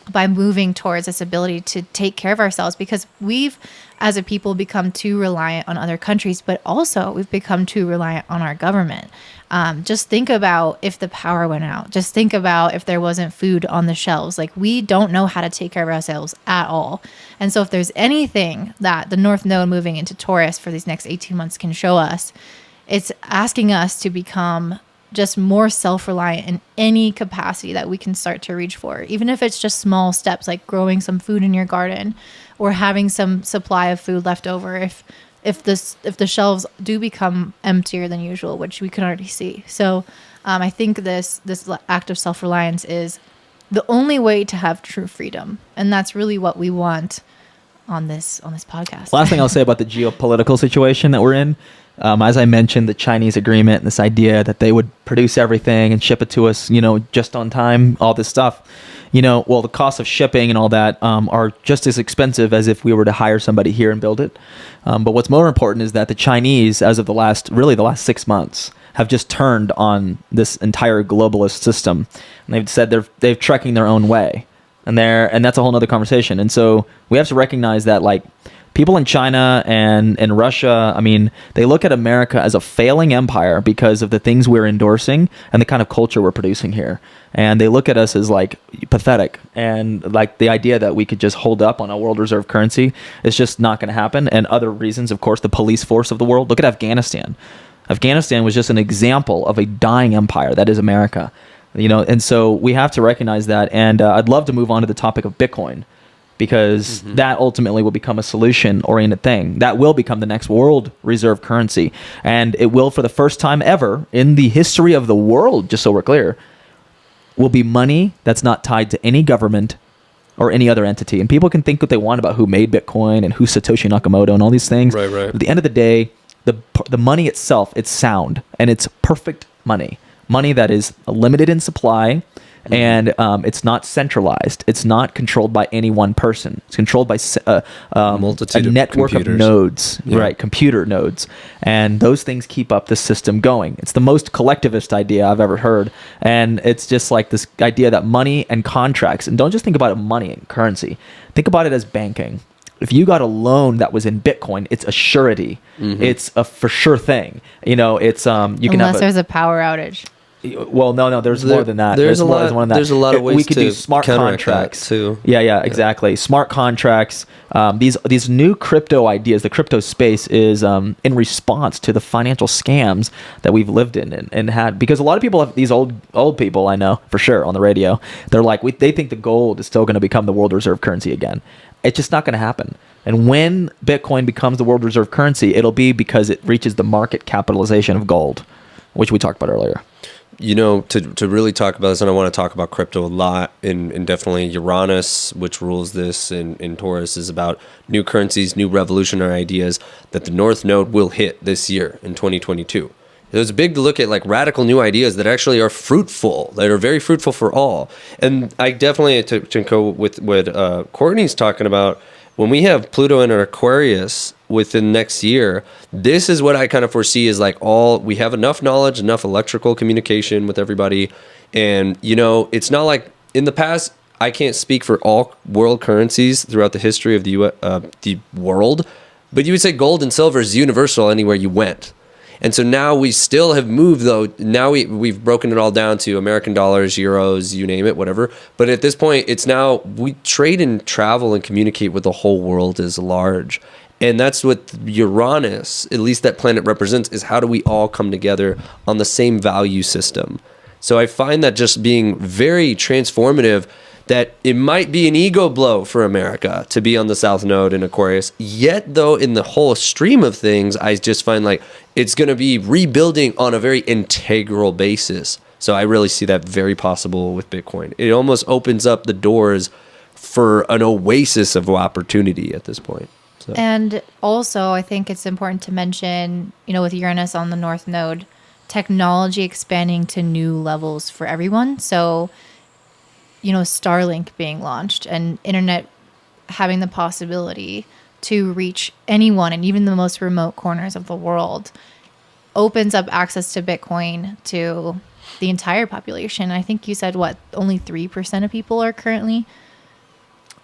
by moving towards this ability to take care of ourselves, because we've, as a people, become too reliant on other countries, but also we've become too reliant on our government. Just think about if the power went out. Just think about if there wasn't food on the shelves. Like, we don't know how to take care of ourselves at all. And so if there's anything that the North Node moving into Taurus for these next 18 months can show us, it's asking us to become just more self-reliant in any capacity that we can start to reach for, even if it's just small steps like growing some food in your garden or having some supply of food left over if the shelves do become emptier than usual, which we can already see. So I think this act of self-reliance is the only way to have true freedom, and that's really what we want on this podcast.
Last thing I'll say about the geopolitical situation that we're in, as I mentioned, the Chinese agreement and this idea that they would produce everything and ship it to us, you know, just on time, all this stuff, you know, well, the cost of shipping and all that are just as expensive as if we were to hire somebody here and build it. But what's more important is that the Chinese, as of the last 6 months, have just turned on this entire globalist system. And they've said they've trekking their own way. And that's a whole nother conversation. And so we have to recognize that, like, people in China and Russia, I mean, they look at America as a failing empire because of the things we're endorsing and the kind of culture we're producing here. And they look at us as like pathetic, and like the idea that we could just hold up on a world reserve currency is just not going to happen. And other reasons, of course, the police force of the world. Look at Afghanistan. Afghanistan was just an example of a dying empire that is America, you know. And so we have to recognize that. And I'd love to move on to the topic of Bitcoin, because that ultimately will become a solution-oriented thing. That will become the next world reserve currency. And it will, for the first time ever in the history of the world, just so we're clear, will be money that's not tied to any government or any other entity. And people can think what they want about who made Bitcoin and who's Satoshi Nakamoto and all these things.
Right.
But at the end of the day, the money itself, it's sound, and it's perfect money. Money that is limited in supply, and it's not centralized. It's not controlled by any one person. It's controlled by
multitude
a
of
network of
computers.
nodes,
Yeah.
right? Computer nodes, and those things keep up the system going. It's the most collectivist idea I've ever heard, and it's just like this idea that money and contracts, and don't just think about it money and currency. Think about it as banking. If you got a loan that was in Bitcoin, it's a surety. It's a for sure thing. You know, it's you can
Unless
have
there's a power outage.
well, no, there's more than that.
There's a
more
lot.
than that.
There's a lot of ways
we could
to
do smart
counteract that,
contracts
too.
Yeah, exactly. Smart contracts. These new crypto ideas. The crypto space is in response to the financial scams that we've lived in and had. Because a lot of people have these old people I know for sure on the radio. They're like they think the gold is still going to become the world reserve currency again. It's just not going to happen. And when Bitcoin becomes the world reserve currency, it'll be because it reaches the market capitalization of gold, which we talked about earlier.
You know, to really talk about this, and I want to talk about crypto a lot, and definitely Uranus, which rules this in Taurus, is about new currencies, new revolutionary ideas that the North Node will hit this year in 2022. It was big to look at like radical new ideas that actually are fruitful, that are very fruitful for all. And I definitely, to go with what Courtney's talking about, when we have Pluto in Aquarius within next year, this is what I kind of foresee is like we have enough knowledge, enough electrical communication with everybody. And, you know, it's not like in the past, I can't speak for all world currencies throughout the history of the world, but you would say gold and silver is universal anywhere you went. And so now we still have moved, though. Now we've broken it all down to American dollars, euros, you name it, whatever. But at this point, it's now we trade and travel and communicate with the whole world as large. And that's what Uranus, at least that planet represents, is how do we all come together on the same value system. So I find that just being very transformative, that it might be an ego blow for America to be on the South Node in Aquarius. Yet, though, in the whole stream of things, I just find like it's going to be rebuilding on a very integral basis. So I really see that very possible with Bitcoin. It almost opens up the doors for an oasis of opportunity at this point. So.
And also, I think it's important to mention, you know, with Uranus on the North Node, technology expanding to new levels for everyone. So, you know, Starlink being launched and internet having the possibility to reach anyone and even the most remote corners of the world opens up access to Bitcoin to the entire population. I think you said only 3% of people are currently.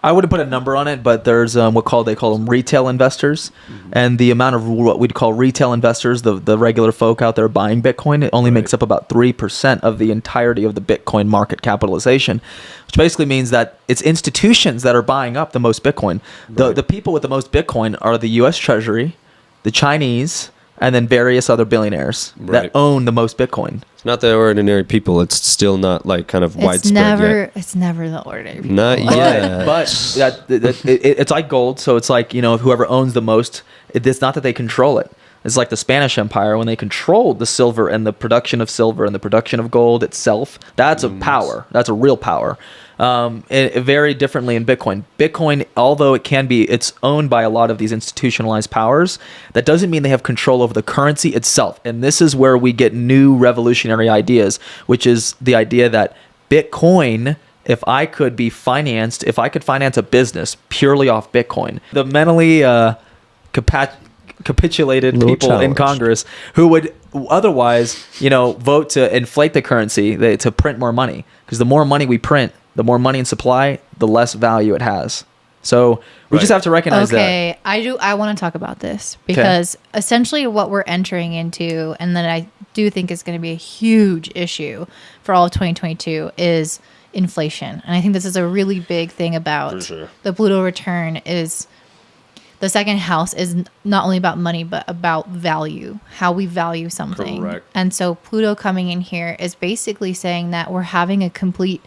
I wouldn't put a number on it, but there's they call them retail investors, and the amount of what we'd call retail investors, the regular folk out there buying Bitcoin, it only makes up about 3% of the entirety of the Bitcoin market capitalization, which basically means that it's institutions that are buying up the most Bitcoin. The people with the most Bitcoin are the U.S. Treasury, the Chinese, and then various other billionaires that own the most Bitcoin.
It's not the ordinary people. It's still not like kind of widespread yet.
It's never the ordinary people.
Not yet.
But it's like gold. So it's like, you know, whoever owns the most, it's not that they control it. It's like the Spanish Empire when they controlled the silver and the production of silver and the production of gold itself. That's a power. That's a real power. It very differently in Bitcoin. Bitcoin, although it's owned by a lot of these institutionalized powers, that doesn't mean they have control over the currency itself. And this is where we get new revolutionary ideas, which is the idea that Bitcoin, if I could finance a business purely off Bitcoin, the mentally capitulated people in Congress who would otherwise, you know, vote to inflate the currency, to print more money, because the more money we print, the more money in supply, the less value it has. So we just have to recognize that.
Okay, I want to talk about this because essentially what we're entering into, and that I do think is going to be a huge issue for all of 2022, is inflation. And I think this is a really big thing about the Pluto return. Is the second house is not only about money, but about value, how we value something.
Correct.
And so Pluto coming in here is basically saying that we're having a complete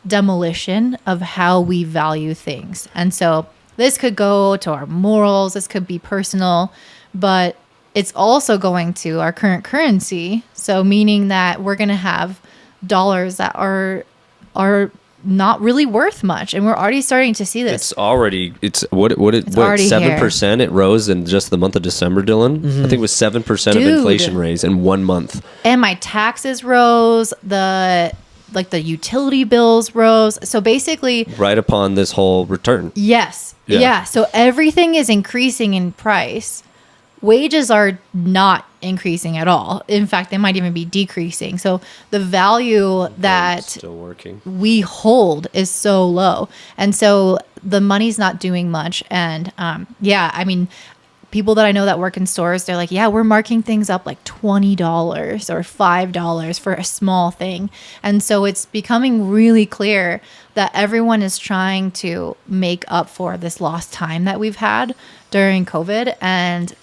demolition of how we value things. And so this could go to our morals, this could be personal, but it's also going to our current currency. So meaning that we're going to have dollars that are not really worth much, and we're already starting to see this.
It's already 7%. It rose in just the month of December, Dylan. I think it was 7% of inflation raise in 1 month.
And my taxes rose. like the utility bills rose. So basically,
Right upon this whole return.
yes.
Yeah.
Yeah. So everything is increasing in price. Wages are not increasing at all. In fact, they might even be decreasing. So the value that
Still working.
we hold is so low. And so the money's not doing much. And yeah, I mean, people that I know that work in stores, they're like, yeah, we're marking things up like $20 or $5 for a small thing. And so it's becoming really clear that everyone is trying to make up for this lost time that we've had during COVID. And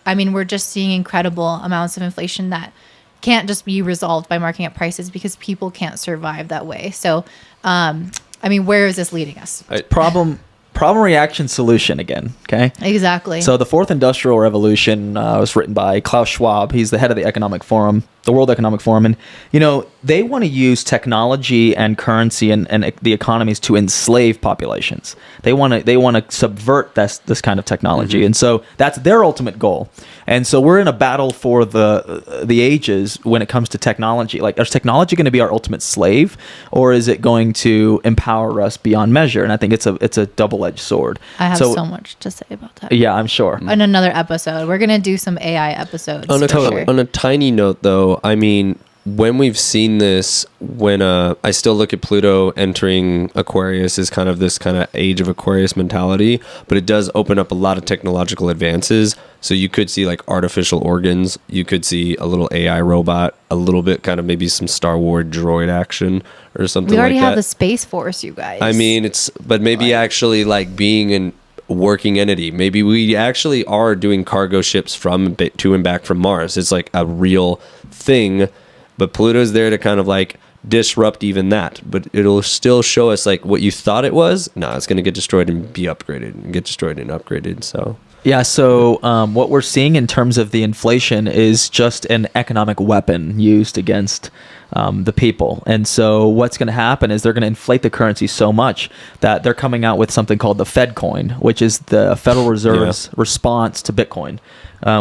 I mean, we're just seeing incredible amounts of inflation that can't just be resolved by marking up prices because people can't survive that way. So, I mean, where is this leading us?
Problem reaction solution again. Okay.
Exactly.
So the fourth industrial revolution was written by Klaus Schwab. He's the head of the Economic Forum, the World Economic Forum. And, you know, they want to use technology and currency and the economies to enslave populations. They want to subvert this kind of technology. And so that's their ultimate goal. And so we're in a battle for the ages when it comes to technology. Like, is technology going to be our ultimate slave, or is it going to empower us beyond measure? And I think it's a double-edged sword.
I have so much to say about that.
Yeah, I'm sure.
In another episode, we're going to do some AI episodes.
On a,
for sure.
on a tiny note, though, I mean, when we've seen this, when I still look at Pluto entering Aquarius as kind of this kind of age of Aquarius mentality, but it does open up a lot of technological advances. So you could see like artificial organs, you could see a little AI robot, a little bit kind of maybe some Star Wars droid action or something like that.
We already have the Space Force, you guys.
I mean, but maybe actually like being an working entity. Maybe we actually are doing cargo ships from to and back from Mars. It's like a real thing. But Pluto's there to kind of like disrupt even that. But it'll still show us like what you thought it was. No, it's going to get destroyed and be upgraded and get destroyed and upgraded. So
yeah. So what we're seeing in terms of the inflation is just an economic weapon used against the people. And so what's going to happen is they're going to inflate the currency so much that they're coming out with something called the Fedcoin, which is the Federal Reserve's response to Bitcoin.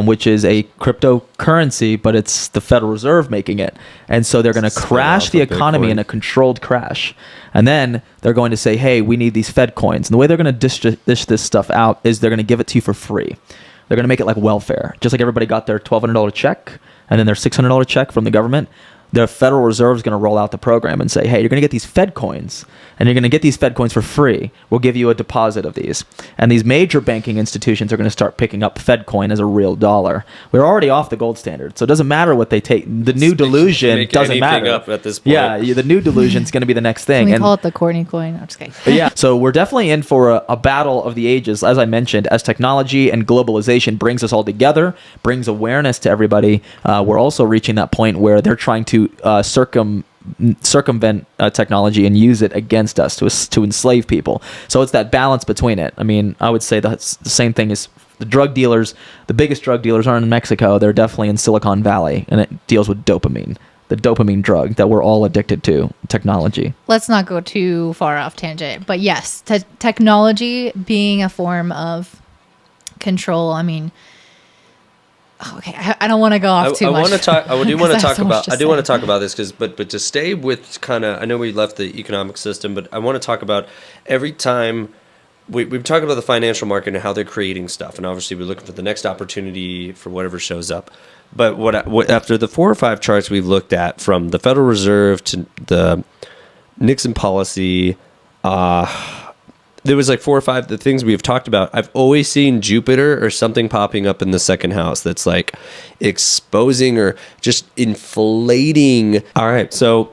Which is a cryptocurrency, but it's the Federal Reserve making it. And so they're going to crash the economy in a controlled crash. And then they're going to say, hey, we need these Fed coins. And the way they're going to dish this stuff out is they're going to give it to you for free. They're going to make it like welfare. Just like everybody got their $1,200 check and then their $600 check from the government. The Federal Reserve is going to roll out the program and say, hey, you're going to get these Fed coins, and you're going to get these Fed coins for free. We'll give you a deposit of these. And these major banking institutions are going to start picking up Fed coin as a real dollar. We're already off the gold standard, so it doesn't matter what they take. The new delusion doesn't matter.
Up at this point.
Yeah, the new delusion is going to be the next thing.
Can we call it the Courtney coin? I'm just kidding.
Yeah, so we're definitely in for a battle of the ages, as I mentioned, as technology and globalization brings us all together, brings awareness to everybody. We're also reaching that point where they're trying to circumvent technology and use it against us to enslave people. So it's that balance between it. I mean, I would say that's the same thing as the drug dealers. The biggest drug dealers aren't in Mexico. They're definitely in Silicon Valley, and it deals with dopamine, the dopamine drug that we're all addicted to, technology.
Let's not go too far off tangent, but yes, technology being a form of control. I mean, okay, I don't want to go off too much.
I do want to talk about. I do want to talk about this but to stay with kind of. I know we left the economic system, but I want to talk about every time we've talked about the financial market and how they're creating stuff, and obviously we're looking for the next opportunity for whatever shows up. But what after the 4 or 5 charts we've looked at, from the Federal Reserve to the Nixon policy, there was like 4 or 5 the things we've talked about. I've always seen Jupiter or something popping up in the second house that's like exposing or just inflating. All right, so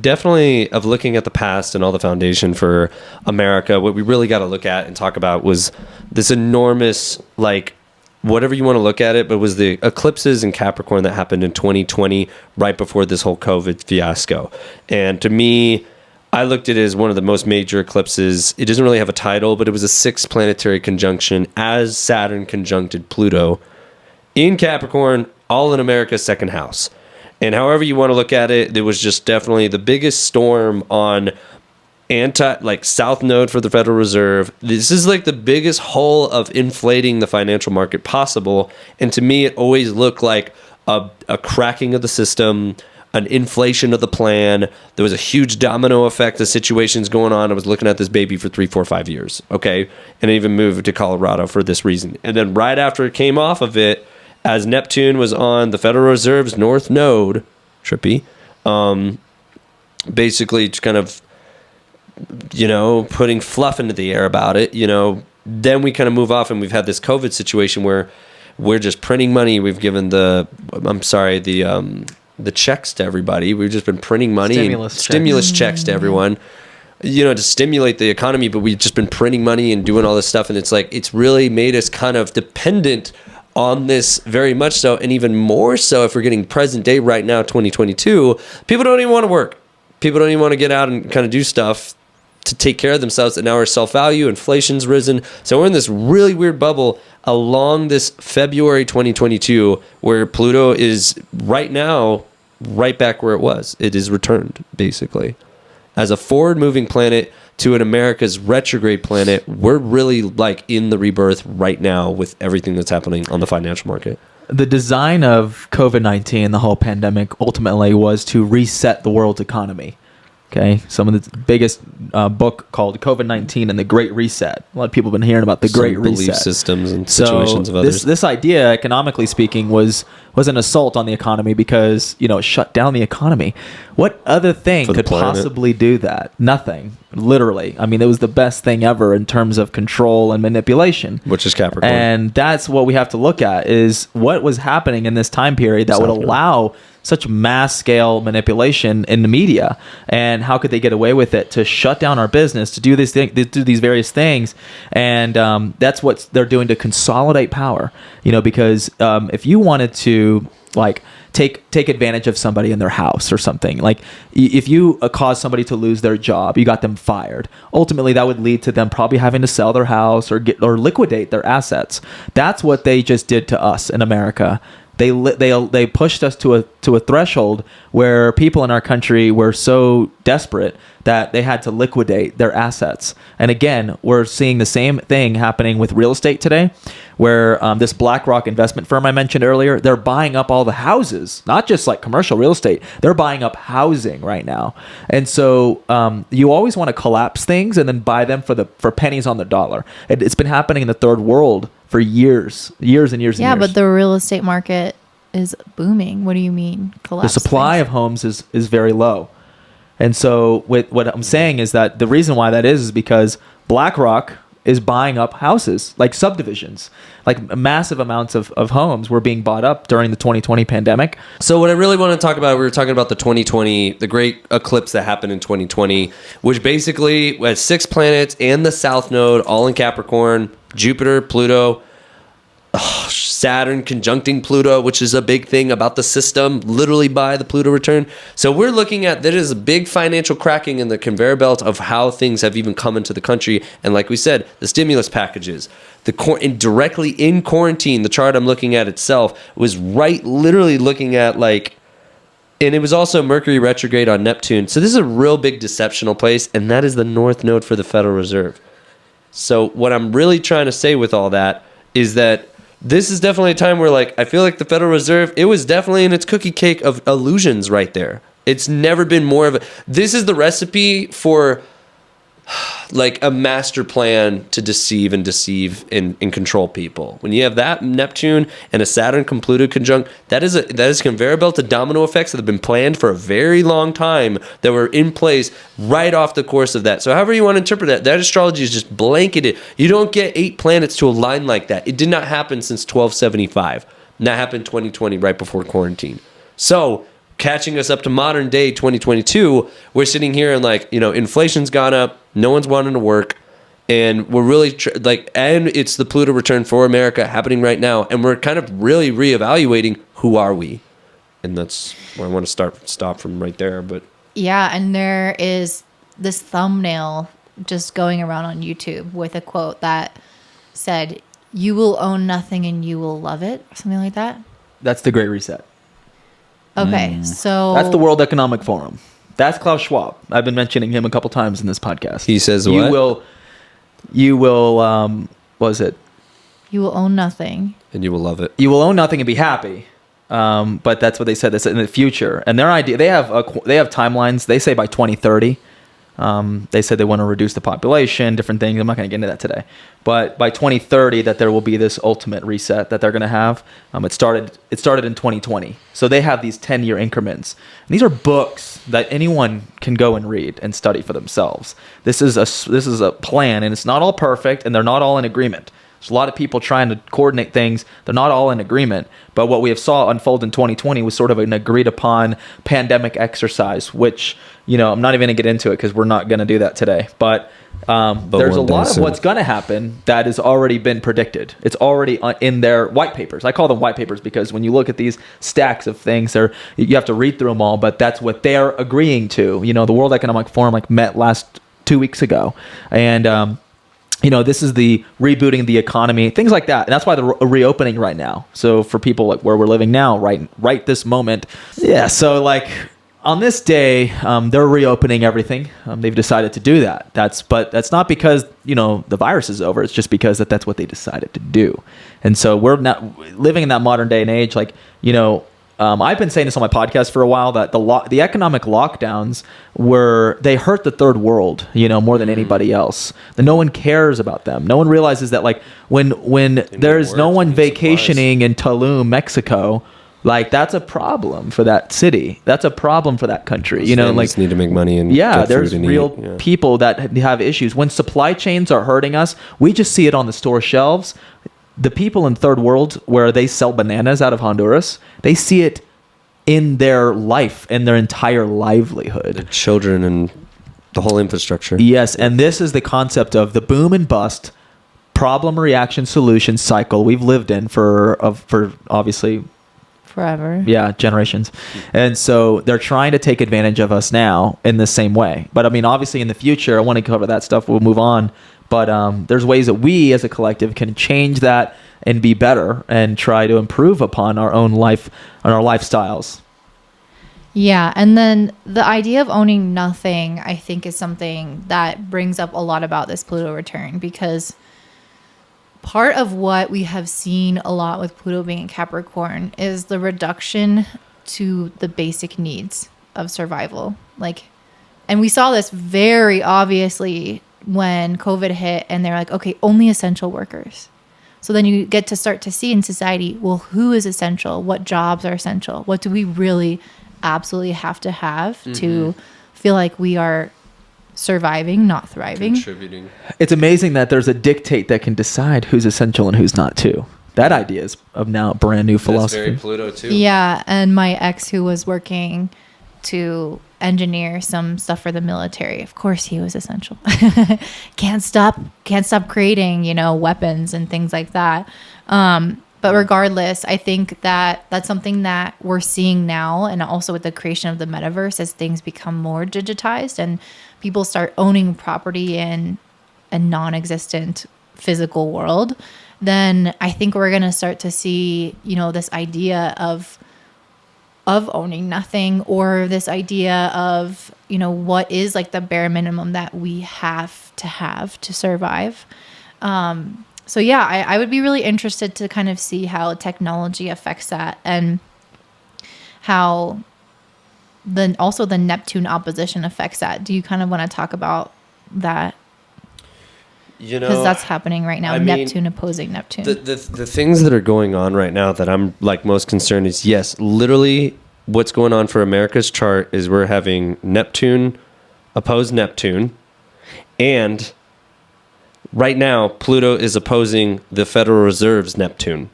definitely of looking at the past and all the foundation for America, what we really got to look at and talk about was this enormous, like, whatever you want to look at it, but was the eclipses in Capricorn that happened in 2020 right before this whole COVID fiasco. And to me, I looked at it as one of the most major eclipses. It doesn't really have a title, but it was a 6th planetary conjunction as Saturn conjuncted Pluto in Capricorn, all in America's second house. And however you want to look at it, it was just definitely the biggest storm on south node for the Federal Reserve. This is like the biggest hole of inflating the financial market possible. And to me, it always looked like a cracking of the system, an inflation of the plan. There was a huge domino effect of situations going on. I was looking at this baby for 3, 4, 5 years. Okay. And I even moved to Colorado for this reason. And then right after it came off of it, as Neptune was on the Federal Reserve's North Node, trippy, basically just kind of, putting fluff into the air about it, then we kind of move off, and we've had this COVID situation where we're just printing money. We've given the checks to everybody. We've just been printing money, stimulus checks to everyone, to stimulate the economy. But we've just been printing money and doing all this stuff. And it's like, it's really made us kind of dependent on this very much so. And even more so if we're getting present day right now, 2022, people don't even want to work. People don't even want to get out and kind of do stuff to take care of themselves. And now our self-value, inflation's risen. So we're in this really weird bubble along this February 2022 where Pluto is right now right back where it was. It is returned, basically. As a forward-moving planet to an America's retrograde planet, we're really like in the rebirth right now with everything that's happening on the financial market.
The design of COVID-19, the whole pandemic, ultimately was to reset the world's economy. Okay, some of the biggest book called COVID-19 and the Great Reset. A lot of people have been hearing about the Great Reset.
Belief systems and situations of others.
This idea, economically speaking, was an assault on the economy because, it shut down the economy. What other thing could possibly do that? Nothing, literally. I mean, it was the best thing ever in terms of control and manipulation.
Which is Capricorn.
And that's what we have to look at, is what was happening in this time period that would allow such mass scale manipulation in the media, and how could they get away with it to shut down our business, to do these various things. And that's what they're doing to consolidate power, because if you wanted to take advantage of somebody in their house or something, like if you cause somebody to lose their job, you got them fired, ultimately that would lead to them probably having to sell their house or liquidate their assets. That's what they just did to us in America. They pushed us to a threshold where people in our country were so desperate that they had to liquidate their assets. And again, we're seeing the same thing happening with real estate today, where this BlackRock investment firm I mentioned earlier, they're buying up all the houses, not just like commercial real estate. They're buying up housing right now. And so you always want to collapse things and then buy them for pennies on the dollar. It's been happening in the third world for years and years and years.
Yeah, but the real estate market is booming. What do you mean collapse?
The supply of homes is very low. And so what I'm saying is that the reason why that is because BlackRock is buying up houses, like subdivisions, like massive amounts of homes were being bought up during the 2020 pandemic.
So what I really want to talk about, we were talking about the great eclipse that happened in 2020, which basically has 6 planets and the South Node all in Capricorn, Jupiter, Pluto, Saturn conjuncting Pluto, which is a big thing about the system, literally by the Pluto return. So we're looking at, there is a big financial cracking in the conveyor belt of how things have even come into the country. And like we said, the stimulus packages, directly in quarantine, the chart I'm looking at itself was literally looking at and it was also Mercury retrograde on Neptune. So this is a real big deceptional place, and that is the North Node for the Federal Reserve. So what I'm really trying to say with all that is that this is definitely a time where I feel like the Federal Reserve, it was definitely in its cookie cake of illusions right there. It's never been more of this is the recipe for a master plan to deceive and control people. When you have that Neptune and a Saturn Pluto conjunct, that is a conveyor belt of domino effects that have been planned for a very long time that were in place right off the course of that. So however you want to interpret that astrology is just blanketed. You don't get 8 planets to align like that. It did not happen since 1275. And that happened 2020 right before quarantine. So catching us up to modern day 2022, we're sitting here and inflation's gone up, no one's wanting to work, and we're really and it's the Pluto return for America happening right now, and we're kind of really reevaluating who are we, and that's where I want to stop from right there. But
yeah, and there is this thumbnail just going around on YouTube with a quote that said, "You will own nothing and you will love it," or something like that.
That's the Great Reset.
Okay, so
that's the World Economic Forum. That's Klaus Schwab. I've been mentioning him a couple times in this podcast.
He says
what? You will, what was it?
You will own nothing.
And you will love it.
You will own nothing and be happy. but that's what they said. They said in the future, and their idea, they have timelines. They say by 2030. They said they want to reduce the population, different things. I'm not going to get into that today, but by 2030, that there will be this ultimate reset that they're going to have. It started in 2020, so they have these 10-year increments. And these are books that anyone can go and read and study for themselves. This is a plan, and it's not all perfect, and they're not all in agreement. There's a lot of people trying to coordinate things. They're not all in agreement. But what we have saw unfold in 2020 was sort of an agreed upon pandemic exercise, which, I'm not even going to get into it because we're not going to do that today. But there's a lot of what's going to happen that has already been predicted. It's already in their white papers. I call them white papers because when you look at these stacks of things, you have to read through them all, but that's what they're agreeing to. The World Economic Forum met last 2 weeks ago. And, this is the rebooting the economy, things like that. And that's why they're reopening right now. So for people where we're living now, right this moment. Yeah. So on this day, they're reopening everything. They've decided to do that. But that's not because, the virus is over. It's just because that's what they decided to do. And so we're not living in that modern day and age. I've been saying this on my podcast for a while that the economic lockdowns they hurt the third world, more than anybody else. That no one cares about them. No one realizes that when there's no one vacationing in Tulum, Mexico, that's a problem for that city. That's a problem for that country.
Families need to make money and get
there's
food and
real
eat.
People that have issues. When supply chains are hurting us, we just see it on the store shelves. The people in third world where they sell bananas out of Honduras, they see it in their life, in their entire livelihood.
The children and the whole infrastructure.
Yes, and this is the concept of the boom and bust problem, reaction, solution cycle we've lived in for obviously
forever.
Yeah, generations. And so they're trying to take advantage of us now in the same way. But obviously in the future, I want to cover that stuff. We'll move on. But there's ways that we as a collective can change that and be better and try to improve upon our own life and our lifestyles.
Yeah. And then the idea of owning nothing, I think, is something that brings up a lot about this Pluto return, because part of what we have seen a lot with Pluto being in Capricorn is the reduction to the basic needs of survival. And we saw this very obviously when COVID hit and they're like, okay, only essential workers. So then you get to start to see in society, well, who is essential? What jobs are essential? What do we really absolutely have to have to feel like we are surviving, not thriving?
Contributing.
It's amazing that there's a dictate that can decide who's essential and who's not too. That idea is of now a brand new philosophy.
That's very Pluto too.
Yeah, and my ex who was working to engineer some stuff for the military, of course he was essential. can't stop creating weapons and things like that. But regardless, I think that that's something that we're seeing now, and also with the creation of the metaverse, as things become more digitized and people start owning property in a non-existent physical world, then I think we're going to start to see this idea of owning nothing, or this idea of, what is the bare minimum that we have to survive. So yeah, I would be really interested to kind of see how technology affects that, and how also the Neptune opposition affects that. Do you kind of want to talk about that? Because that's happening right now. Neptune opposing Neptune.
The things that are going on right now that I'm most concerned is, yes, literally what's going on for America's chart is we're having Neptune oppose Neptune, and right now Pluto is opposing the Federal Reserve's Neptune.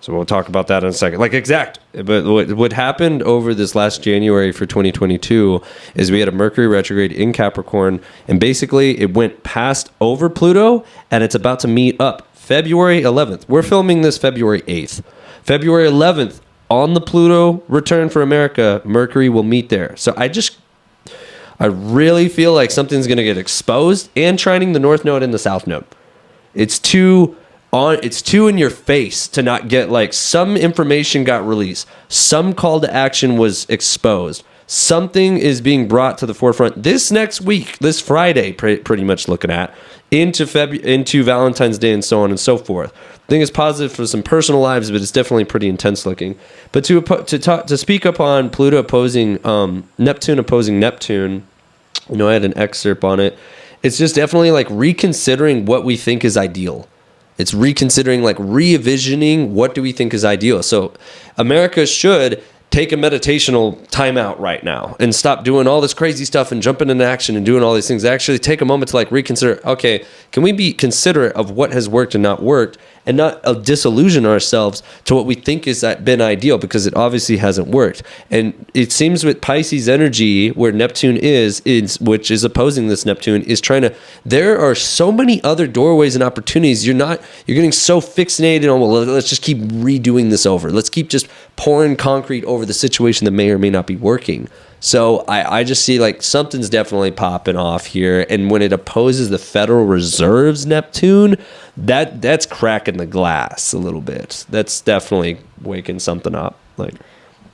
So we'll talk about that in a second. But what happened over this last January for 2022 is we had a Mercury retrograde in Capricorn, and basically it went past over Pluto, and it's about to meet up February 11th. We're filming this February 8th. February 11th, on the Pluto return for America, Mercury will meet there. So I really feel like something's going to get exposed, and trining the North Node and the South Node. It's too in your face to not get some information got released. Some call to action was exposed. Something is being brought to the forefront this next week, this Friday, pretty much looking at into Valentine's Day and so on and so forth. think it's positive for some personal lives, but it's definitely pretty intense looking. But to speak upon Pluto opposing Neptune, I had an excerpt on it. It's just definitely like reconsidering what we think is ideal. It's reconsidering, like re-envisioning what do we think is ideal. So America should take a meditational timeout right now and stop doing all this crazy stuff and jumping into action and doing all these things. Actually take a moment to like reconsider, okay, can we be considerate of what has worked and not worked, and not disillusion ourselves to what we think is been ideal, because it obviously hasn't worked. And it seems with Pisces energy, where Neptune is which is opposing this Neptune, is trying to, there are so many other doorways and opportunities. You're getting so fixated on, well, let's just keep redoing this over. Let's keep just pouring concrete over the situation that may or may not be working. So I just see like something's definitely popping off here. And when it opposes the Federal Reserve's Neptune, that's cracking the glass a little bit. That's definitely waking something up. Like,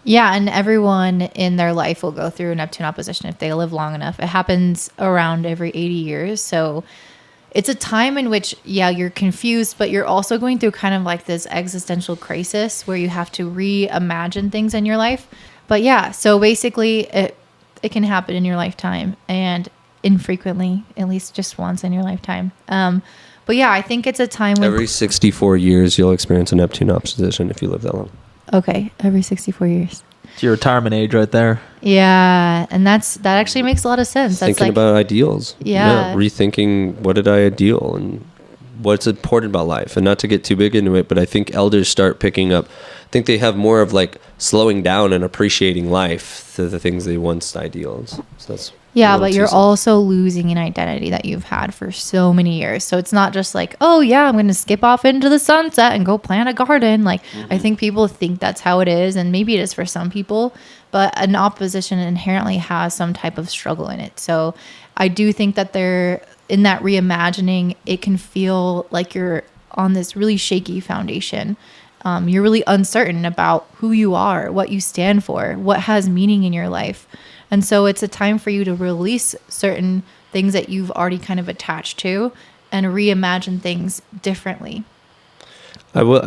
yeah, and everyone in their life will go through a Neptune opposition if they live long enough. It happens around every 80 years. So it's a time in which, yeah, you're confused, but you're also going through kind of like this existential crisis where you have to reimagine things in your life. But yeah, so basically it can happen in your lifetime, and infrequently, at least just once in your lifetime. But yeah, I think it's a time when
every 64 years you'll experience a Neptune opposition if you live that long.
Okay, every 64 years.
It's your retirement age right there.
Yeah, and that actually makes a lot of sense. That's
Thinking about ideals.
Yeah.
Rethinking what did I ideal and what's important about life. And not to get too big into it, but I think elders start picking up, I think they have more of like slowing down and appreciating life to the things they once ideals. So that's
but you're also losing an identity that you've had for so many years. So it's not just like, oh yeah, I'm going to skip off into the sunset and go plant a garden. Like, I think people think that's how it is, and maybe it is for some people, but an opposition inherently has some type of struggle in it. So I do think that in that reimagining, it can feel like you're on this really shaky foundation. You're really uncertain about who you are, what you stand for, what has meaning in your life. And so it's a time for you to release certain things that you've already kind of attached to and reimagine things differently.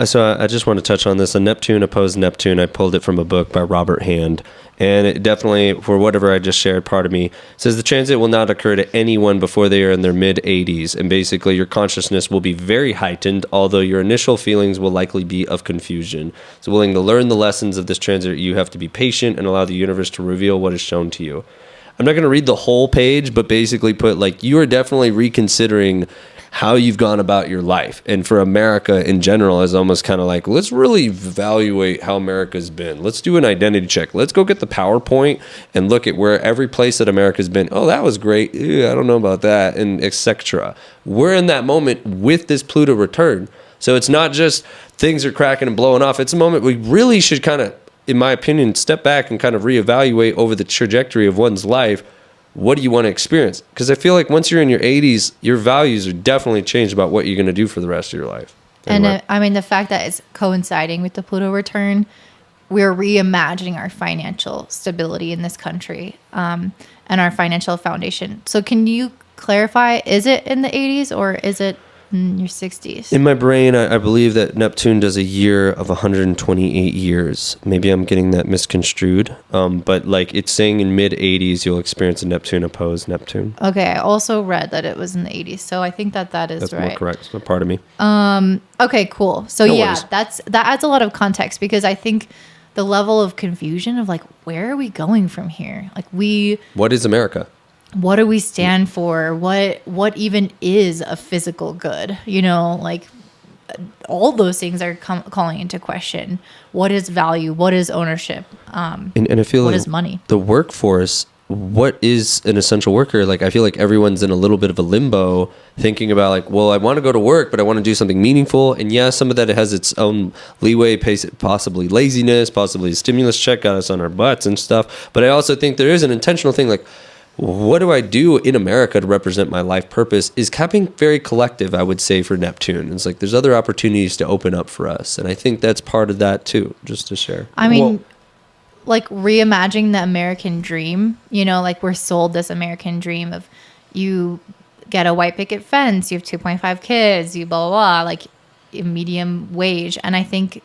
So I just want to touch on this. A Neptune opposed Neptune. I pulled it from a book by Robert Hand. And it definitely, for whatever I just shared, part of me says the transit will not occur to anyone before they are in their mid-80s. And basically, your consciousness will be very heightened, although your initial feelings will likely be of confusion. So willing to learn the lessons of this transit, you have to be patient and allow the universe to reveal what is shown to you. I'm not going to read the whole page, but basically put, like, you are definitely reconsidering how you've gone about your life. And for America in general is almost kind of like, let's really evaluate how America's been. Let's do an identity check. Let's go get the PowerPoint and look at where every place that America's been. Oh, that was great. Ew, I don't know about that, and etc. We're in that moment with this Pluto return. So it's not just things are cracking and blowing off. It's a moment we really should kind of, in my opinion, step back and kind of reevaluate over the trajectory of one's life. What do you want to experience? Because I feel like once you're in your 80s, your values are definitely changed about what you're going to do for the rest of your life.
And I mean, the fact that it's coinciding with the Pluto return, we're reimagining our financial stability in this country and our financial foundation. So can you clarify, is it in the 80s or is it in your 60s?
In my brain, I believe that Neptune does a year of 128 years. Maybe I'm getting that misconstrued. But like it's saying in mid 80s, you'll experience a Neptune opposed Neptune.
Okay. I also read that it was in the 80s. So I think that is
That's
right.
More correct. It's a part of me.
Okay, cool. So
No
yeah,
worries.
that adds a lot of context, because I think the level of confusion of like, where are we going from here? Like
What is America?
what do we stand for? What even is a physical good? You know, like all those things are calling into question. What is value? What is ownership?
And I feel
what
like
is money?
The workforce, what is an essential worker? Like, I feel like everyone's in a little bit of a limbo thinking about like, well, I want to go to work, but I want to do something meaningful. And yeah, some of that has its own leeway, possibly laziness, possibly a stimulus check got us on our butts and stuff. But I also think there is an intentional thing like, what do I do in America to represent my life purpose is becoming very collective, I would say, for Neptune. It's like there's other opportunities to open up for us. And I think that's part of that too, just to share.
I mean, like reimagining the American dream, you know, like we're sold this American dream of you get a white picket fence, you have 2.5 kids, you blah, blah, blah. Like medium wage. And I think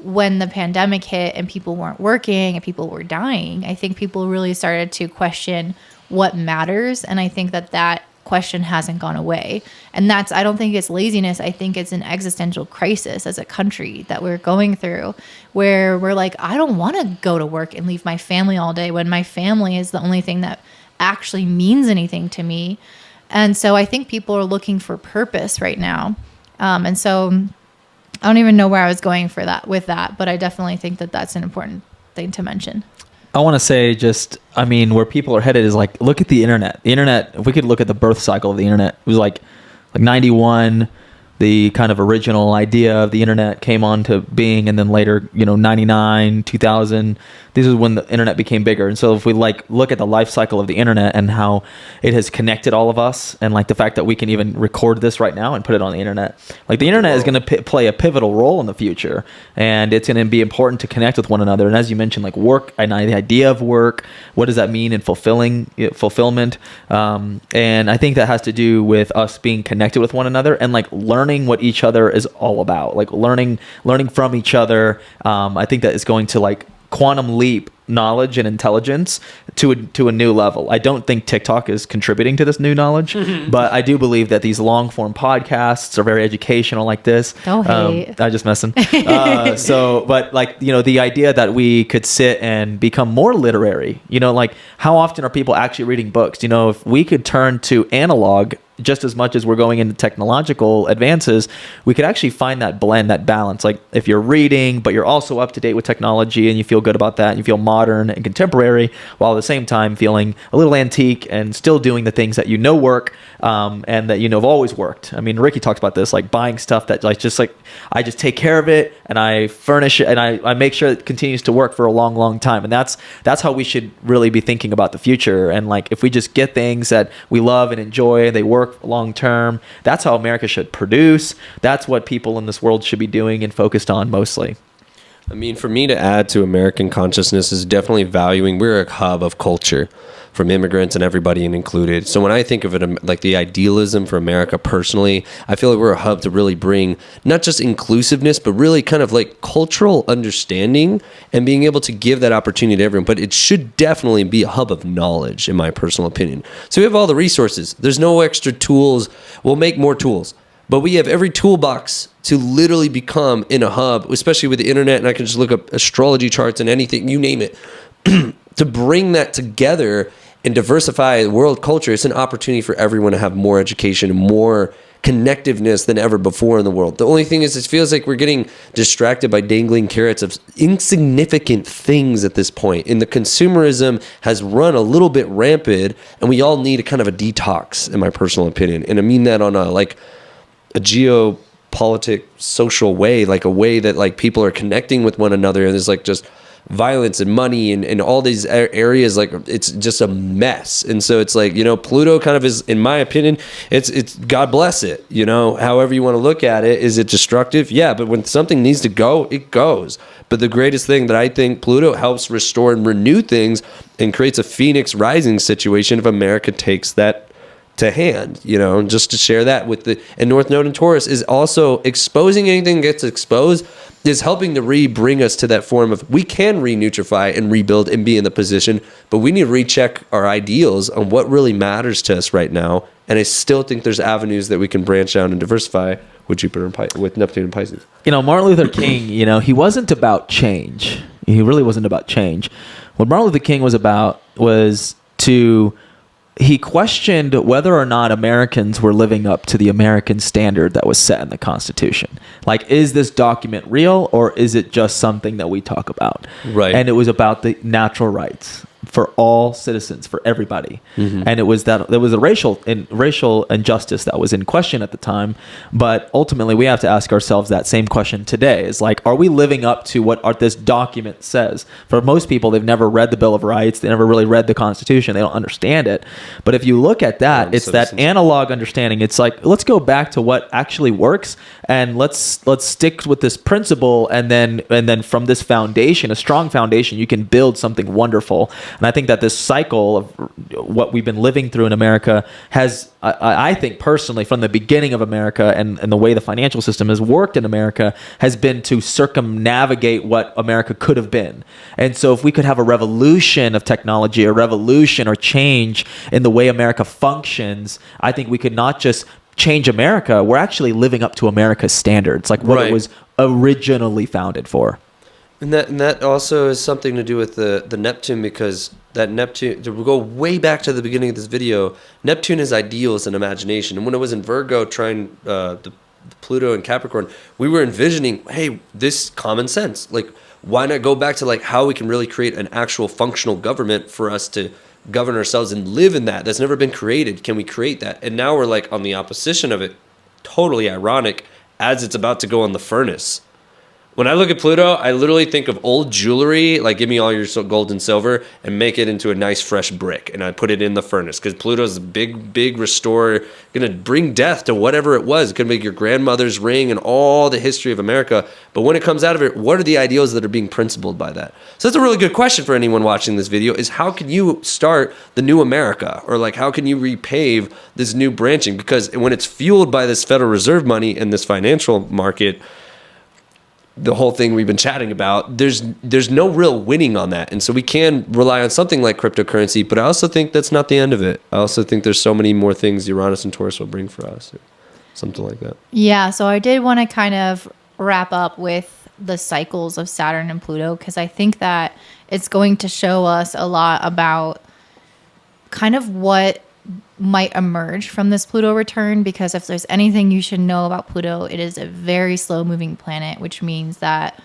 when the pandemic hit and people weren't working and people were dying, I think people really started to question what matters. And I think that question hasn't gone away. And I don't think it's laziness. I think it's an existential crisis as a country that we're going through, where we're like, I don't want to go to work and leave my family all day when my family is the only thing that actually means anything to me. And so I think people are looking for purpose right now. And so I don't even know where I was going with that, but I definitely think that that's an important thing to mention.
I want to say where people are headed is like, look at the internet. The internet, if we could look at the birth cycle of the internet, it was like 91, the kind of original idea of the internet came on to being, and then later, 99, 2000, this is when the internet became bigger. And so if we look at the life cycle of the internet and how it has connected all of us, and the fact that we can even record this right now and put it on the internet, the internet is going to play a pivotal role in the future, and it's going to be important to connect with one another. And as you mentioned, work and the idea of work, what does that mean in fulfillment? And I think that has to do with us being connected with one another and learning what each other is all about, learning from each other. I think that is going to quantum leap knowledge and intelligence to a new level. I don't think TikTok is contributing to this new knowledge, but I do believe that these long form podcasts are very educational like this.
Don't hate.
I just messing. The idea that we could sit and become more literary, how often are people actually reading books? If we could turn to analog just as much as we're going into technological advances, we could actually find that blend, that balance. If you're reading, but you're also up to date with technology and you feel good about that, and you feel modern and contemporary, while at the same time feeling a little antique and still doing the things that work, and that have always worked. I mean, Ricky talks about this, buying stuff that I just take care of it and I furnish it and I make sure it continues to work for a long, long time. And that's how we should really be thinking about the future. And if we just get things that we love and enjoy, they work long term, that's how America should produce. That's what people in this world should be doing and focused on mostly.
I mean, for me to add to American consciousness is definitely valuing, we're a hub of culture from immigrants and everybody included. So when I think of it, the idealism for America personally, I feel like we're a hub to really bring not just inclusiveness, but really kind of cultural understanding and being able to give that opportunity to everyone. But it should definitely be a hub of knowledge, in my personal opinion. So we have all the resources. There's no extra tools. We'll make more tools. But we have every toolbox to literally become in a hub, especially with the internet, and I can just look up astrology charts and anything, you name it, to bring that together and diversify world culture. It's an opportunity for everyone to have more education and more connectiveness than ever before in the world. The only thing is, it feels like we're getting distracted by dangling carrots of insignificant things at this point. And the consumerism has run a little bit rampant, and we all need a kind of a detox, in my personal opinion. And I mean that on a geopolitic social way, a way that people are connecting with one another, and there's just violence and money and all these areas, it's just a mess. And so it's Pluto kind of is, in my opinion, it's God bless it, however you want to look at it. Is it destructive? Yeah, but when something needs to go, it goes. But the greatest thing that I think Pluto helps restore and renew things and creates a phoenix rising situation if America takes that to hand, just to share that with and North Node and Taurus is also exposing anything that gets exposed, is helping to bring us to that form of, we can re-neutrify and rebuild and be in the position, but we need to recheck our ideals on what really matters to us right now. And I still think there's avenues that we can branch out and diversify with Jupiter and with Neptune and Pisces.
Martin Luther King, he wasn't about change. He really wasn't about change. What Martin Luther King was about was he questioned whether or not Americans were living up to the American standard that was set in the Constitution. Is this document real, or is it just something that we talk about?
Right.
And it was about the natural rights for all citizens, for everybody. Mm-hmm. And it was that there was a racial injustice that was in question at the time. But ultimately, we have to ask ourselves that same question today: is are we living up to what this document says? For most people, they've never read the Bill of Rights. They never really read the Constitution. They don't understand it. But if you look at that, it's that analog understanding. It's let's go back to what actually works, and let's stick with this principle, and then from this foundation, a strong foundation, you can build something wonderful. And And I think that this cycle of what we've been living through in America has, I think personally, from the beginning of America and the way the financial system has worked in America, has been to circumnavigate what America could have been. And so if we could have a revolution of technology, a revolution or change in the way America functions, I think we could not just change America, we're actually living up to America's standards, like what it was originally founded for.
And that also has something to do with the Neptune, because that Neptune, to go way back to the beginning of this video, Neptune is ideals and imagination. And when it was in Virgo trying the Pluto and Capricorn, we were envisioning, hey, this common sense. Like, why not go back to like how we can really create an actual functional government for us to govern ourselves and live in that's never been created. Can we create that? And now we're like on the opposition of it. Totally ironic, as it's about to go on the furnace. When I look at Pluto, I literally think of old jewelry, like give me all your gold and silver and make it into a nice fresh brick, and I put it in the furnace, because Pluto's a big restorer, going to bring death to whatever it was. It could make your grandmother's ring and all the history of America. But when it comes out of it, what are the ideals that are being principled by that? So that's a really good question for anyone watching this video, is how can you start the new America? Or like, how can you repave this new branching? Because when it's fueled by this Federal Reserve money and this financial market, the whole thing we've been chatting about, there's no real winning on that. And so we can rely on something like cryptocurrency, but I also think that's not the end of it. I also think there's so many more things Uranus and Taurus will bring for us, or something like that.
Yeah, so I did want to kind of wrap up with the cycles of Saturn and Pluto, because I think that it's going to show us a lot about kind of what might emerge from this Pluto return, because if there's anything you should know about Pluto, it is a very slow moving planet, which means that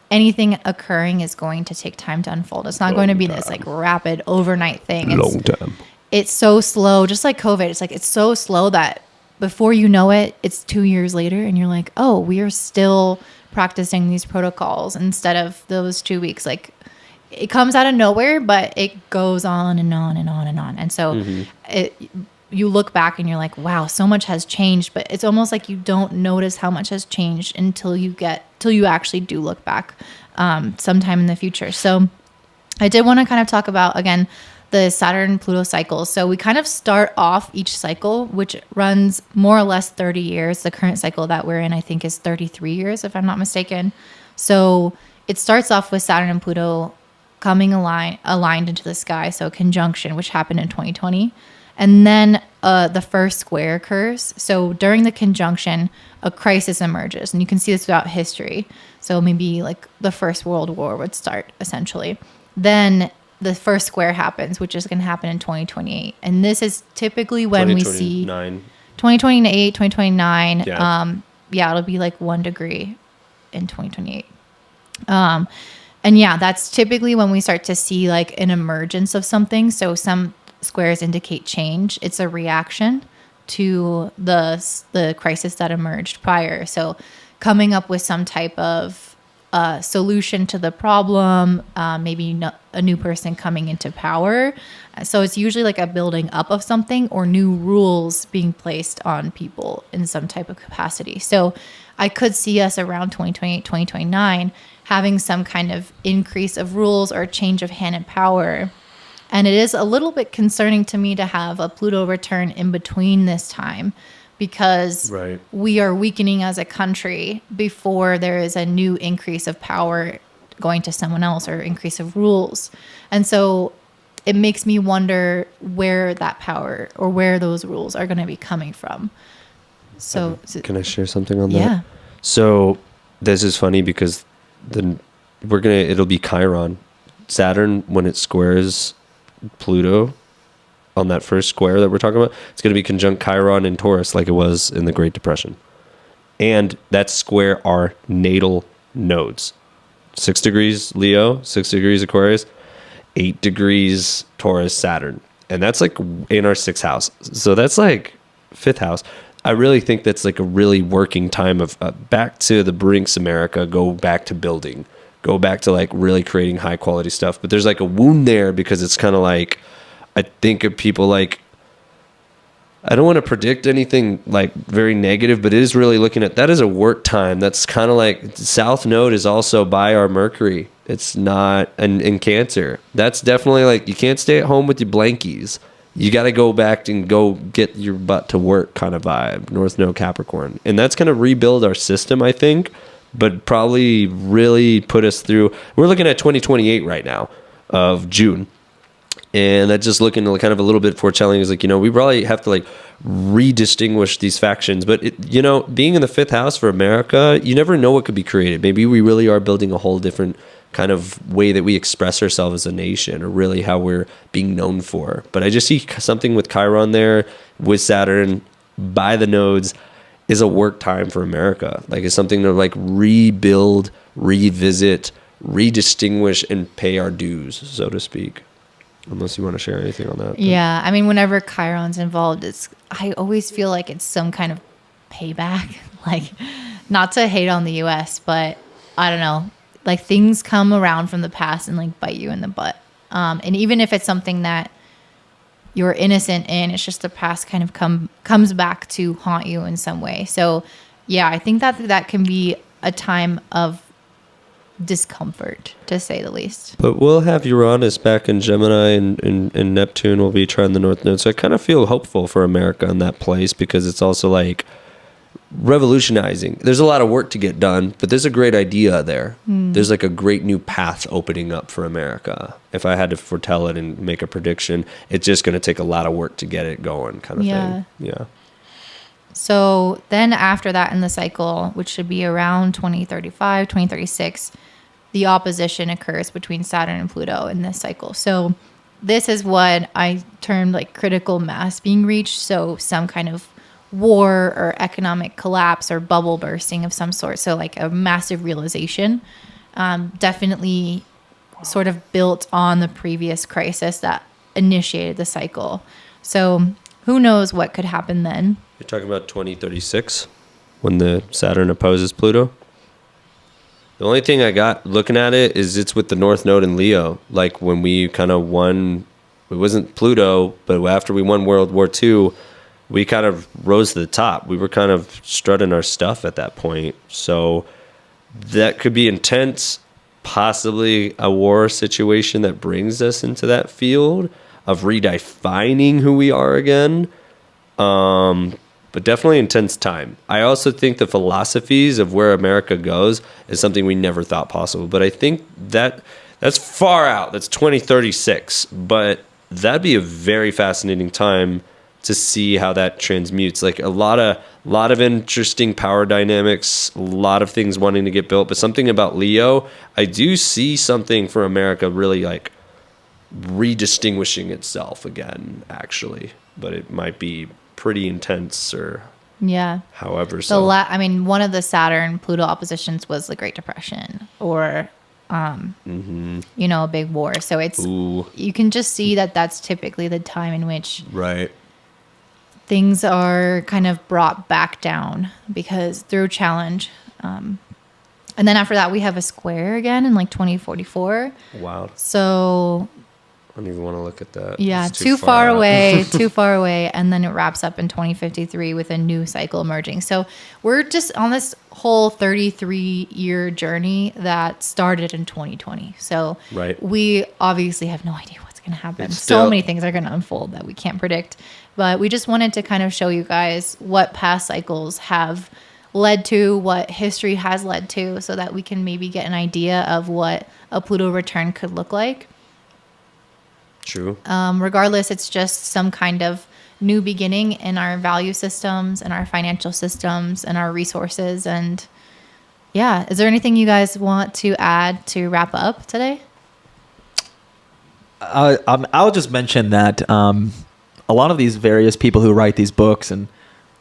anything occurring is going to take time to unfold. It's not going to be this like rapid overnight thing. It's so slow, just like COVID. It's so slow that before you know it, it's 2 years later and you're like, oh, we are still practicing these protocols instead of those 2 weeks. Like, it comes out of nowhere, but it goes on and on and on and on. And so you look back and you're like, wow, so much has changed, but it's almost like you don't notice how much has changed until you actually do look back sometime in the future. So I did want to kind of talk about, again, the Saturn-Pluto cycles. So we kind of start off each cycle, which runs more or less 30 years. The current cycle that we're in, I think, is 33 years, if I'm not mistaken. So it starts off with Saturn and Pluto coming aligned into the sky, so conjunction, which happened in 2020. And then the first square occurs. So during the conjunction, a crisis emerges. And you can see this throughout history. So maybe like the First World War would start, essentially. Then the first square happens, which is going to happen in 2028. And this is typically when we see 2028, 2029. Yeah, it'll be like 1 degree in 2028. And yeah, that's typically when we start to see like an emergence of something. So some squares indicate change. It's a reaction to the crisis that emerged prior. So coming up with some type of solution to the problem, maybe a new person coming into power. So it's usually like a building up of something or new rules being placed on people in some type of capacity. So I could see us around 2028, 2029 having some kind of increase of rules or change of hand and power. And it is a little bit concerning to me to have a Pluto return in between this time, because we are weakening as a country before there is a new increase of power going to someone else or increase of rules. And so it makes me wonder where that power or where those rules are going to be coming from. So
can I share something on that?
Yeah.
So this is funny because it'll be Chiron. Saturn, when it squares Pluto on that first square that we're talking about, it's going to be conjunct Chiron in Taurus like it was in the Great Depression. And that square are natal nodes. 6 degrees Leo, 6 degrees Aquarius, 8 degrees Taurus, Saturn. And that's like in our 6th house. So that's like 5th house. I really think that's like a really working time of back to the Brinks America, go back to building, go back to like really creating high quality stuff. But there's like a wound there because it's kind of like, I think of people like, I don't want to predict anything like very negative, but it is really looking at, that is a work time. That's kind of like South Node is also by our Mercury. It's not in Cancer. That's definitely like, you can't stay at home with your blankies. You got to go back and go get your butt to work kind of vibe. North Node Capricorn. And that's going to rebuild our system, I think, but probably really put us through. We're looking at 2028 right now of June. And that's just looking kind of a little bit foretelling is like, we probably have to like redistinguish these factions. But, being in the 5th house for America, you never know what could be created. Maybe we really are building a whole different kind of way that we express ourselves as a nation, or really how we're being known for. But I just see something with Chiron there, with Saturn, by the nodes, is a work time for America. Like, it's something to like rebuild, revisit, redistinguish, and pay our dues, so to speak. Unless you want to share anything on that.
Yeah, I mean, whenever Chiron's involved, I always feel like it's some kind of payback. Like, not to hate on the U.S., but I don't know. Like, things come around from the past and like bite you in the butt. And even if it's something that you're innocent in, it's just the past kind of comes back to haunt you in some way. So, yeah, I think that can be a time of discomfort, to say the least.
But we'll have Uranus back in Gemini, and Neptune will be trying the North Node. So I kind of feel hopeful for America in that place, because it's also like revolutionizing. There's a lot of work to get done, but there's a great idea there. There's like a great new path opening up for America. If I had to foretell it and make a prediction, it's just going to take a lot of work to get it going, kind of thing. Yeah.
So then after that in the cycle, which should be around 2035, 2036, the opposition occurs between Saturn and Pluto in this cycle. So this is what I termed like critical mass being reached. So some kind of war or economic collapse or bubble bursting of some sort. So like a massive realization, definitely sort of built on the previous crisis that initiated the cycle. So who knows what could happen then?
You're talking about 2036 when the Saturn opposes Pluto? The only thing I got looking at it is it's with the North Node in Leo. Like when we kind of won, it wasn't Pluto, but after we won World War II, we kind of rose to the top. We were kind of strutting our stuff at that point. So that could be intense, possibly a war situation that brings us into that field of redefining who we are again. But definitely intense time. I also think the philosophies of where America goes is something we never thought possible. But I think that's far out. That's 2036. But that'd be a very fascinating time to see how that transmutes. Like a lot of interesting power dynamics, a lot of things wanting to get built. But something about Leo, I do see something for America really like redistinguishing itself again, actually. But it might be pretty intense, or however. So
one of the Saturn Pluto oppositions was the Great Depression, or a big war. So it's you can just see that that's typically the time in which things are kind of brought back down because through challenge. And then after that we have a square again in like 2044.
Wow.
So
I don't even want to look at that.
Yeah, too far away, too far away. And then it wraps up in 2053 with a new cycle emerging. So we're just on this whole 33-year journey that started in 2020. So we obviously have no idea what's going to happen. So many things are going to unfold that we can't predict. But we just wanted to kind of show you guys what past cycles have led to, what history has led to, so that we can maybe get an idea of what a Pluto return could look like.
True.
Regardless, it's just some kind of new beginning in our value systems and our financial systems and our resources. And yeah, is there anything you guys want to add to wrap up today?
I'll just mention that a lot of these various people who write these books and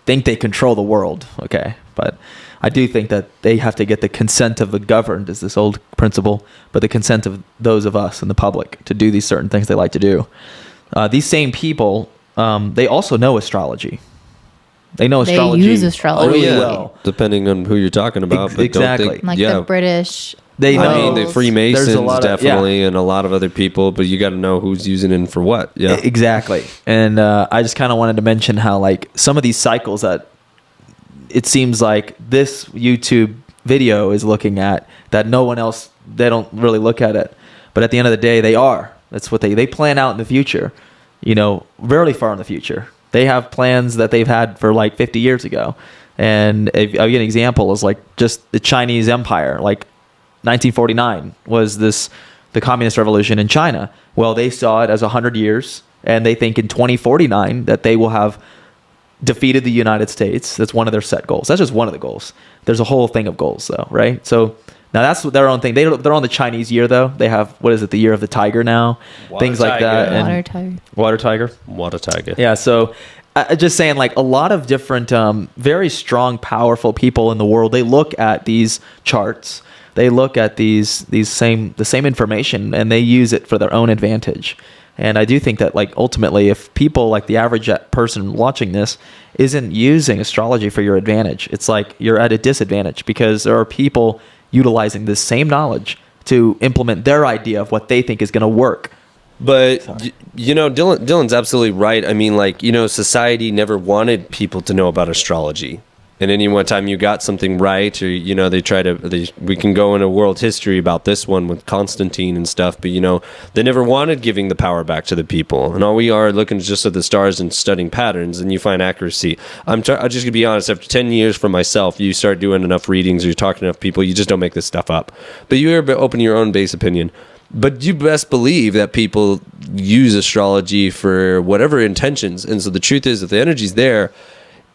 think they control the world, okay? But I do think that they have to get the consent of the governed, is this old principle, but the consent of those of us in the public to do these certain things they like to do. These same people, they also know astrology. They know astrology.
They use astrology.
Really well.
Depending on who you're talking about. But
exactly.
The British.
They know.
I mean, the Freemasons definitely, and a lot of other people, but you got to know who's using it for what. Yeah,
exactly. And I just kind of wanted to mention how like some of these cycles that it seems like this YouTube video is looking at that no one else really look at it. But at the end of the day, they are. That's what they plan out in the future, really far in the future. They have plans that they've had for like 50 years ago. And I'll give an example is like just the Chinese Empire, like 1949 was the communist revolution in China. Well, they saw it as 100 years, and they think in 2049 that they will have defeated the United States. That's one of their set goals. That's just one of the goals. There's a whole thing of goals though, right? So now that's their own thing. They're on the Chinese year though. They have, what is it, the year of the tiger now? Things like that. And Water tiger.
Water tiger.
Yeah, so just saying, like, a lot of different, very strong, powerful people in the world, they look at these charts, they look at the same information, and they use it for their own advantage. And I do think that, like, ultimately, if people, like the average person watching this, isn't using astrology for your advantage, it's like you're at a disadvantage, because there are people utilizing this same knowledge to implement their idea of what they think is going to work.
But, Dylan's absolutely right. I mean, like, society never wanted people to know about astrology. And any one time you got something right, or, we can go into world history about this one with Constantine and stuff, but, they never wanted giving the power back to the people. And all we are looking just at the stars and studying patterns, and you find accuracy. I'm just going to be honest, after 10 years for myself, you start doing enough readings, or you're talking to enough people, you just don't make this stuff up. But you open your own base opinion. But you best believe that people use astrology for whatever intentions. And so the truth is, if the energy's there,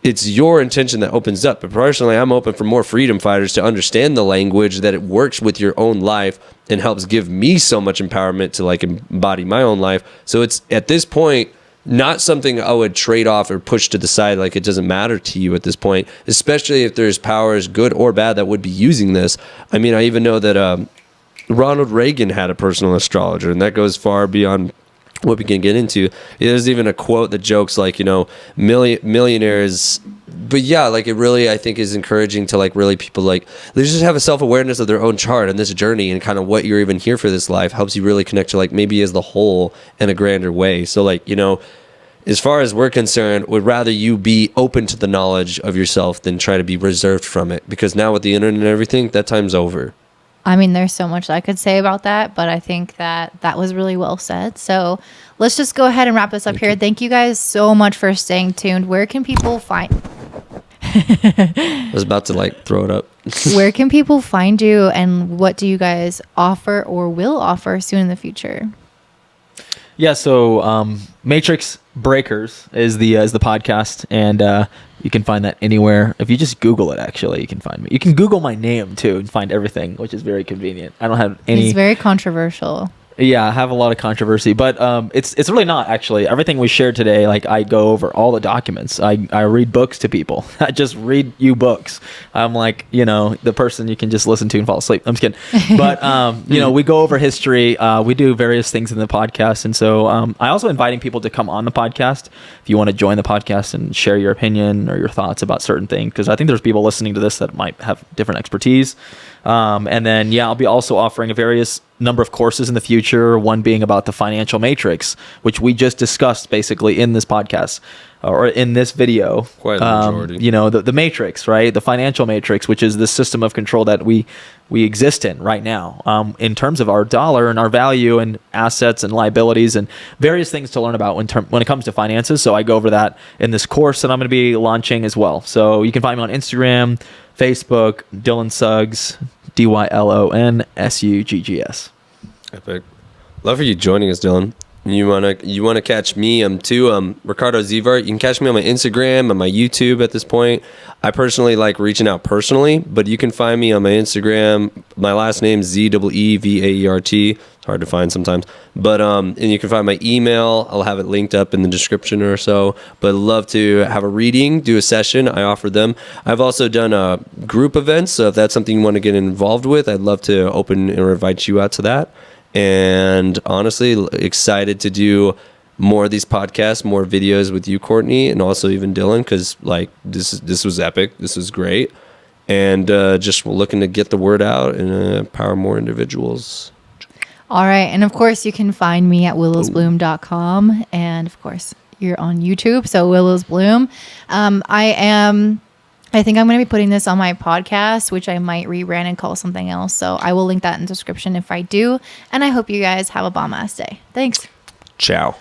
it's your intention that opens up. But personally, I'm open for more freedom fighters to understand the language, that it works with your own life and helps give me so much empowerment to, like, embody my own life. So it's, at this point, not something I would trade off or push to the side, like it doesn't matter to you at this point, especially if there's powers, good or bad, that would be using this. I mean, I even know that Ronald Reagan had a personal astrologer, and that goes far beyond what we can get into. There's even a quote that jokes like, millionaires, but yeah, like, it really, I think, is encouraging to, like, really people, like, they just have a self-awareness of their own chart and this journey, and kind of what you're even here for this life helps you really connect to, like, maybe as the whole in a grander way. So, like, as far as we're concerned, would rather you be open to the knowledge of yourself than try to be reserved from it, because now with the internet and everything, that time's over.
I mean, there's so much I could say about that, but I think that was really well said. So let's just go ahead and wrap this up here. Thank you guys so much for staying tuned. Where can people find...
I was about to, like, throw it up.
Where can people find you, and what do you guys offer or will offer soon in the future?
Yeah, so Matrix Breakers is the podcast, and you can find that anywhere. If you just Google it, actually, you can find me. You can Google my name too and find everything, which is very convenient. I don't have any.
It's very controversial.
Yeah, I have a lot of controversy, but it's really not, actually. Everything we shared today, like, I go over all the documents. I read books to people. I just read you books. I'm like, the person you can just listen to and fall asleep. I'm just kidding. But, we go over history. We do various things in the podcast. And so I also inviting people to come on the podcast if you want to join the podcast and share your opinion or your thoughts about certain things, because I think there's people listening to this that might have different expertise. And then, yeah, I'll be also offering a various number of courses in the future, one being about the financial matrix, which we just discussed basically in this podcast or in this video.
Quite a majority.
The matrix, right? The financial matrix, which is the system of control that we exist in right now, in terms of our dollar and our value and assets and liabilities and various things to learn about when it comes to finances. So I go over that in this course that I'm going to be launching as well. So you can find me on Instagram, Facebook, Dylon Suggs, DylonSuggs. Epic.
Love for you joining us, Dylon. You wanna catch me? I'm Ricardo Zeevaert. You can catch me on my Instagram and my YouTube at this point. I personally like reaching out personally, but you can find me on my Instagram. My last name is Zeevaert. It's hard to find sometimes, but and you can find my email. I'll have it linked up in the description or so. But I'd love to have a reading, do a session. I offer them. I've also done group events, so if that's something you want to get involved with, I'd love to open or invite you out to that. And honestly, excited to do more of these podcasts, more videos with you, Courtney, and also even Dylon, because, like, this was epic. This was great, and just looking to get the word out and empower more individuals.
All right, and of course, you can find me at willowsbloom.com, and of course, you're on YouTube, so Willows Bloom. I am I think I'm going to be putting this on my podcast, which I might rebrand and call something else. So I will link that in the description if I do. And I hope you guys have a bomb ass day. Thanks.
Ciao.